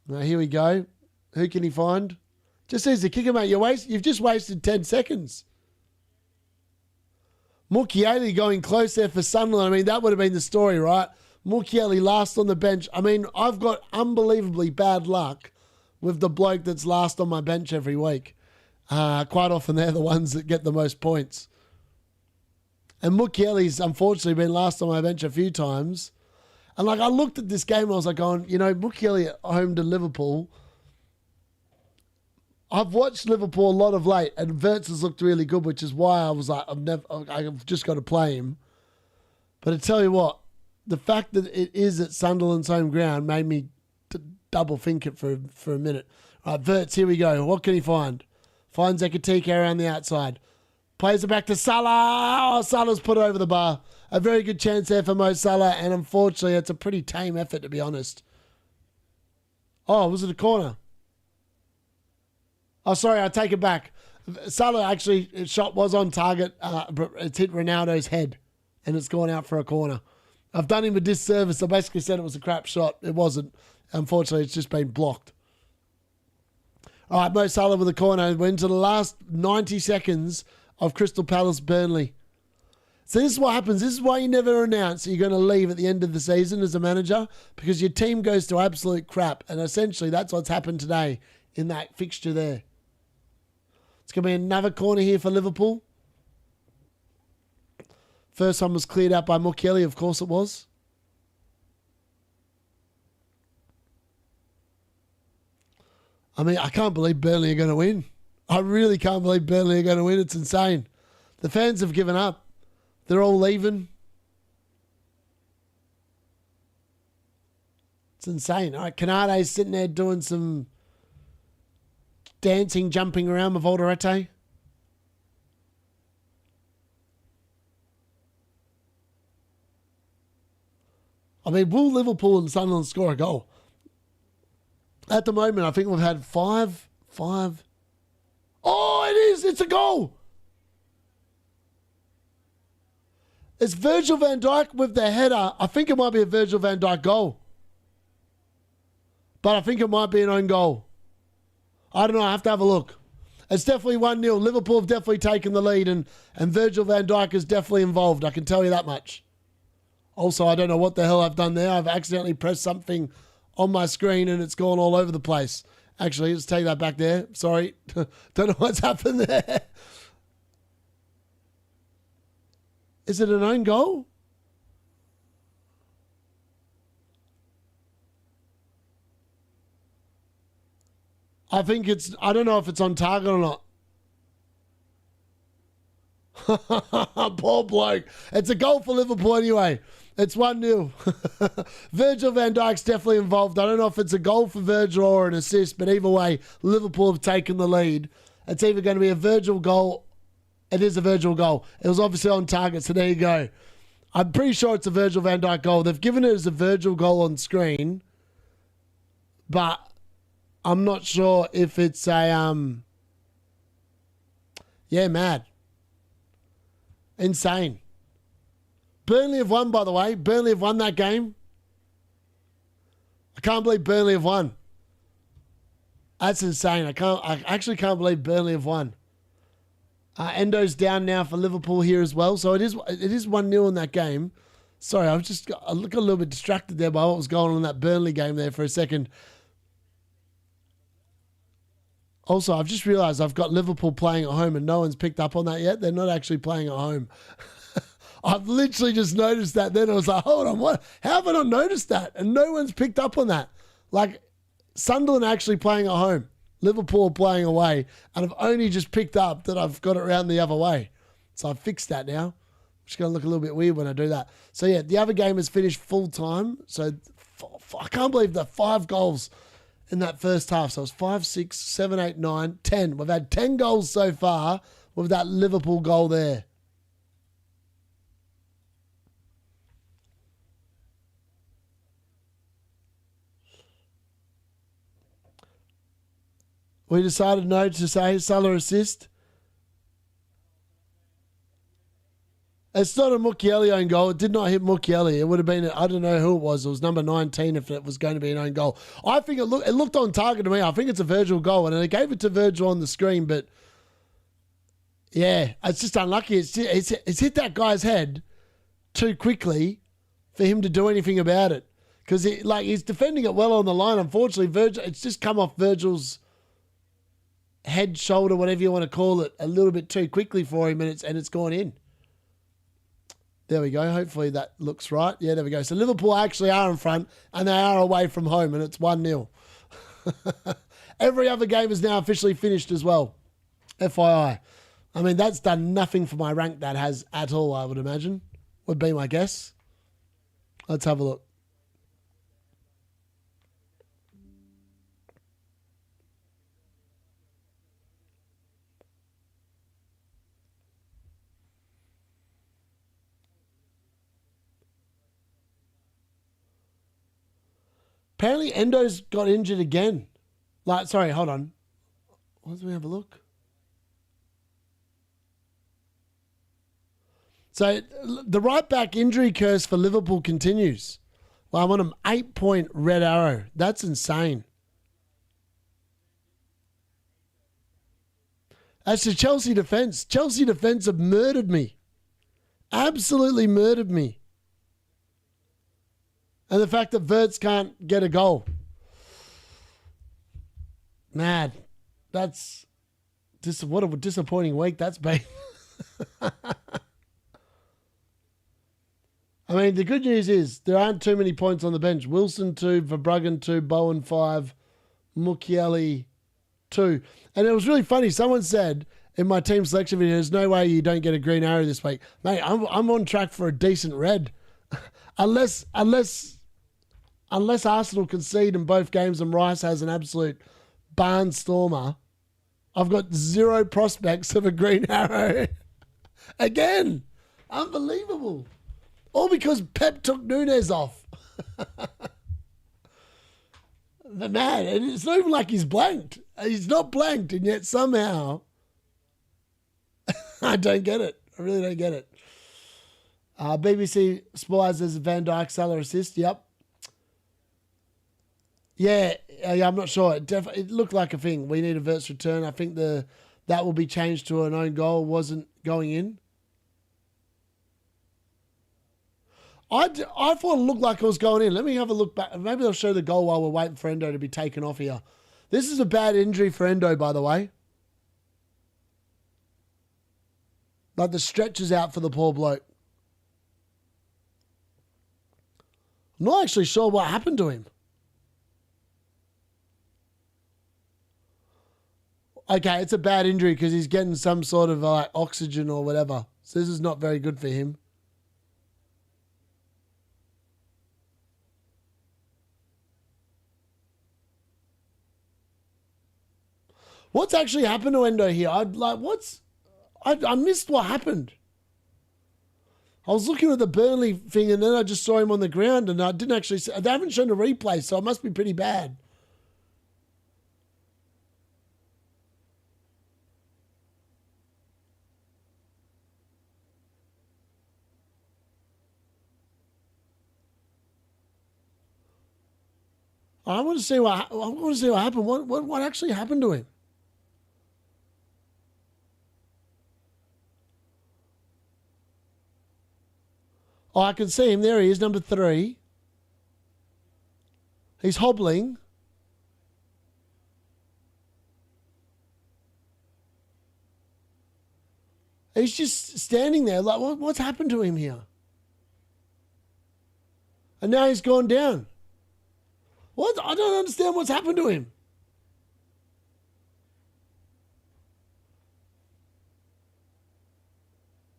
Speaker 2: Now, here we go. Who can he find? Just says the kicker, mate. You've just wasted 10 seconds. Mukiele going close there for Sunderland. I mean, that would have been the story, right? Mukiele last on the bench. I mean, I've got unbelievably bad luck with the bloke that's last on my bench every week. Quite often they're the ones that get the most points. And Mukiele's unfortunately been last on my bench a few times. And like I looked at this game and I was like going, Mukiele at home to Liverpool. I've watched Liverpool a lot of late and Wirtz has looked really good, which is why I was like, I've just got to play him. But I tell you what, the fact that it is at Sunderland's home ground made me double think it for a minute. All right, Wirtz, here we go. What can he find? Finds Ekitike around the outside. Plays it back to Salah. Oh, Salah's put it over the bar. A very good chance there for Mo Salah, and unfortunately, it's a pretty tame effort, to be honest. Oh, was it a corner? Oh, sorry, I take it back. Salah actually, his shot was on target, but it's hit Ronaldo's head, and it's gone out for a corner. I've done him a disservice. I basically said it was a crap shot. It wasn't. Unfortunately, it's just been blocked. All right, Mo Salah with a corner. We're into the last 90 seconds of Crystal Palace Burnley. So this is what happens. This is why you never announce that you're going to leave at the end of the season as a manager, because your team goes to absolute crap. And essentially, that's what's happened today in that fixture there. It's going to be another corner here for Liverpool. First one was cleared out by Mukiele, of course it was. I mean, I can't believe Burnley are going to win. I really can't believe Burnley are going to win. It's insane. The fans have given up. They're all leaving. It's insane. All right, Canade's sitting there doing some dancing, jumping around with Alderete. I mean, will Liverpool and Sunderland score a goal? At the moment, I think we've had five. Oh, it is. It's a goal. It's Virgil van Dijk with the header. I think it might be a Virgil van Dijk goal. But I think it might be an own goal. I don't know. I have to have a look. It's definitely 1-0. Liverpool have definitely taken the lead, and Virgil van Dijk is definitely involved. I can tell you that much. Also, I don't know what the hell I've done there. I've accidentally pressed something on my screen and it's gone all over the place. Actually, let's take that back there. Sorry. Don't know what's happened there. Is it an own goal? I think it's, I don't know if it's on target or not. Poor bloke. It's a goal for Liverpool anyway. It's 1-0. Virgil van Dijk's definitely involved. I don't know if it's a goal for Virgil or an assist, but either way, Liverpool have taken the lead. It's either going to be a Virgil goal. It is a Virgil goal. It was obviously on target, so there you go. I'm pretty sure it's a Virgil van Dijk goal. They've given it as a Virgil goal on screen, but I'm not sure if it's a, yeah, mad. Insane. Burnley have won, by the way. Burnley have won that game. I can't believe Burnley have won. That's insane. I actually can't believe Burnley have won. Endo's down now for Liverpool here as well. So it is 1-0 in that game. Sorry, I got a little bit distracted there by what was going on in that Burnley game there for a second. Also, I've just realised I've got Liverpool playing at home and no one's picked up on that yet. They're not actually playing at home. I've literally just noticed that. Then I was like, hold on, what? How have I not noticed that? And no one's picked up on that. Like, Sunderland are actually playing at home. Liverpool are playing away. And I've only just picked up that I've got it around the other way. So I've fixed that now. It's going to look a little bit weird when I do that. So yeah, the other game has finished full time. So I can't believe the 5 goals in that first half. So it's 5, 6, 7, 8, 9, 10. We've had 10 goals so far with that Liverpool goal there. We decided no to say Salah assist. It's not a Mukiele own goal. It did not hit Mukiele. It would have been, I don't know who it was. It was number 19 if it was going to be an own goal. I think it looked on target to me. I think it's a Virgil goal. And they gave it to Virgil on the screen. But, yeah, it's just unlucky. It's hit that guy's head too quickly for him to do anything about it. Because he's defending it well on the line. Unfortunately, Virgil, it's just come off Virgil's head, shoulder, whatever you want to call it, a little bit too quickly for him, and it's gone in. There we go. Hopefully that looks right. Yeah, there we go. So Liverpool actually are in front, and they are away from home, and it's 1-0. Every other game is now officially finished as well. FYI. I mean, that's done nothing for my rank, that has at all, I would imagine. Would be my guess. Let's have a look. Apparently, Endo's got injured again. Sorry, hold on. Let's have a look. So, the right back injury curse for Liverpool continues. Well, I'm on an 8-point red arrow. That's insane. That's the Chelsea defence. Chelsea defence have murdered me. Absolutely murdered me. And the fact that Wirtz can't get a goal. Mad. That's what a disappointing week that's been. I mean, the good news is there aren't too many points on the bench. Wilson 2, Verbruggen 2, Bowen 5, Mukiele 2. And it was really funny. Someone said in my team selection video, there's no way you don't get a green arrow this week. Mate, I'm on track for a decent red. Unless Arsenal concede in both games and Rice has an absolute barnstormer, I've got 0 prospects of a green arrow. Again, unbelievable. All because Pep took Núñez off. The man, and it's not even like he's blanked. He's not blanked, and yet somehow I don't get it. I really don't get it. BBC Sport has a Van Dijk Salah assist. Yep. Yeah, I'm not sure. It looked like a thing. We need a Wirtz return. I think the that will be changed to an own goal, wasn't going in. I thought it looked like it was going in. Let me have a look back. Maybe I'll show the goal while we're waiting for Endo to be taken off here. This is a bad injury for Endo, by the way. Like the stretch is out for the poor bloke. I'm not actually sure what happened to him. Okay, it's a bad injury because he's getting some sort of like oxygen or whatever. So this is not very good for him. What's actually happened to Endo here? I missed what happened. I was looking at the Burnley thing and then I just saw him on the ground and I didn't actually see, they haven't shown a replay, so it must be pretty bad. I want to see what happened. What actually happened to him? Oh, I can see him. There he is, number 3. He's hobbling. He's just standing there. Like, what's happened to him here? And now he's gone down. What? I don't understand what's happened to him.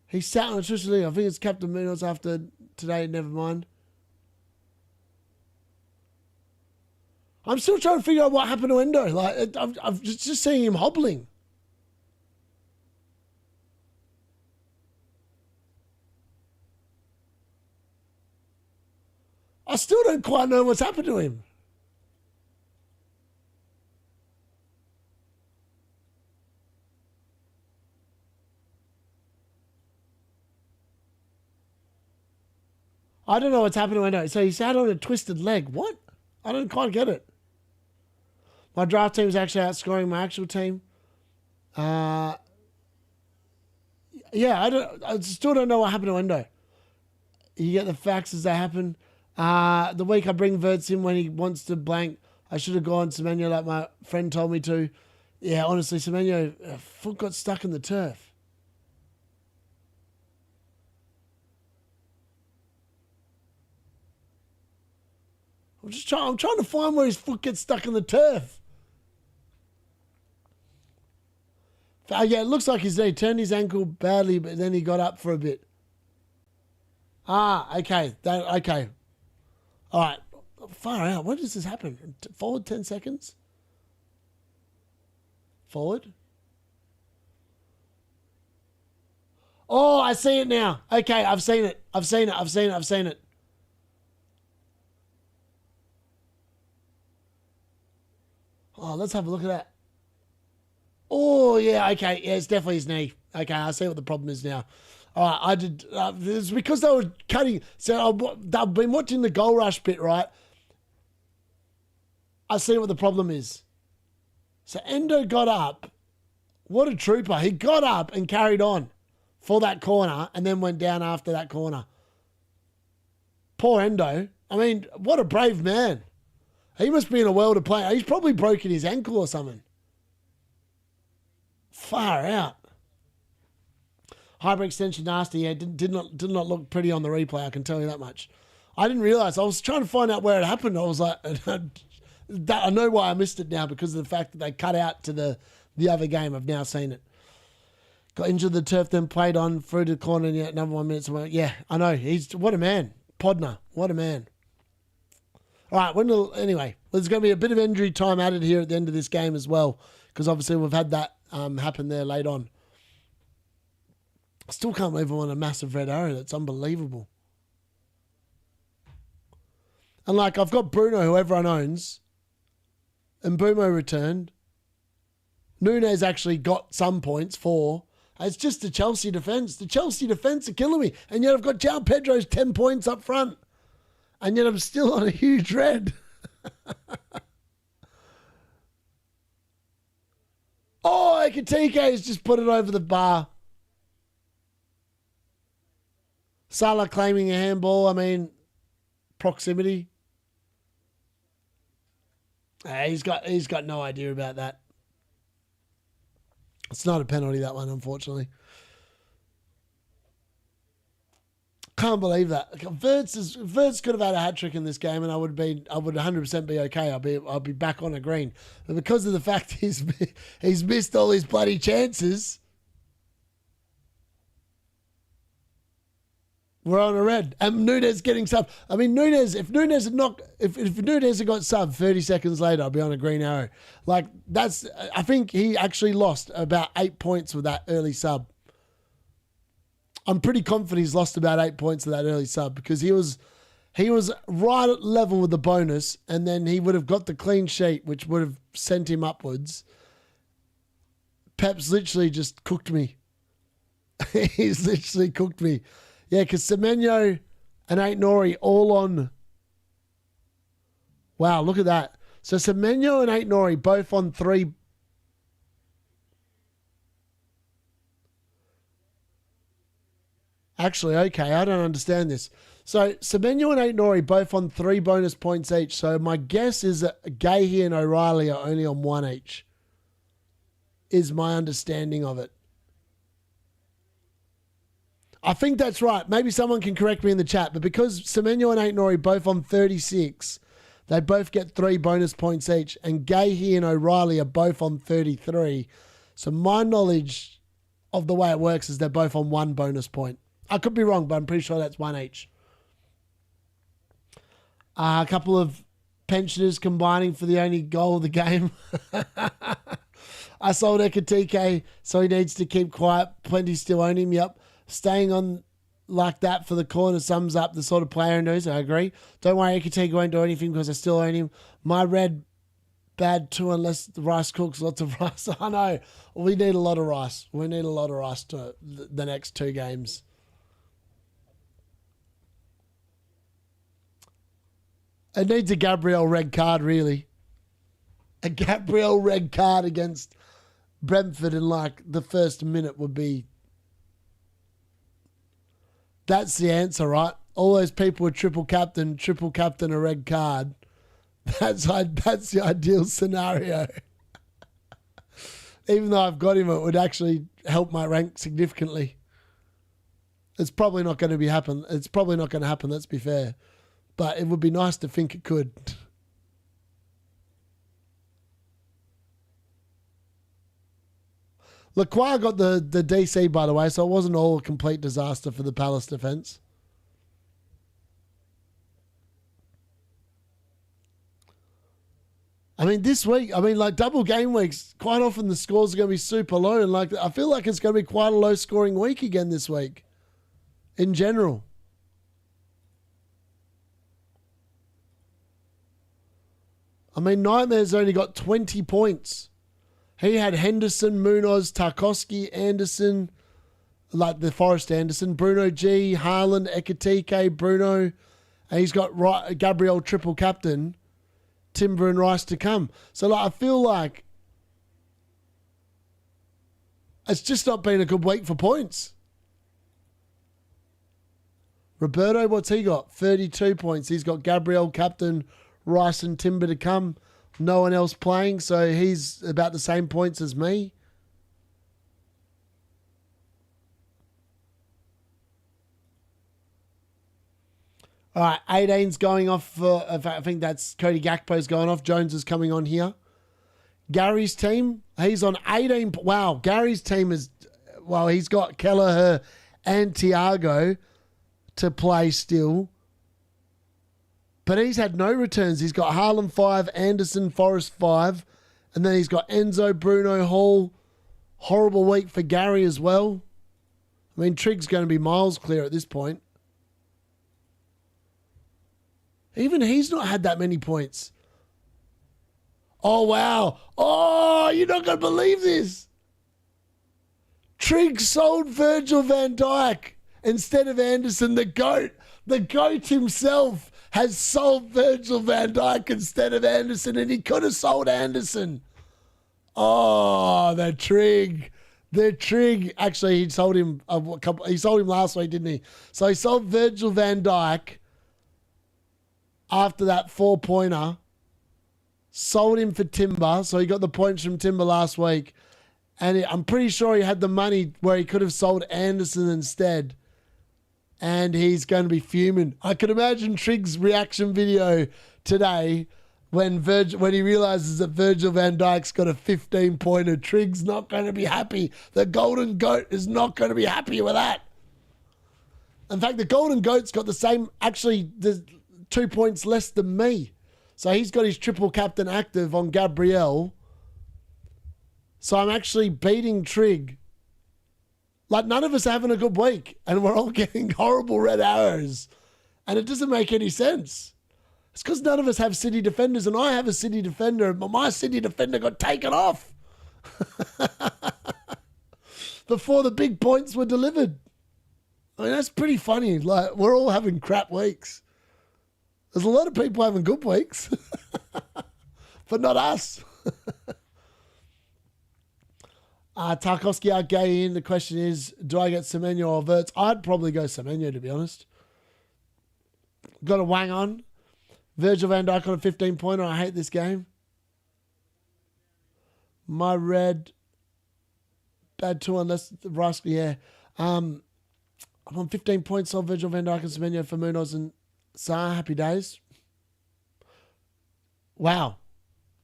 Speaker 2: He sat on a twisted leg. I think it's Captain Munoz after today. Never mind. I'm still trying to figure out what happened to Endo. Like, I'm just seeing him hobbling. I still don't quite know what's happened to him. I don't know what's happened to Endo. So he sat on a twisted leg. What? I don't quite get it. My draft team is actually outscoring my actual team. Yeah, I still don't know what happened to Endo. You get the facts as they happen. The week I bring Wirtz in when he wants to blank, I should have gone Semenyo like my friend told me to. Yeah, honestly, Semenyo, foot got stuck in the turf. I'm trying to find where his foot gets stuck in the turf. Yeah, it looks like he turned his ankle badly, but then he got up for a bit. Okay. Okay. All right. Far out. When does this happen? Forward 10 seconds? Forward? Oh, I see it now. Okay, I've seen it. I've seen it. Oh, let's have a look at that. Oh, yeah, okay. Yeah, it's definitely his knee. Okay, I see what the problem is now. All right, I did. It's because they were cutting. So I've been watching the goal rush bit, right? I see what the problem is. So Endo got up. What a trooper. He got up and carried on for that corner and then went down after that corner. Poor Endo. I mean, what a brave man. He must be in a world of play. He's probably broken his ankle or something. Far out. Hyperextension nasty. Yeah, did not look pretty on the replay. I can tell you that much. I didn't realise. I was trying to find out where it happened. I was like, I know why I missed it now because of the fact that they cut out to the other game. I've now seen it. Got injured the turf, then played on through the corner. Yeah, another 1 minute. Yeah, I know. What a man. Podner. What a man. All right, anyway, there's going to be a bit of injury time added here at the end of this game as well, because obviously we've had that happen there late on. I still can't believe I'm on a massive red arrow. That's unbelievable. And like, I've got Bruno, who everyone owns, and Mbumo returned. Nunes actually got some points for. It's just the Chelsea defence. The Chelsea defence are killing me. And yet I've got João Pedro's 10 points up front. And yet I'm still on a huge red. Oh, Ekitike has just put it over the bar. Salah claiming a handball. I mean, proximity. He's got no idea about that. It's not a penalty, that one, unfortunately. Can't believe that. Wirtz could have had a hat trick in this game, and I would 100% be okay. I'll be back on a green. But because of the fact he's missed all his bloody chances, we're on a red. And Nunez getting sub. I mean, if Nunez had got sub 30 seconds later, I'd be on a green arrow. Like, I think he actually lost about 8 points with that early sub. I'm pretty confident he's lost about 8 points with that early sub because he was right at level with the bonus, and then he would have got the clean sheet, which would have sent him upwards. Pep's literally just cooked me. He's literally cooked me. Yeah, because Semenyo and Aït-Nouri all on. Wow, look at that. So Semenyo and Aït-Nouri both on 3. Actually, okay, I don't understand this. So Semenyo and Aït-Nouri both on 3 bonus points each. So my guess is that Gahi and O'Reilly are only on 1 each. Is my understanding of it. I think that's right. Maybe someone can correct me in the chat. But because Semenyo and Aït-Nouri both on 36, they both get 3 bonus points each. And Gahi and O'Reilly are both on 33. So my knowledge of the way it works is they're both on 1 bonus point. I could be wrong, but I'm pretty sure that's 1 each. A couple of pensioners combining for the only goal of the game. I sold Ekitike, so he needs to keep quiet. Plenty still own him, yep. Staying on like that for the corner sums up the sort of player he knows. I agree. Don't worry, Ekitike won't do anything because I still own him. My red, bad too unless the rice cooks lots of rice. I know. We need a lot of rice. We need a lot of rice to the next 2 games. It needs a Gabriel red card, really. A Gabriel red card against Brentford in like the first minute would be... That's the answer, right? All those people with triple captain a red card. That's the ideal scenario. Even though I've got him, it would actually help my rank significantly. It's probably not going to happen. It's probably not going to happen, let's be fair. But it would be nice to think it could. Lacroix got the DC, by the way, so it wasn't all a complete disaster for the Palace defence. I mean, this week, like double game weeks, quite often the scores are going to be super low. And like, I feel like it's going to be quite a low scoring week again this week in general. I mean, Nightmare's only got 20 points. He had Henderson, Munoz, Tarkowski, Anderson, like the Forest Anderson, Bruno G, Haaland, Ekitike, Bruno, and he's got Gabriel triple captain, Timber and Rice to come. So like, I feel like it's just not been a good week for points. Roberto, what's he got? 32 points. He's got Gabriel captain, Rice and Timber to come. No one else playing, so he's about the same points as me. All right, 18's going off for, I think that's Cody Gakpo's going off. Jones is coming on here. Gary's team, he's on 18. Wow, Gary's team is, well, he's got Kelleher and Thiago to play still. But he's had no returns. He's got Haaland 5, Anderson, Forrest 5. And then he's got Enzo, Bruno, Hall. Horrible week for Gary as well. I mean, Trig's going to be miles clear at this point. Even he's not had that many points. Oh, wow. Oh, you're not going to believe this. Trig sold Virgil van Dijk instead of Anderson, the GOAT. The GOAT himself has sold Virgil van Dijk instead of Anderson, and he could have sold Anderson. Oh, the trig. The trig. Actually, he sold him he sold him last week, didn't he? So he sold Virgil van Dijk after that 4-pointer. Sold him for Timber. So he got the points from Timber last week. And I'm pretty sure he had the money where he could have sold Anderson instead. And he's going to be fuming. I can imagine Trig's reaction video today when he realizes that Virgil van Dijk's got a 15-pointer. Trig's not going to be happy. The Golden Goat is not going to be happy with that. In fact, the Golden Goat's got the same, actually, there's 2 points less than me. So he's got his triple captain active on Gabriel. So I'm actually beating Trig. Like, none of us are having a good week. And we're all getting horrible red arrows. And it doesn't make any sense. It's because none of us have city defenders. And I have a city defender. But my city defender got taken off. Before the big points were delivered. I mean, that's pretty funny. Like, we're all having crap weeks. There's a lot of people having good weeks. But not us. Tarkovsky out gay in. The question is, do I get Semenyo or Wirtz? I'd probably go Semenyo, to be honest. Got a wang on. Virgil van Dijk on a 15-pointer. I hate this game. My red. Bad 2 unless the Rascal, yeah. I'm on 15 points. Sold Virgil van Dijk and Semenyo for Munoz and Saar. Happy days. Wow.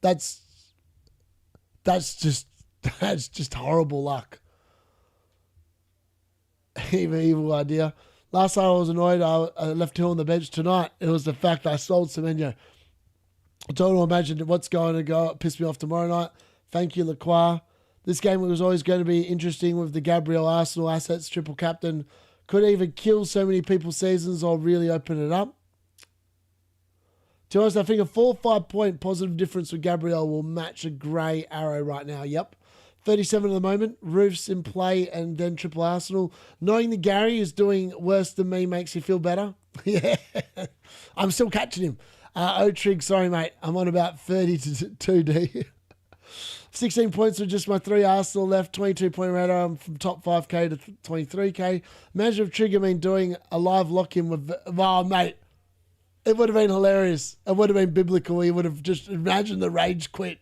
Speaker 2: That's just horrible luck. Evil idea. Last time I was annoyed, I left Hill on the bench. Tonight, it was the fact I sold Semenyo. I told him, imagine what's going to go. It pissed me off tomorrow night. Thank you, Lacroix. This game was always going to be interesting with the Gabriel Arsenal assets. Triple captain could either kill so many people's seasons or really open it up. To be honest, I think a 4 or 5 point positive difference with Gabriel will match a grey arrow right now. Yep. 37 at the moment. Roofs in play and then triple Arsenal. Knowing that Gary is doing worse than me makes you feel better. Yeah. I'm still catching him. Trig, sorry, mate. I'm on about 30 to 2D. 16 points with just my 3 Arsenal left. 22-point radar. I'm from top 5K to 23K. Imagine if Trigger been doing a live lock-in with... Oh, mate. It would have been hilarious. It would have been biblical. He would have just imagined the rage quit.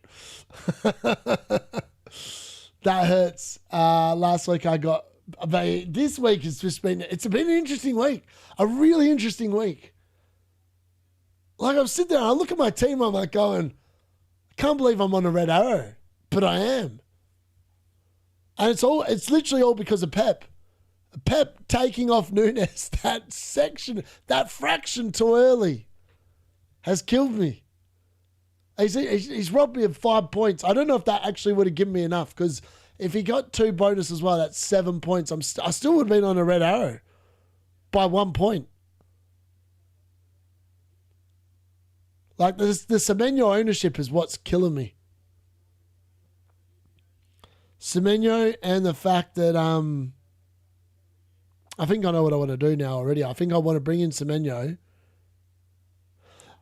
Speaker 2: That hurts. Last week I got... This week has just been... It's been an interesting week. A really interesting week. Like, I'm sitting there and I look at my team, I'm like going, I can't believe I'm on a red arrow. But I am. And it's literally all because of Pep. Pep taking off Nunes, that fraction too early has killed me. He's robbed me of 5 points. I don't know if that actually would have given me enough, because if he got 2 bonus as well, that's 7 points. I still would have been on a red arrow by 1 point. Like, the Semenyo ownership is what's killing me. Semenyo and the fact that I think I know what I want to do now already. I think I want to bring in Semenyo.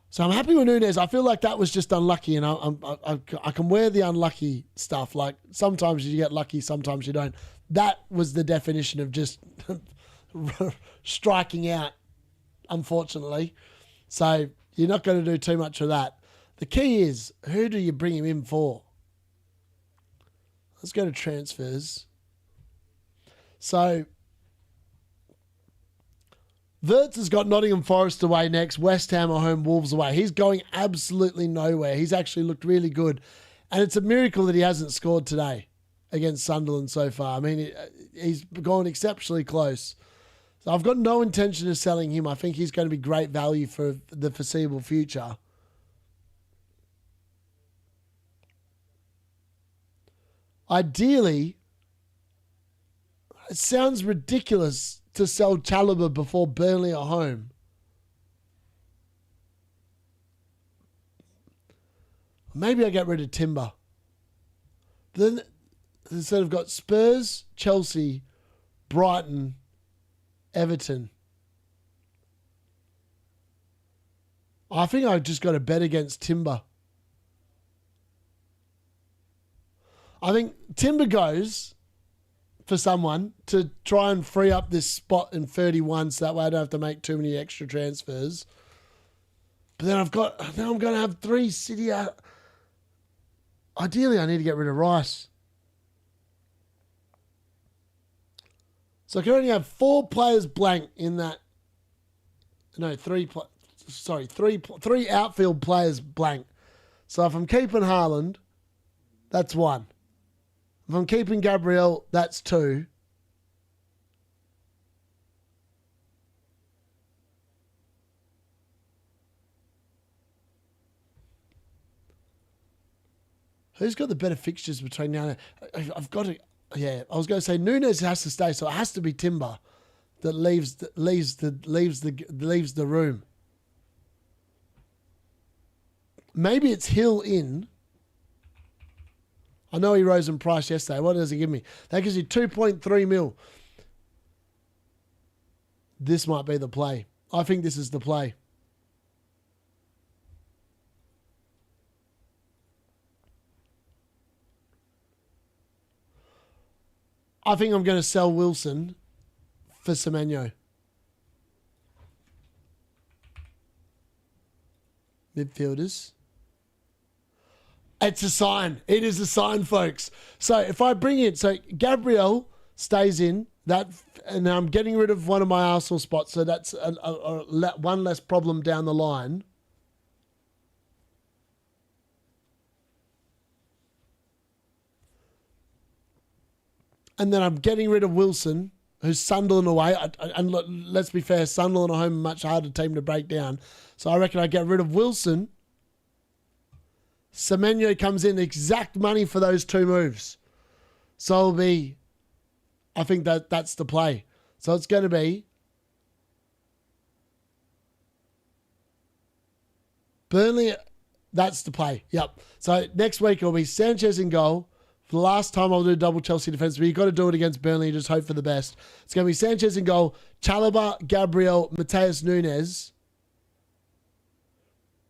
Speaker 2: So I'm happy with Nunes. I feel like that was just unlucky, and I can wear the unlucky stuff. Like, sometimes you get lucky, sometimes you don't. That was the definition of just striking out, unfortunately. So you're not going to do too much of that. The key is, who do you bring him in for? Let's go to transfers. So Wirtz has got Nottingham Forest away next, West Ham are home, Wolves away. He's going absolutely nowhere. He's actually looked really good. And it's a miracle that he hasn't scored today against Sunderland so far. I mean, he's gone exceptionally close. So I've got no intention of selling him. I think he's going to be great value for the foreseeable future. Ideally, it sounds ridiculous to sell Chalobah before Burnley are home. Maybe I get rid of Timber. Then instead I've got Spurs, Chelsea, Brighton, Everton. I think I just got to bet against Timber. I think Timber goes for someone to try and free up this spot in 31 so that way I don't have to make too many extra transfers. But then I'm going to have 3 City out. Ideally, I need to get rid of Rice. So I can only have 4 players blank in that. No, 3 outfield players blank. So if I'm keeping Haaland, that's 1. If I'm keeping Gabriel, that's 2. Who's got the better fixtures between now and then? I've got to. Yeah, I was going to say Nunes has to stay, so it has to be Timber that leaves the room. Maybe it's Hill in. I know he rose in price yesterday. What does he give me? That gives you 2.3 mil. This might be the play. I think this is the play. I think I'm going to sell Wilson for Semenyo. Midfielders. It's a sign. It is a sign, folks. So if I bring in, so Gabriel stays in that, and I'm getting rid of one of my Arsenal spots. So that's one less problem down the line. And then I'm getting rid of Wilson, who's Sunderland away. And let's be fair, Sunderland at home are a much harder team to break down. So I reckon I get rid of Wilson. Semenyo comes in exact money for those 2 moves. So it'll be, I think that's the play. So it's going to be Burnley. That's the play. Yep. So next week it'll be Sanchez in goal. For the last time I'll do double Chelsea defence, but you've got to do it against Burnley. Just hope for the best. It's going to be Sanchez in goal, Chalobah, Gabriel, Mateus Nunes.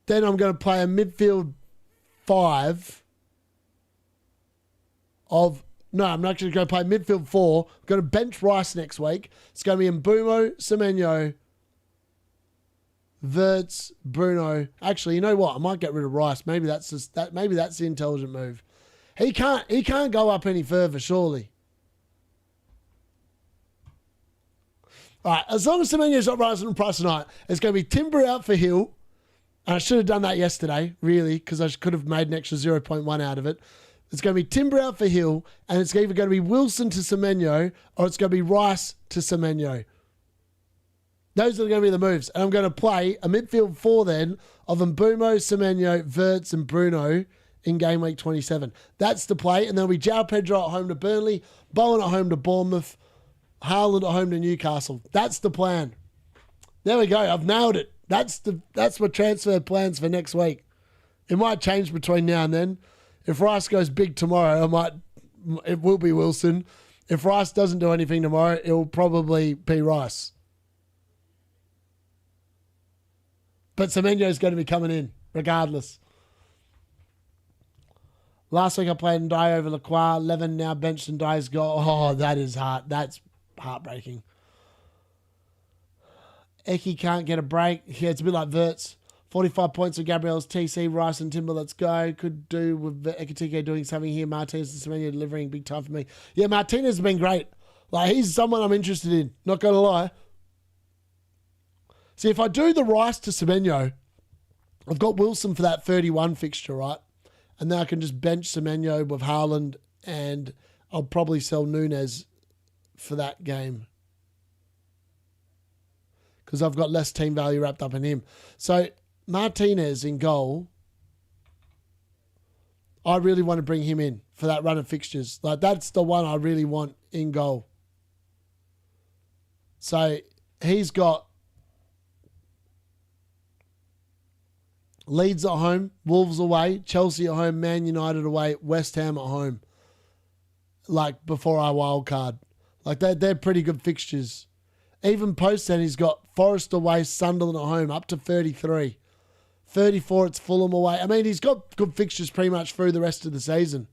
Speaker 2: Then I'm going to play a midfield 5 of... No, I'm not going to go play midfield 4. I'm going to bench Rice next week. It's going to be Mbumo, Semenyo, Wirtz, Bruno. Actually, you know what? I might get rid of Rice. Maybe that's the intelligent move. He can't go up any further, surely. All right, as long as Semenyo's not rising in price tonight, it's going to be Timber out for Hill. And I should have done that yesterday, really, because I could have made an extra 0.1 out of it. It's going to be Timber out for Hill, and it's either going to be Wilson to Semenyo, or it's going to be Rice to Semenyo. Those are going to be the moves. And I'm going to play a midfield 4 then of Mbumo, Semenyo, Wirtz, and Bruno in game week 27. That's the play. And then we João Pedro at home to Burnley, Bowen at home to Bournemouth, Haaland at home to Newcastle. That's the plan. There we go. I've nailed it. That's my transfer plans for next week. It might change between now and then. If Rice goes big tomorrow, it will be Wilson. If Rice doesn't do anything tomorrow, it will probably be Rice. But Semenyo is going to be coming in, regardless. Last week I played Ndiaye over Lacroix. 11 now benched Ndiaye's goal. Oh, that is hard. That's heartbreaking. Eki can't get a break. Yeah, it's a bit like Wirtz. 45 points with Gabriel's TC, Rice and Timber. Let's go. Could do with Ekitike doing something here. Martinez and Semenyo delivering big time for me. Yeah, Martinez has been great. Like, he's someone I'm interested in. Not going to lie. See, if I do the Rice to Semenyo, I've got Wilson for that 31 fixture, right? And then I can just bench Semenyo with Haaland, and I'll probably sell Nunes for that game because I've got less team value wrapped up in him. So Martinez in goal, I really want to bring him in for that run of fixtures. Like, that's the one I really want in goal. So he's got Leeds at home, Wolves away, Chelsea at home, Man United away, West Ham at home. Like, before our wild card. Like, they're pretty good fixtures. Even post then, he's got Forest away, Sunderland at home, up to 33. 34, it's Fulham away. I mean, he's got good fixtures pretty much through the rest of the season.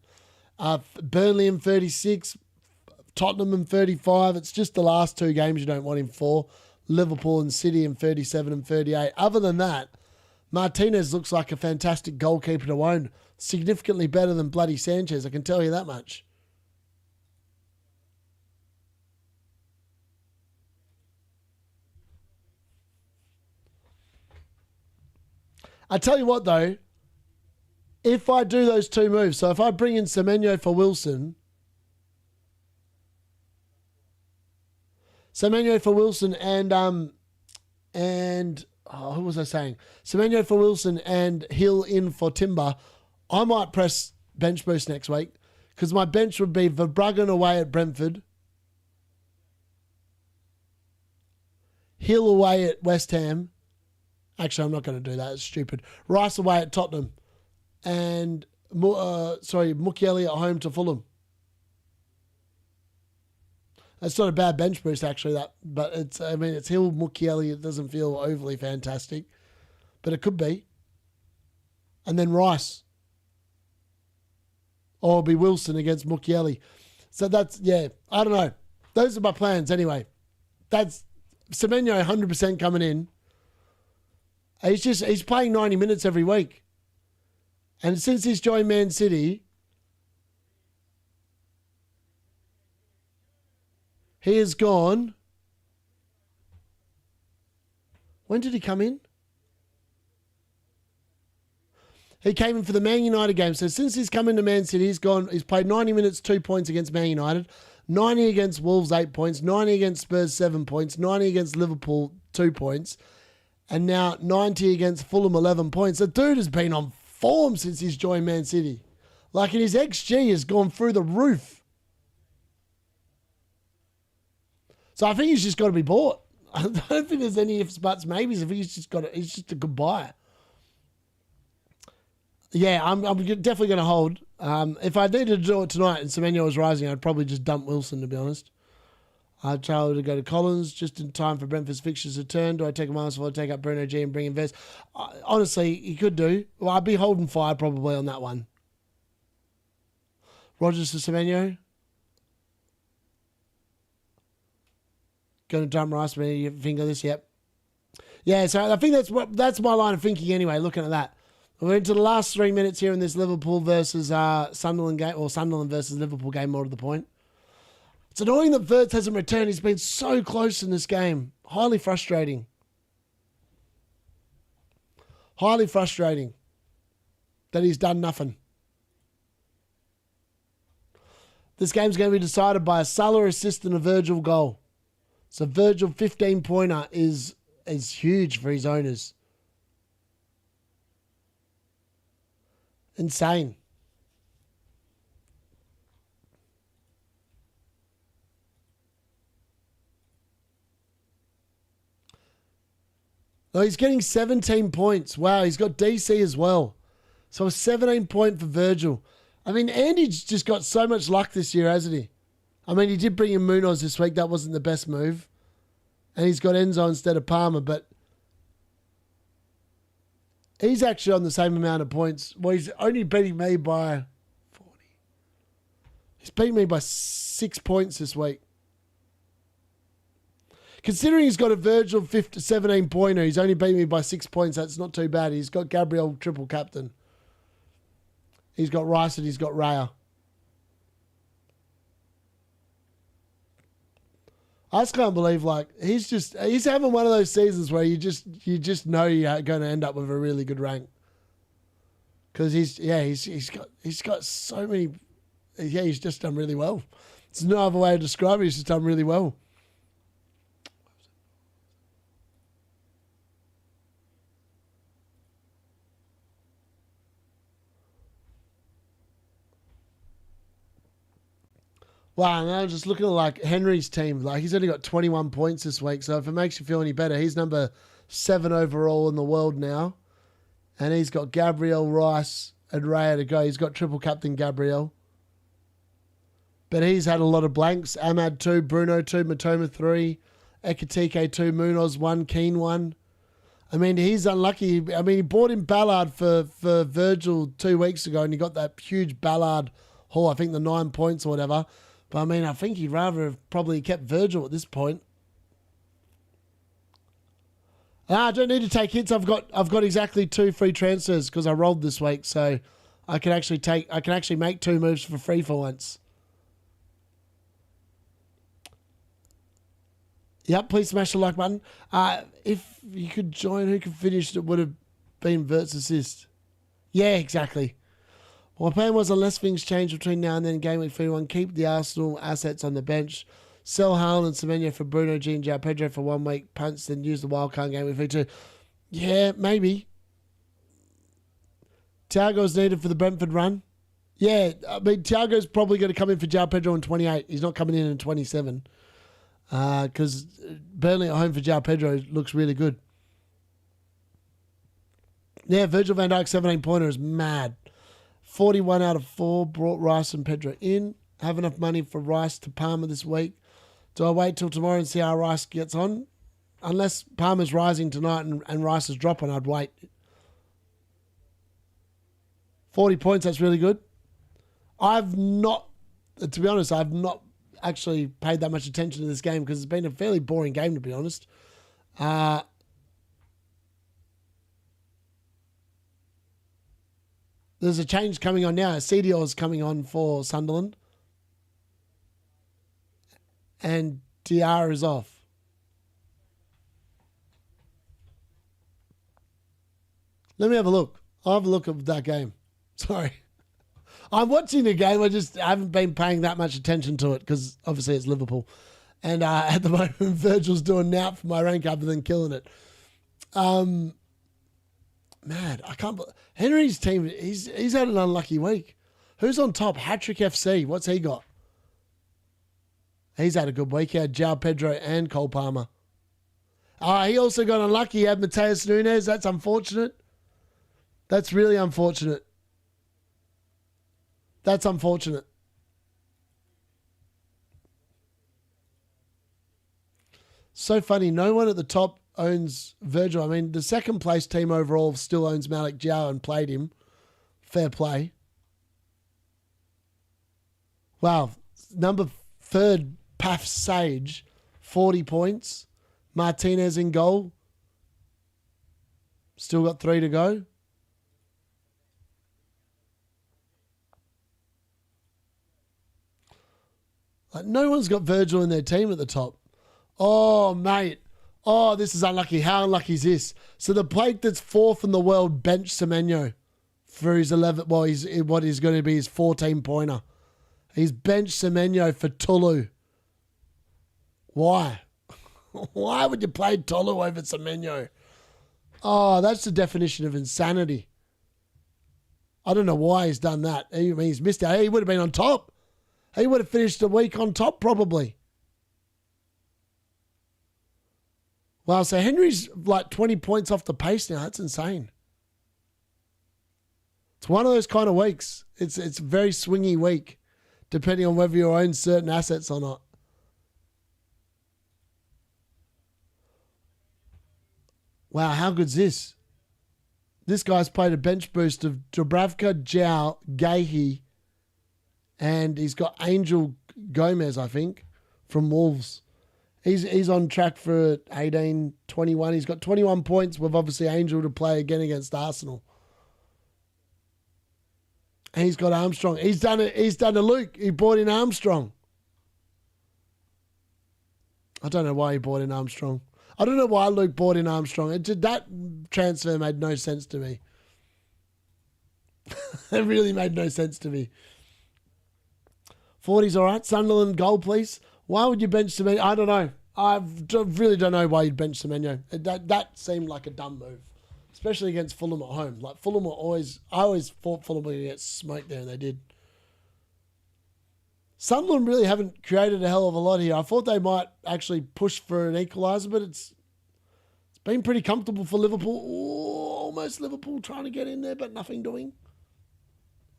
Speaker 2: Burnley in 36, Tottenham in 35. It's just the last two games you don't want him for. Liverpool and City in 37 and 38. Other than that, Martinez looks like a fantastic goalkeeper to own. Significantly better than bloody Sanchez, I can tell you that much. I tell you what though, if I do those two moves, so if I bring in Semenyo for Wilson, and who was I saying? Semenyo for Wilson and Hill in for Timber, I might press bench boost next week because my bench would be Verbruggen away at Brentford, Hill away at West Ham. Actually, I'm not going to do that. It's stupid. Rice away at Tottenham, and Mukiele at home to Fulham. That's not a bad bench boost, actually. But it's Hill, Mukiele. It doesn't feel overly fantastic, but it could be. And then Rice, or it'll be Wilson against Mukiele. So that's I don't know. Those are my plans anyway. That's Semenyo 100% coming in. He's playing 90 minutes every week. And since he's joined Man City, he has gone. When did he come in? He came in for the Man United game. So since he's come into Man City, he's played 90 minutes, 2 points against Man United, 90 against Wolves, 8 points, 90 against Spurs, 7 points, 90 against Liverpool, 2 points. And now 90 against Fulham, 11 points. The dude has been on form since he's joined Man City. Like, and his XG has gone through the roof. So I think he's just got to be bought. I don't think there's any ifs, buts, maybes. I think he's just a good buy. Yeah, I'm definitely going to hold. If I needed to do it tonight and Semenyo was rising, I'd probably just dump Wilson, to be honest. I'd try to go to Collins just in time for Brentford's fixtures to turn. Do I take a minus or take up Bruno G and bring in Vez? Honestly, you could do. Well, I'd be holding fire probably on that one. Rogers to Semenyo. Going to dump Rice, but you finger this, yep. Yeah, so I think that's my line of thinking anyway, looking at that. We're into the last 3 minutes here in this Liverpool versus Sunderland game, or Sunderland versus Liverpool game, more to the point. It's annoying that Wirtz hasn't returned. He's been so close in this game. Highly frustrating. Highly frustrating that he's done nothing. This game's going to be decided by a Salah assist and a Virgil goal. So Virgil 15-pointer is huge for his owners. Insane. No, he's getting 17 points. Wow, he's got DC as well. So a 17 point for Virgil. I mean, Andy's just got so much luck this year, hasn't he? I mean, he did bring in Munoz this week. That wasn't the best move. And he's got Enzo instead of Palmer, but he's actually on the same amount of points. Well, he's only beating me by 40. He's beating me by 6 points this week. Considering he's got a Virgil 17-pointer, he's only beat me by 6 points. That's not too bad. He's got Gabriel triple captain. He's got Rice and he's got Raya. I just can't believe, like, he's having one of those seasons where you just know you're going to end up with a really good rank. Because he's got so many. Yeah, he's just done really well. There's no other way to describe it. He's just done really well. Wow, now just looking at like Henry's team, like he's only got 21 points this week. So if it makes you feel any better, he's number 7 overall in the world now. And he's got Gabriel, Rice, and Raya to go. He's got triple captain Gabriel. But he's had a lot of blanks. Ahmad 2, Bruno 2, Matoma 3, Ekatike 2, Munoz 1, Keane 1. I mean, he's unlucky. I mean, he bought in Ballard for Virgil 2 weeks ago and he got that huge Ballard Hall. I think the 9 points or whatever. But I mean, I think he'd rather have probably kept Virgil at this point. I don't need to take hits. I've got exactly 2 free transfers because I rolled this week, so I can actually make 2 moves for free for once. Yep, please smash the like button. If you could join, who could finish? It would have been Wirtz assist. Yeah, exactly. My plan was, unless things change between now and then, game week 31, keep the Arsenal assets on the bench. Sell Haaland and Semenyo for Bruno G and João Pedro for 1 week. Punts, then use the wildcard game week 32. Yeah, maybe. Thiago's needed for the Brentford run. Yeah, I mean, Thiago's probably going to come in for João Pedro in 28. He's not coming in 27. Because Burnley at home for João Pedro looks really good. Yeah, Virgil van Dijk 17-pointer is mad. 41 out of 4 brought Rice and Pedro in. Have enough money for Rice to Palmer this week. Do I wait till tomorrow and see how Rice gets on? Unless Palmer's rising tonight and Rice is dropping, I'd wait. 40 points, that's really good. To be honest, I've not actually paid that much attention to this game because it's been a fairly boring game, to be honest. There's a change coming on now. CDO is coming on for Sunderland. And DR is off. Let me have a look. I'll have a look at that game. Sorry. I'm watching the game. I just haven't been paying that much attention to it because obviously it's Liverpool. And at the moment, Virgil's doing now for my rank other than killing it. Mad. I can't believe Henry's team, he's had an unlucky week. Who's on top? Hattrick FC. What's he got? He's had a good week. He had João Pedro and Cole Palmer. He also got unlucky. He had Mateus Nunes. That's unfortunate. That's really unfortunate. That's unfortunate. So funny. No one at the top owns Virgil. I mean, the second place team overall still owns Malik Diao and played him. Fair play. Wow. Number 3rd, Paf Sage, 40 points. Martinez in goal. Still got 3 to go. No one's got Virgil in their team at the top. Oh, mate. Oh, this is unlucky. How unlucky is this? So the bloke that's 4th in the world benched Semenyo for his 11. Well, what is going to be his 14-pointer. He's benched Semenyo for Tulu. Why? Why would you play Tulu over Semenyo? Oh, that's the definition of insanity. I don't know why he's done that. He's missed out. He would have been on top. He would have finished the week on top probably. Wow, so Henry's like 20 points off the pace now. That's insane. It's one of those kind of weeks. It's a very swingy week, depending on whether you own certain assets or not. Wow, how good's this? This guy's played a bench boost of Dubravka, João, Gahey, and he's got Angel Gomez, I think, from Wolves. He's on track for 18, 21. He's got 21 points with obviously Angel to play again against Arsenal. And he's got Armstrong. He's done a Luke. He brought in Armstrong. I don't know why he brought in Armstrong. I don't know why Luke brought in Armstrong. That transfer made no sense to me. It really made no sense to me. 40's all right. Sunderland goal, please. Why would you bench Semenyo? I don't know. I really don't know why you'd bench Semenyo. That seemed like a dumb move, especially against Fulham at home. Like Fulham were I always thought Fulham were going to get smoked there, and they did. Sunderland really haven't created a hell of a lot here. I thought they might actually push for an equaliser, but it's been pretty comfortable for Liverpool. Ooh, almost Liverpool trying to get in there, but nothing doing.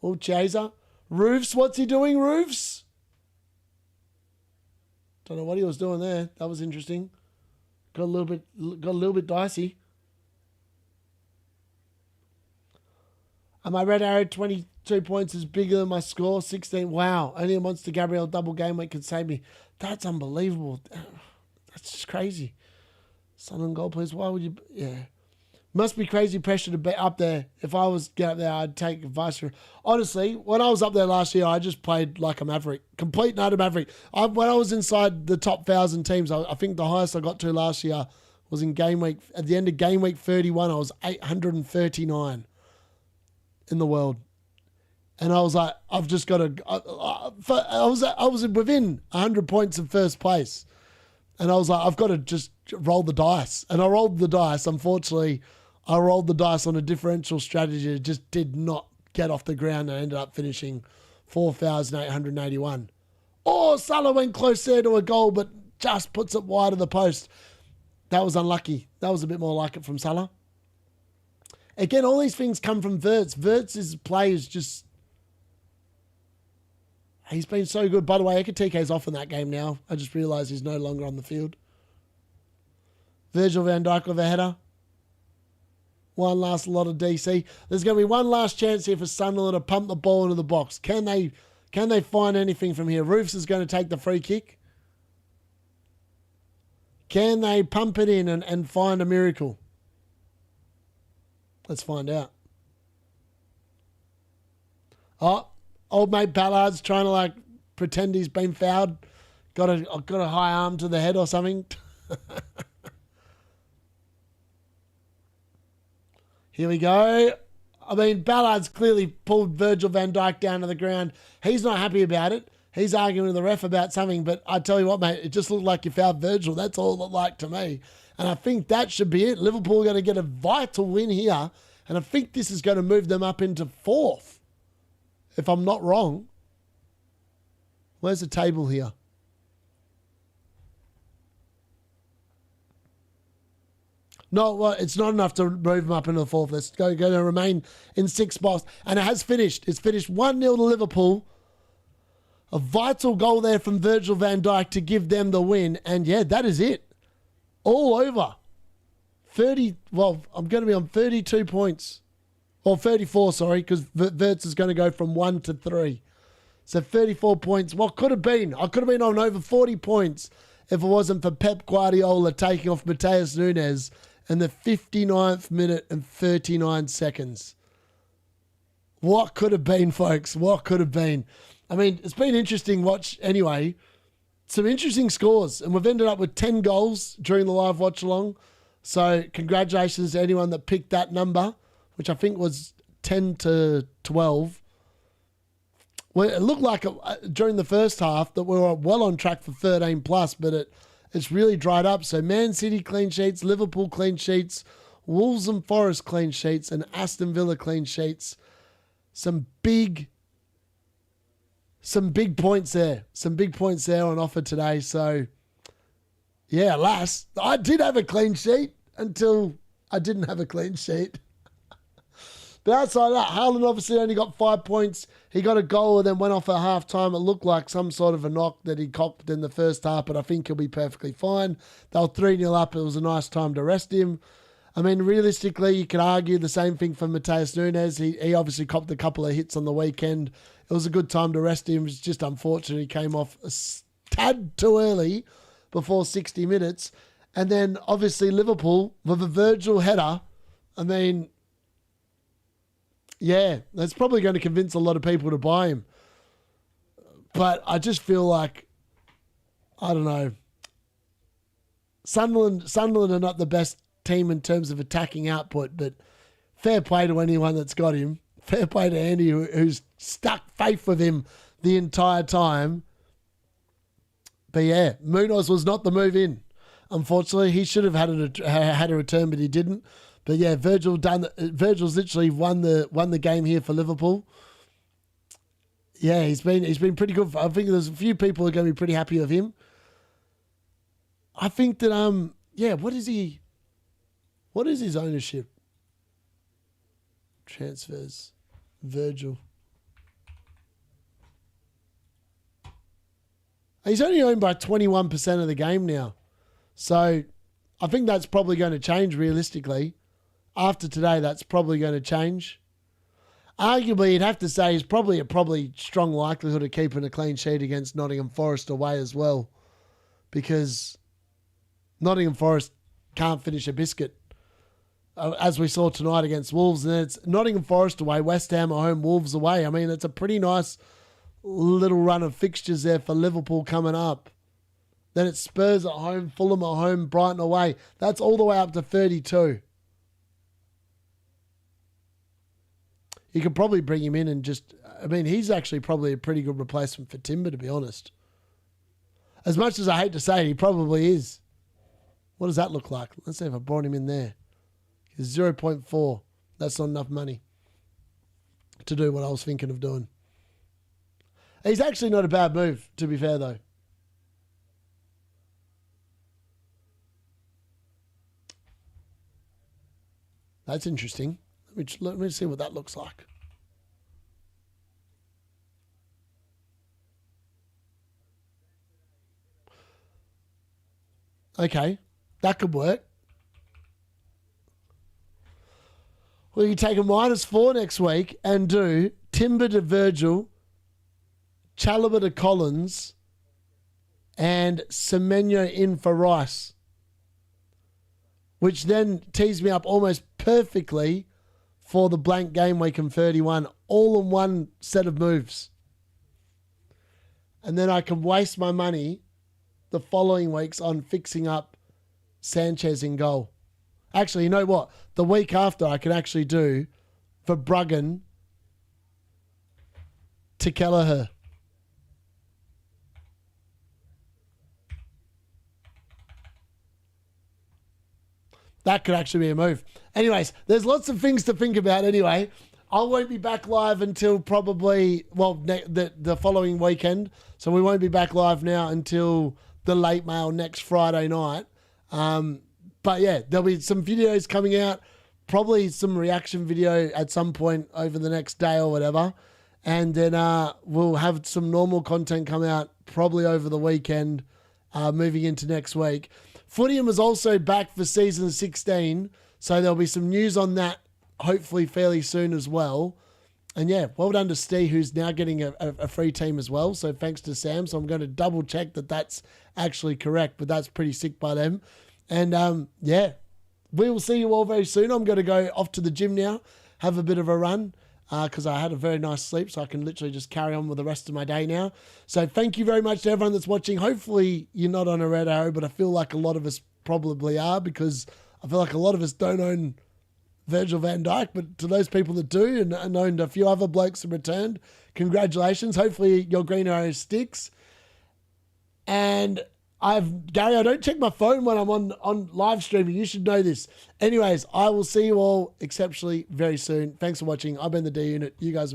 Speaker 2: Oh, Chaser. Roofs, what's he doing, Roofs? Don't know what he was doing there. That was interesting. Got a little bit dicey. My red arrow 20 2 points is bigger than my score. 16. Wow. Only a Monster Gabriel double game week could save me. That's unbelievable. That's just crazy. Sunderland goal, please. Why would you? Yeah. Must be crazy pressure to be up there. If I was get up there, I'd take advice from. Honestly, when I was up there last year, I just played like a maverick. Complete and utter maverick. When I was inside the top 1,000 teams, I think the highest I got to last year was in game week. At the end of game week 31, I was 839 in the world. And I was like, I've just got to. I was within 100 points of first place. And I was like, I've got to just roll the dice. And I rolled the dice. Unfortunately, I rolled the dice on a differential strategy. It just did not get off the ground and I ended up finishing 4,881. Oh, Salah went close there to a goal, but just puts it wide of the post. That was unlucky. That was a bit more like it from Salah. Again, all these things come from Wirtz. Wirtz's play is just... He's been so good. By the way, Ekatike's off in that game now. I just realised he's no longer on the field. Virgil van Dijk with a header. One last lot of DC. There's going to be one last chance here for Sunderland to pump the ball into the box. Can they find anything from here? Roofs is going to take the free kick. Can they pump it in and find a miracle? Let's find out. Oh, old mate Ballard's trying to like pretend he's been fouled. Got a high arm to the head or something. Here we go. I mean, Ballard's clearly pulled Virgil van Dijk down to the ground. He's not happy about it. He's arguing with the ref about something, but I tell you what, mate, it just looked like you fouled Virgil. That's all it looked like to me. And I think that should be it. Liverpool are going to get a vital win here, and I think this is going to move them up into fourth, if I'm not wrong. Where's the table here? No, well, it's not enough to move them up into the fourth. It's going to remain in sixth spots. And it has finished. It's finished 1-0 to Liverpool. A vital goal there from Virgil van Dijk to give them the win. And yeah, that is it. All over. I'm going to be on 32 points. Or 34, sorry, because Wirtz is going to go from 1 to 3. So 34 points. What could have been? I could have been on over 40 points if it wasn't for Pep Guardiola taking off Matheus Nunes in the 59th minute and 39 seconds. What could have been, folks? What could have been? I mean, it's been interesting watch anyway. Some interesting scores. And we've ended up with 10 goals during the live watch along. So congratulations to anyone that picked that number, which I think was 10 to 12. Well, it looked like during the first half that we were well on track for 13 plus, but it's really dried up. So Man City clean sheets, Liverpool clean sheets, Wolves and Forest clean sheets, and Aston Villa clean sheets. Some big points there. Some big points there on offer today. So, yeah, alas, I did have a clean sheet until I didn't have a clean sheet. But outside of that, Haaland obviously only got 5 points. He got a goal and then went off at half-time. It looked like some sort of a knock that he copped in the first half, but I think he'll be perfectly fine. They were 3-0 up. It was a nice time to rest him. I mean, realistically, you could argue the same thing for Matheus Nunes. He obviously copped a couple of hits on the weekend. It was a good time to rest him. It's just unfortunate he came off a tad too early before 60 minutes. And then, obviously, Liverpool with a Virgil header. I mean... yeah, that's probably going to convince a lot of people to buy him. But I just feel like, I don't know, Sunderland are not the best team in terms of attacking output, but fair play to anyone that's got him. Fair play to Andy who's stuck faith with him the entire time. But yeah, Munoz was not the move in. Unfortunately, he should have had a return, but he didn't. But yeah, Virgil's literally won the game here for Liverpool. Yeah, he's been pretty good. I think there's a few people who are going to be pretty happy with him. I think that what is his ownership? Transfers. Virgil. He's only owned by 21% of the game now. So I think that's probably going to change realistically. After today, that's probably going to change. Arguably, you'd have to say he's probably a strong likelihood of keeping a clean sheet against Nottingham Forest away as well, because Nottingham Forest can't finish a biscuit, as we saw tonight against Wolves. And it's Nottingham Forest away, West Ham at home, Wolves away. I mean, it's a pretty nice little run of fixtures there for Liverpool coming up. Then it's Spurs at home, Fulham at home, Brighton away. That's all the way up to 32. You could probably bring him in and just... I mean, he's actually probably a pretty good replacement for Timber, to be honest. As much as I hate to say it, he probably is. What does that look like? Let's see if I brought him in there. He's 0.4. That's not enough money to do what I was thinking of doing. He's actually not a bad move, to be fair, though. That's interesting. Let me see what that looks like. Okay, that could work. Well, you take a -4 next week and do Timber to Virgil, Chalobah to Collins, and Semenyo in for Rice, which then tees me up almost perfectly for the blank game week in 31, all in one set of moves. And then I can waste my money the following weeks on fixing up Sanchez in goal. Actually, you know what? The week after I can actually do for Bruggen to Kelleher. That could actually be a move. Anyways, there's lots of things to think about anyway. I won't be back live until probably, well, the following weekend. So we won't be back live now until the late mail next Friday night. But yeah, there'll be some videos coming out, probably some reaction video at some point over the next day or whatever. And then we'll have some normal content come out probably over the weekend, moving into next week. Footium is also back for season 16, so there'll be some news on that hopefully fairly soon as well. And yeah, well done to Steve, who's now getting a free team as well. So thanks to Sam. So I'm going to double check that that's actually correct, but that's pretty sick by them. And yeah, we will see you all very soon. I'm going to go off to the gym now, have a bit of a run, because I had a very nice sleep, so I can literally just carry on with the rest of my day now. So thank you very much to everyone that's watching. Hopefully you're not on a red arrow, but I feel like a lot of us probably are, because I feel like a lot of us don't own Virgil van Dijk, but to those people that do and owned a few other blokes that returned, congratulations. Hopefully your green arrow sticks. And Gary, I don't check my phone when I'm on live streaming. You should know this. Anyways, I will see you all exceptionally very soon. Thanks for watching. I've been the D-Unit. You guys